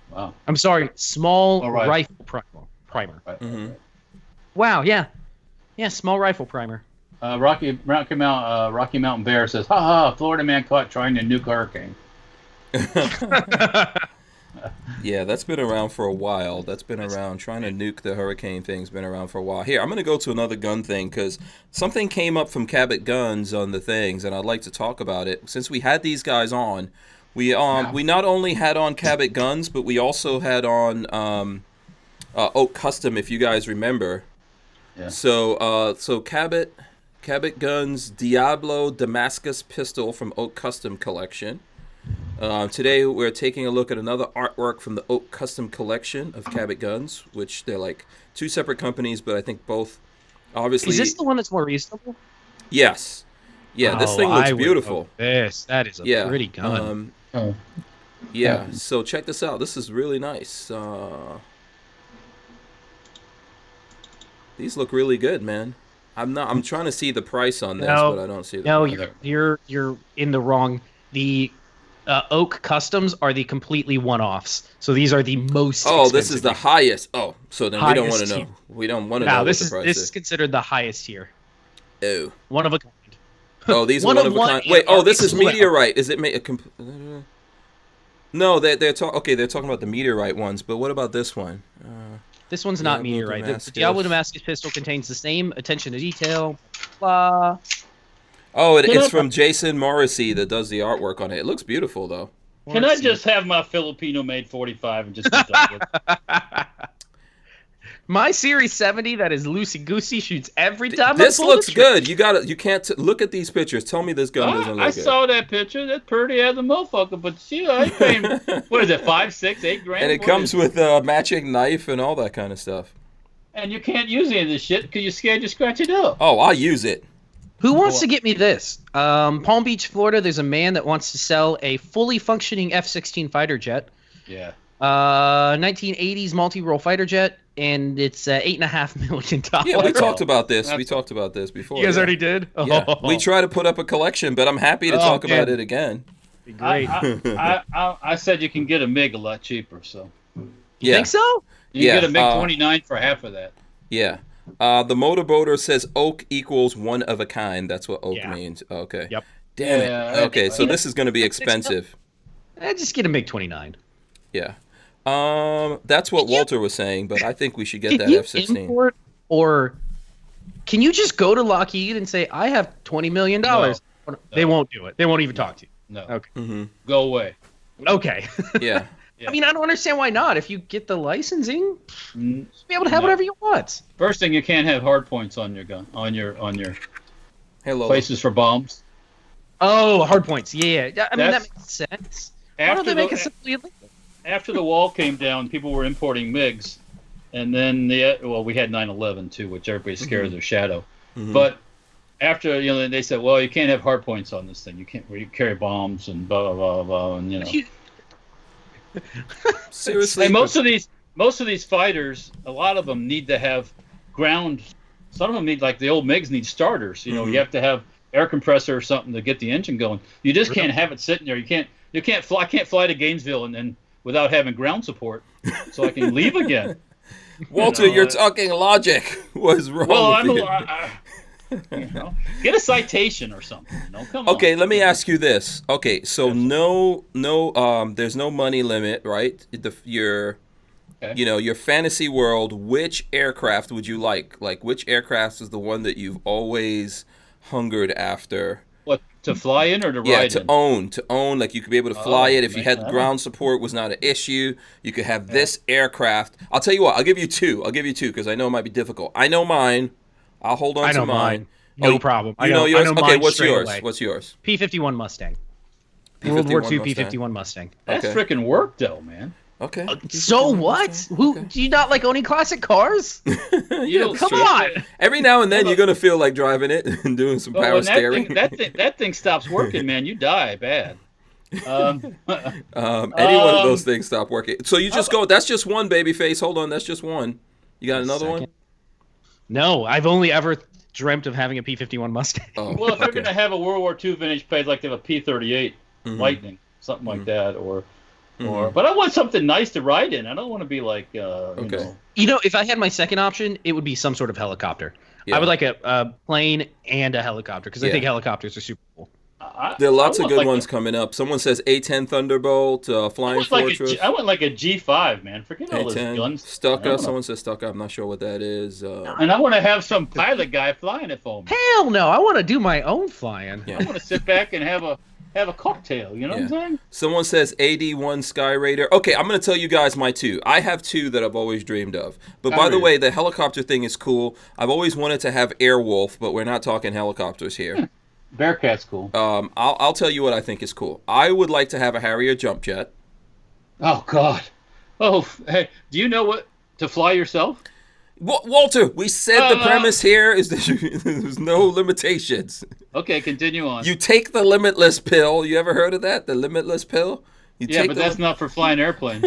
Wow. I'm sorry, small Oh, right. rifle primer. Right. Mhm. Wow, yeah. Yeah, small rifle primer. Rocky Mountain Bear says, "Ha ha! Florida man caught trying to nuke hurricane." Yeah, that's been around for a while. That's been around. Trying to nuke the hurricane thing's been around for a while. Here, I'm going to go to another gun thing because something came up from Cabot Guns on the things, and I'd like to talk about it. Since we had these guys on, we not only had on Cabot Guns, but we also had on Oak Custom, if you guys remember. Yeah. So Cabot Guns Diablo Damascus pistol from Oak Custom collection. Today we're taking a look at another artwork from the Oak Custom collection of Cabot Guns, which they're like two separate companies, but I think both obviously. Is this the one that's more reasonable? Yes. Yeah, this thing looks beautiful. That is a pretty gun. Yeah, so check this out. This is really nice. These look really good, man. I'm trying to see the price on this, but I don't see the No, price. you're in the wrong. The Oak Customs are the completely one-offs. So these are the most expensive. This is the highest. Oh, so then we don't want to Highest know. tier. We don't want to know what the price this is. is considered the highest tier. Oh. One of a kind. Oh, these are One one of of a one kind. and Wait, are this is excellent. meteorite. Is it No, they're talking about the meteorite ones, but what about this one? This one's not Diablo meteorite. The Damascus. Diablo Damascus pistol contains the same attention to detail. Blah. Oh, it's from Jason Morrissey that does the artwork on it. It looks beautiful, though. Can I just have my Filipino-made 45 and just be done with it? My Series 70 that is loosey goosey shoots every time. This I pull looks the trigger. good. You can't look at these pictures. Tell me this gun doesn't look I good. saw that picture. That's pretty as a motherfucker. But shit, I ain't paying. What is it? 5, 6, 8 grand. And it What comes is it? with a matching knife and all that kind of stuff. And you can't use any of this shit because you're scared to scratch it up. Oh, I'll use it. Who wants to get me this? Palm Beach, Florida. There's a man that wants to sell a fully functioning F-16 fighter jet. Yeah. 1980s multi-role fighter jet, and it's $8.5 million. Yeah, we talked about this. That's- We talked about this before. You guys yeah. already did? Yeah. Oh, We try to put up a collection, but I'm happy to talk about it again. be great. I said you can get a MiG a lot cheaper, so You Yeah. think so? you Yeah, can get a MiG 29 for half of that. Yeah. The motorboater says oak equals one of a kind. That's what oak Yeah. means. Okay. Yep. Damn Yeah, it. Okay, so this is going to be expensive. Just get a MiG-29. Yeah. That's what Walter was saying, but I think we should get that you F-16. import, or can you just go to Lockheed and say, I have $20 million? They won't do it. They won't even talk to you. No. Okay. Mm-hmm. Go away. Okay. Yeah. Yeah. I mean, I don't understand why not. If you get the licensing, Mm, just be able to have No. whatever you want. First thing, you can't have hard points on your gun, on your Hey, Lola. places for bombs. Oh, hard points. Yeah. I mean, that That's- makes sense. Why don't they make it simply illegal? After the wall came down, people were importing MiGs, and then we had 9/11 too, which everybody's scared of their shadow. Mhm. But after they said, well, you can't have hard points on this thing. You can't where you carry bombs and blah blah blah blah, and Seriously. And most of these fighters, a lot of them need to have ground. Some of them need, like the old MiGs, need starters. You Mhm. have to have air compressor or something to get the engine going. You just can't have it sitting there. You can't fly. I can't fly to Gainesville and without having ground support, so I can leave again. Walter, you're talking logic. What's wrong Well, with you? Get a citation or something. Come on. Okay, let me ask you this. Okay, so there's no money limit, right? Your fantasy world, which aircraft would you like? Like, which aircraft is the one that you've always hungered after? What, to fly in or to Yeah, ride to in? own. Like, you could be able to fly it. If you man, had ground support, was not an issue. You could have this aircraft. I'll tell you what. I'll give you two because I know it might be difficult. I know mine. I'll hold on I to know mine. No problem. You know yours? I know Okay, mine what's straight yours? away. What's yours? P-51 Mustang. P-51 World War II Mustang. P-51 Mustang. That's Okay. freaking work, though, man. Okay. So what? Who do you not like owning classic cars? You Come on. Every now and then you're gonna feel like driving it and doing some But power when steering. that thing stops working, man, you die bad. Any one of those things stop working. So you just go. That's just one, baby face. Hold on, that's just one. You got another one? No, I've only ever dreamt of having a P-51 Mustang. Oh, Well, if they're going to have a World War II vintage plate, like they have a P-38 Lightning, something like that, or but I want something nice to ride in. I don't want to be like, You know, if I had my second option, it would be some sort of helicopter. Yeah. I would like a plane and a helicopter because I think helicopters are super cool. There are lots of good ones coming up. Someone says A-10 Thunderbolt, Flying Fortress. I went like a G5, man. Forget all those guns. Stuka. Someone says Stuka. I'm not sure what that is. And I want to have some pilot guy flying it for me. Hell no! I want to do my own flying. I want to sit back and have a cocktail. You know what I'm saying? Someone says AD-1 Sky Raider. Okay, I'm going to tell you guys my two. I have two that I've always dreamed of. But by the way, the helicopter thing is cool. I've always wanted to have Airwolf, but we're not talking helicopters here. Bearcat's cool. I'll tell you what I think is cool. I would like to have a Harrier jump jet. Oh God. Oh, hey, do you know what to fly yourself? Walter, we said the premise here is that there's no limitations. Okay, continue on. You take the limitless pill. You ever heard of that? The limitless pill? But that's not for flying airplanes.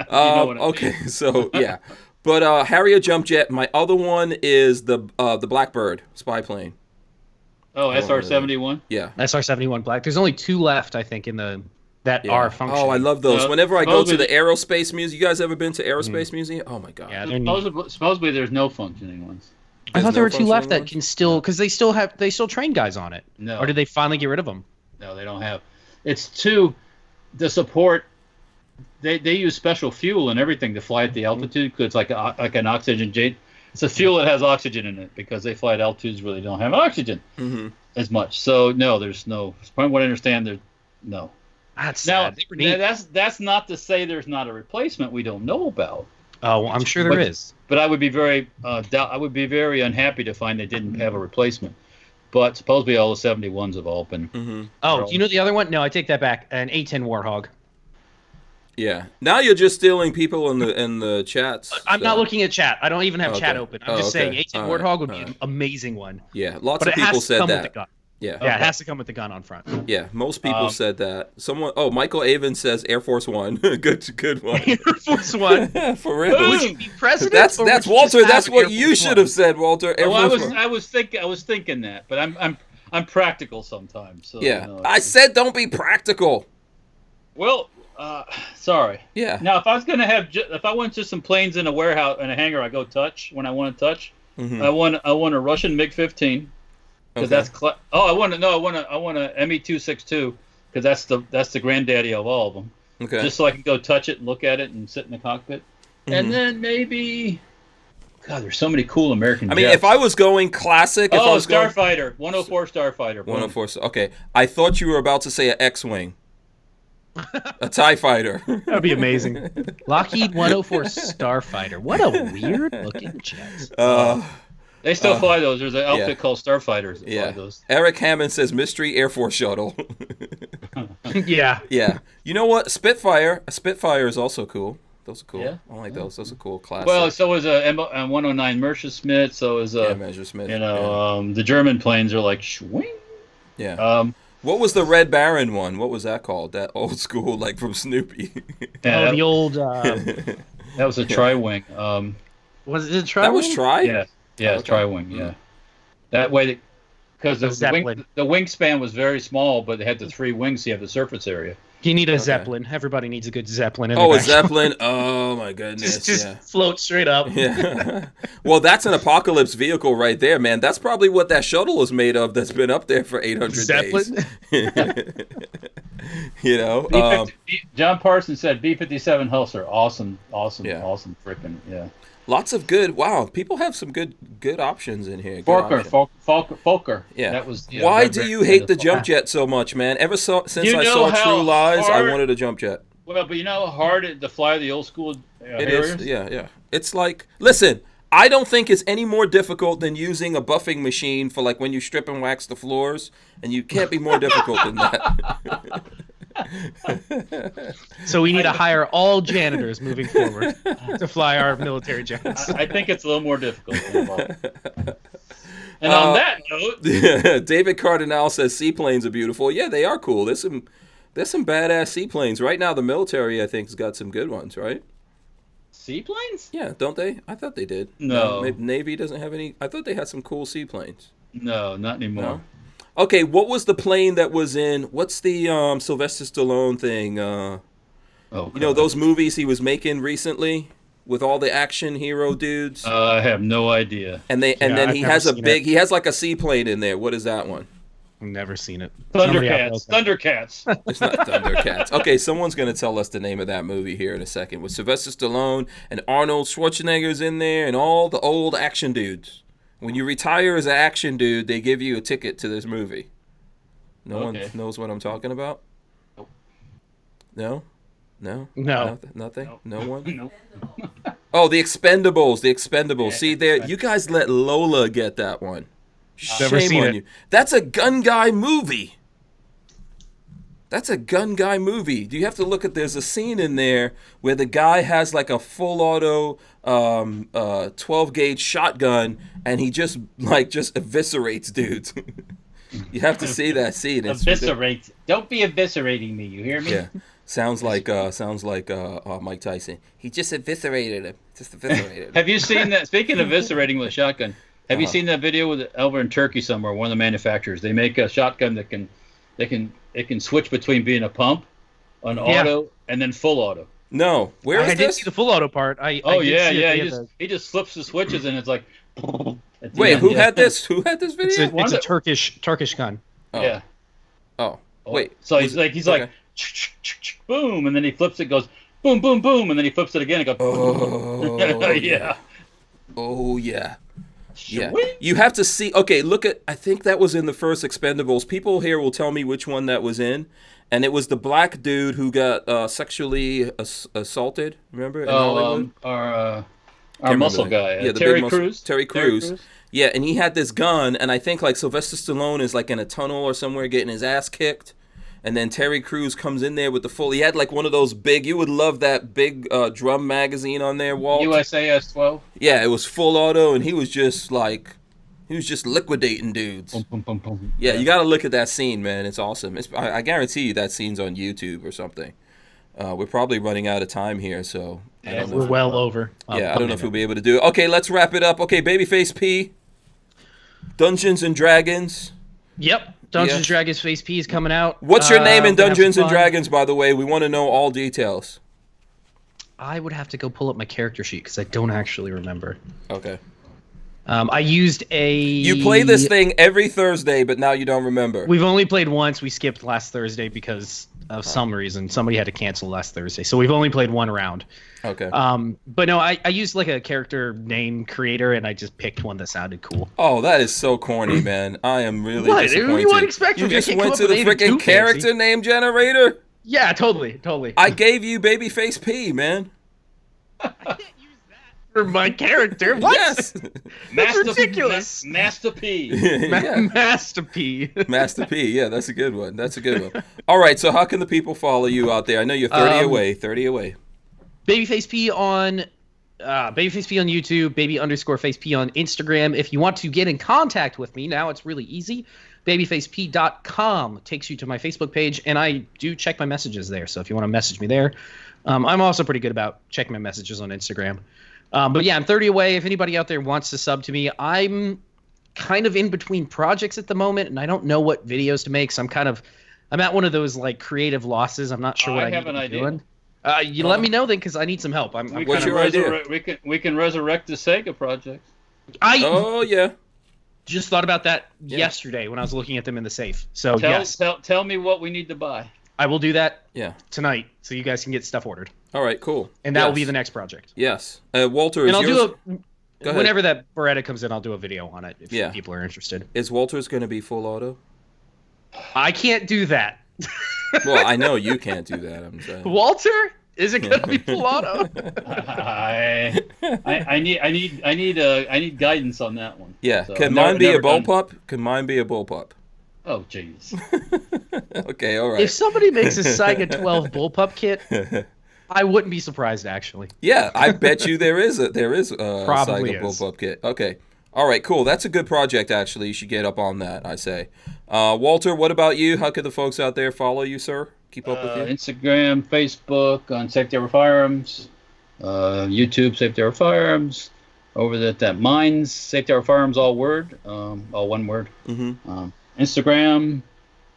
Okay, so yeah. But Harrier jump jet. My other one is the Blackbird spy plane. Oh, SR-71? Yeah. SR-71 Black. There's only two left, I think, in that are functioning. Oh, I love those. Whenever I go to the Aerospace Museum, you guys ever been to Aerospace Museum? Oh my God. Yeah, supposedly there's no functioning ones. I thought there were two left that can still, because they still train guys on it. No. Or did they finally get rid of them? No, they don't have. It's the support. They use special fuel and everything to fly at the altitude because it's like an oxygen jet. It's a fuel that has oxygen in it because they fly at altitudes where they don't have oxygen as much. So no, there's no. From what I understand, there's no. That's sad. That's not to say there's not a replacement we don't know about. Oh, well, I'm sure there is. But I would be very unhappy to find they didn't have a replacement. But supposedly all the 71s have all been. Oh, do you know the other one? No, I take that back. An A-10 Warthog. Yeah. Now you're just stealing people in the chats. I'm not looking at chat. I don't even have chat open. I'm just saying A-10 Warthog would be an amazing one. Yeah, lots of people said that. Yeah. Yeah, it has to come with the gun on front. Yeah, most people said that. Michael Avon says Air Force One. good one. Air Force One. For real. Would you be president? That's Walter. That's what you should have said, Walter. I was thinking that, but I'm practical sometimes. So, yeah. I said don't be practical. Well, sorry. Yeah. Now, if I was gonna if I want just some planes in a warehouse in a hangar, I go touch when I want to touch. I want a Russian MiG-15 because that's I want a Me-262 because that's the granddaddy of all of them. Okay. Just so I can go touch it and look at it and sit in the cockpit, and then maybe. God, there's so many cool American jets. If I was going classic, Starfighter, 104 Starfighter. 104. Okay, I thought you were about to say an X-wing. A TIE fighter. That'd be amazing. Lockheed 104 Starfighter. What a weird looking jet. They still fly those. There's an outfit called Starfighters that fly those. Eric Hammond says Mystery Air Force Shuttle. Yeah. Yeah. You know what? A Spitfire is also cool. Those are cool. Yeah. I like those. Those are cool. Classic. Well, so is a 109 Messerschmitt. So is a Messerschmitt. The German planes are like swing. Yeah. What was the Red Baron one? What was that called? That old school, like from Snoopy. The old. That was a tri-wing. Was it a tri-wing? That was tri? Yeah. Yeah, it's tri-wing. Yeah. That way, because the wingspan was very small, but they had the three wings, so you have the surface area. You need a Zeppelin. Everybody needs a good Zeppelin. A Zeppelin. Oh my goodness. Just float straight up. Yeah. Well, that's an apocalypse vehicle right there, man. That's probably what that shuttle is made of. That's been up there for 800 Zeppelin? days. John Parsons said B-57 Hustler. Awesome, freaking yeah. Lots of good. Wow, people have some good options in here. Fokker. Yeah. That was. Why do you hate the jump jet so much, man? Since I saw True Lies, I wanted a jump jet. Well, but you know how hard to fly the old school Harriers? It is. Yeah. It's like, listen, I don't think it's any more difficult than using a buffing machine for like when you strip and wax the floors, and you can't be more difficult than that. So we need to hire all janitors moving forward to fly our military jets. I think it's a little more difficult. And on that note, David Cardinal says seaplanes are beautiful. Yeah, they are cool. There's some badass seaplanes right now. The military, I think, has got some good ones, right? seaplanes? Yeah, don't they? I thought they did. No. Maybe Navy doesn't have any. I thought they had some cool seaplanes. No, not anymore. No? Okay, what was the plane that was in? What's the Sylvester Stallone thing? You know those movies he was making recently with all the action hero dudes. I have no idea. And then he has he has like a seaplane in there. What is that one? I've never seen it. Thundercats. It's not Thundercats. Okay, someone's gonna tell us the name of that movie here in a second. With Sylvester Stallone and Arnold Schwarzenegger's in there and all the old action dudes. When you retire as an action dude, they give you a ticket to this movie. No one knows what I'm talking about? Nope. No? No? No. Nothing? Nope. No one? Nope. Oh, the Expendables. Yeah, See, there, you guys let Lola get that one. Never Shame seen on it. you. That's a gun guy movie. That's a gun guy movie. You have to look at, there's a scene in there where the guy has like a full auto 12 gauge shotgun and he just eviscerates dudes. You have to see that scene. It's Eviscerate. Don't be eviscerating me. You hear me? Yeah. Sounds like Mike Tyson. He just eviscerated him. Have you seen that? Speaking of eviscerating with a shotgun, have you seen that video with over in Turkey somewhere? One of the manufacturers, they make a shotgun that can switch between being a pump, an auto, and then full auto. No, where is I did this? see the full auto part. He just flips the switches and it's like. Wait, who had this? Who had this video? It's a Turkish gun. Oh. Yeah. Oh, wait. So he's like, boom, and then he flips it, goes boom, boom, boom, and then he flips it again and goes. Oh, yeah. Oh yeah. Yeah. Sweet. You have to see. Okay, look at. I think that was in the first Expendables. People here will tell me which one that was in, and it was the black dude who got sexually assaulted. Remember? In Hollywood? Our muscle guy, the Terry big Crews. Terry Crews. Yeah, and he had this gun, and I think like Sylvester Stallone is like in a tunnel or somewhere getting his ass kicked, and then Terry Crews comes in there with the full. He had like one of those big. You would love that big drum magazine on there, Walt. USAS 12. Yeah, it was full auto, and he was just liquidating dudes. Boom, boom, boom, boom. Yeah, you got to look at that scene, man. It's awesome. I guarantee you that scene's on YouTube or something. We're probably running out of time here, so I don't know. We're well over. I don't know if we'll be able to do it. Okay, let's wrap it up. Okay, Babyface P, Dungeons and Dragons. Yep. Dungeons and Dragons Phase P is coming out. What's your name in we're gonna have Dungeons some and fun. Dragons, by the way? We want to know all details. I would have to go pull up my character sheet because I don't actually remember. Okay. I used a. You play this thing every Thursday, but now you don't remember. We've only played once. We skipped last Thursday because of some reason. Somebody had to cancel last Thursday, so we've only played one round. Okay. But no, I used like a character name creator, and I just picked one that sounded cool. Oh, that is so corny, man. I am really What? disappointed. What do you want to expect You from me? I just can't went come to up the with anything freaking too character fancy. name generator? Yeah, totally. I gave you Babyface P, man. For my character. What? Yes. Master, ridiculous. Master P. Yeah. Master P. Master P. Yeah, that's a good one. All right, so how can the people follow you out there? I know you're 30 away. Babyface P on YouTube, baby_face P on Instagram. If you want to get in contact with me, now it's really easy. BabyfaceP.com takes you to my Facebook page, and I do check my messages there. So if you want to message me there, I'm also pretty good about checking my messages on Instagram. But yeah, I'm 30 away. If anybody out there wants to sub to me, I'm kind of in between projects at the moment, and I don't know what videos to make. So I'm at one of those like creative losses. I'm not sure what I have need an to be idea. doing. Let me know then, because I need some help. What's your idea? We can resurrect the Sega project. Oh, yeah. Just thought about that yesterday when I was looking at them in the safe. So Tell me what we need to buy. I will do that Yeah. tonight, so you guys can get stuff ordered, All right, cool. and that will be the next project. Yes. Walter, is And I'll yours... do Go ahead. whenever that Beretta comes in, I'll do a video on it if Yeah. people are interested. Is Walter's going to be full auto? I can't do that. Well, I know you can't do that. I'm saying. Walter, is it gonna be full auto? I need guidance on that one. Yeah. So, Can never- mine be a never done- bullpup? Can mine be a bullpup? Oh jeez. Okay, all If right. somebody makes a Saiga 12 bullpup kit, I wouldn't be surprised actually. Yeah, I bet you there is a Probably Saiga is. bullpup kit. Okay. All right, cool. That's a good project, actually. You should get up on that, I say. Walter, what about you? How could the folks out there follow you, sir? Keep up with you? Instagram, Facebook, on Safety Harbor Firearms, YouTube, Safety Harbor Firearms. Over that Mines, Safety Harbor Firearms, all one word. Instagram,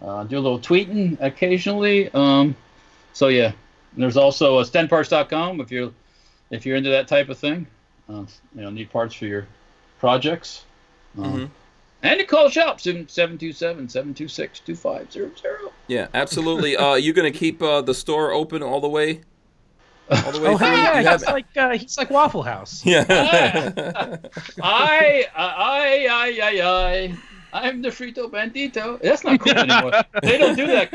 do a little tweeting occasionally. So yeah, there's also stenparts.com if you're into that type of thing. Need parts for your projects. And you call the shop 727-726-2500. Yeah, absolutely. You gonna keep the store open all the way? All the way Oh, through? yeah, he's like Waffle House. Yeah. I'm the Frito Bandito. That's not cool anymore. They don't do that.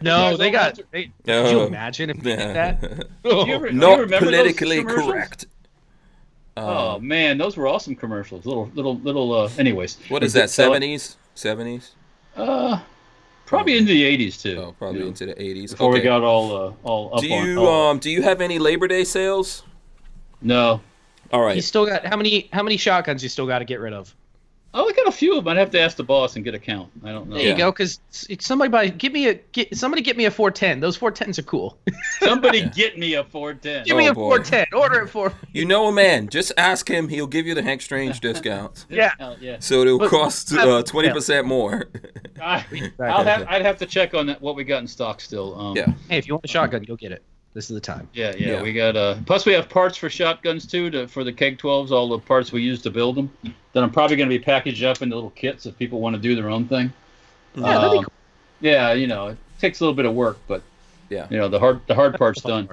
No, they got. Could you imagine if they did that? Do you remember Not those politically commercials? correct. Oh man, those were awesome commercials. Little. Anyways, What is that? 70s? 70s? Probably into the 80s too. Oh, probably into the 80s. Before we Okay. got all up on. Do you have any Labor Day sales? No. All You right. still got how many shotguns you still got to get rid of? Oh, I got a few of them. I'd have to ask the boss and get a count. I don't know. There you go. Because somebody get me a 410. Those 410s are cool. Somebody get me a 410. Give me Oh, a boy. 410. Order it for. You know a man. Just ask him. He'll give you the Hank Strange discount. Yeah. Yeah. So it'll But- cost 20% more. I'd have to check on that, what we got in stock still. Yeah. Hey, if you want a shotgun, go get it. This is the time. Yeah. We got plus we have parts for shotguns too for the Keg 12s. All the parts we use to build them. That I'm probably going to be packaged up into little kits if people want to do their own thing. Yeah, that'd be cool. Yeah, it takes a little bit of work, but Yeah. the hard part's done.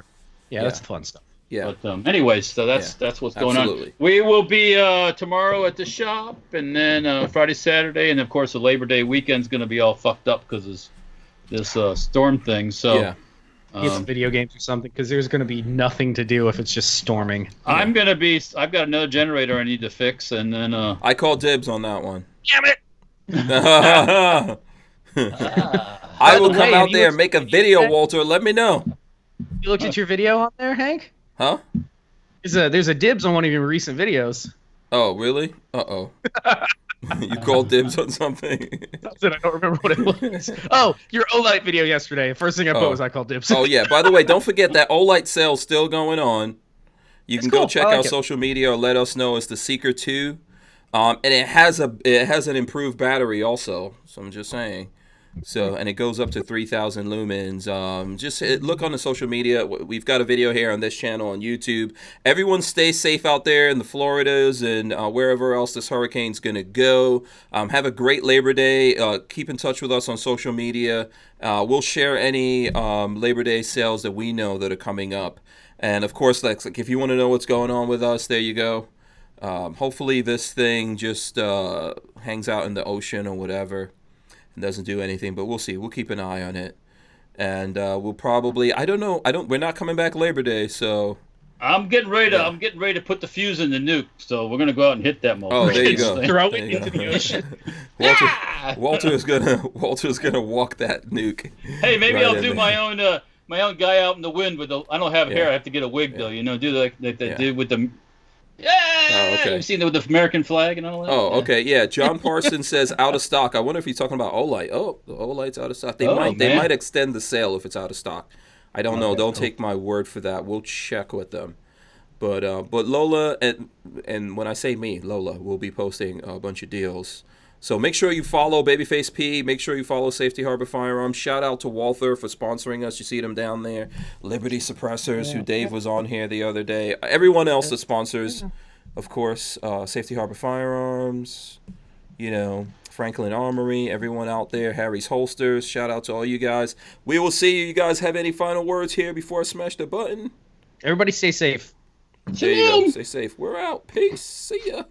Yeah, that's the fun stuff. Yeah. But anyways, so that's what's going Absolutely. on. We will be tomorrow at the shop, and then Friday, Saturday, and of course the Labor Day weekend's going to be all fucked up because of this storm thing. So Yeah. Get some video games or something, because there's going to be nothing to do if it's just storming. I've got another generator I need to fix, and then I call dibs on that one. Damn it! I will By the come way, out have you there looked and make a at video, that? Walter. Let me know. You looked at your video on there, Hank? Huh? There's a dibs on one of your recent videos. Oh, really? Uh-oh. You called dibs on something? I don't remember what it was. Oh, your Olight video yesterday. First thing I put was I called dibs. Oh, yeah. By the way, don't forget that Olight sale's still going on. You can go cool. check I like our it. social media or let us know. It's the Seeker 2. And it has an improved battery also. So I'm just saying. So, and it goes up to 3,000 lumens. Look on the social media. We've got a video here on this channel on YouTube. Everyone stay safe out there in the Floridas and wherever else this hurricane's going to go. Have a great Labor Day. Keep in touch with us on social media. We'll share any Labor Day sales that we know that are coming up. And, of course, like if you want to know what's going on with us, there you go. Hopefully this thing just hangs out in the ocean or whatever. Doesn't do anything, but we'll see. We'll keep an eye on it, and we'll probably. I don't know. We're not coming back Labor Day, so. I'm getting ready to put the fuse in the nuke. So we're gonna go out and hit that motherfucker. Oh, there you go. Throw There it you into go. the ocean. Walter's gonna walk that nuke. Hey, maybe right I'll in do there. my own guy out in the wind with the. I don't have hair. I have to get a wig though. Do like they did with the. Yeah. Oh, okay. You've seen it with the American flag and all that. Oh, okay, yeah. John Parsons says out of stock. I wonder if he's talking about Olight. Oh, the Olight's out of stock. They man. might extend the sale if it's out of stock. I don't know. Okay, Don't cool. take my word for that. We'll check with them. But Lola and when I say me, Lola will be posting a bunch of deals. So make sure you follow Babyface P. Make sure you follow Safety Harbor Firearms. Shout out to Walther for sponsoring us. You see them down there. Liberty Suppressors, who Dave was on here the other day. Everyone else that sponsors, of course, Safety Harbor Firearms. Franklin Armory. Everyone out there. Harry's Holsters. Shout out to all you guys. We will see you. You guys have any final words here before I smash the button? Everybody stay safe. There you go. Stay safe. We're out. Peace. See ya.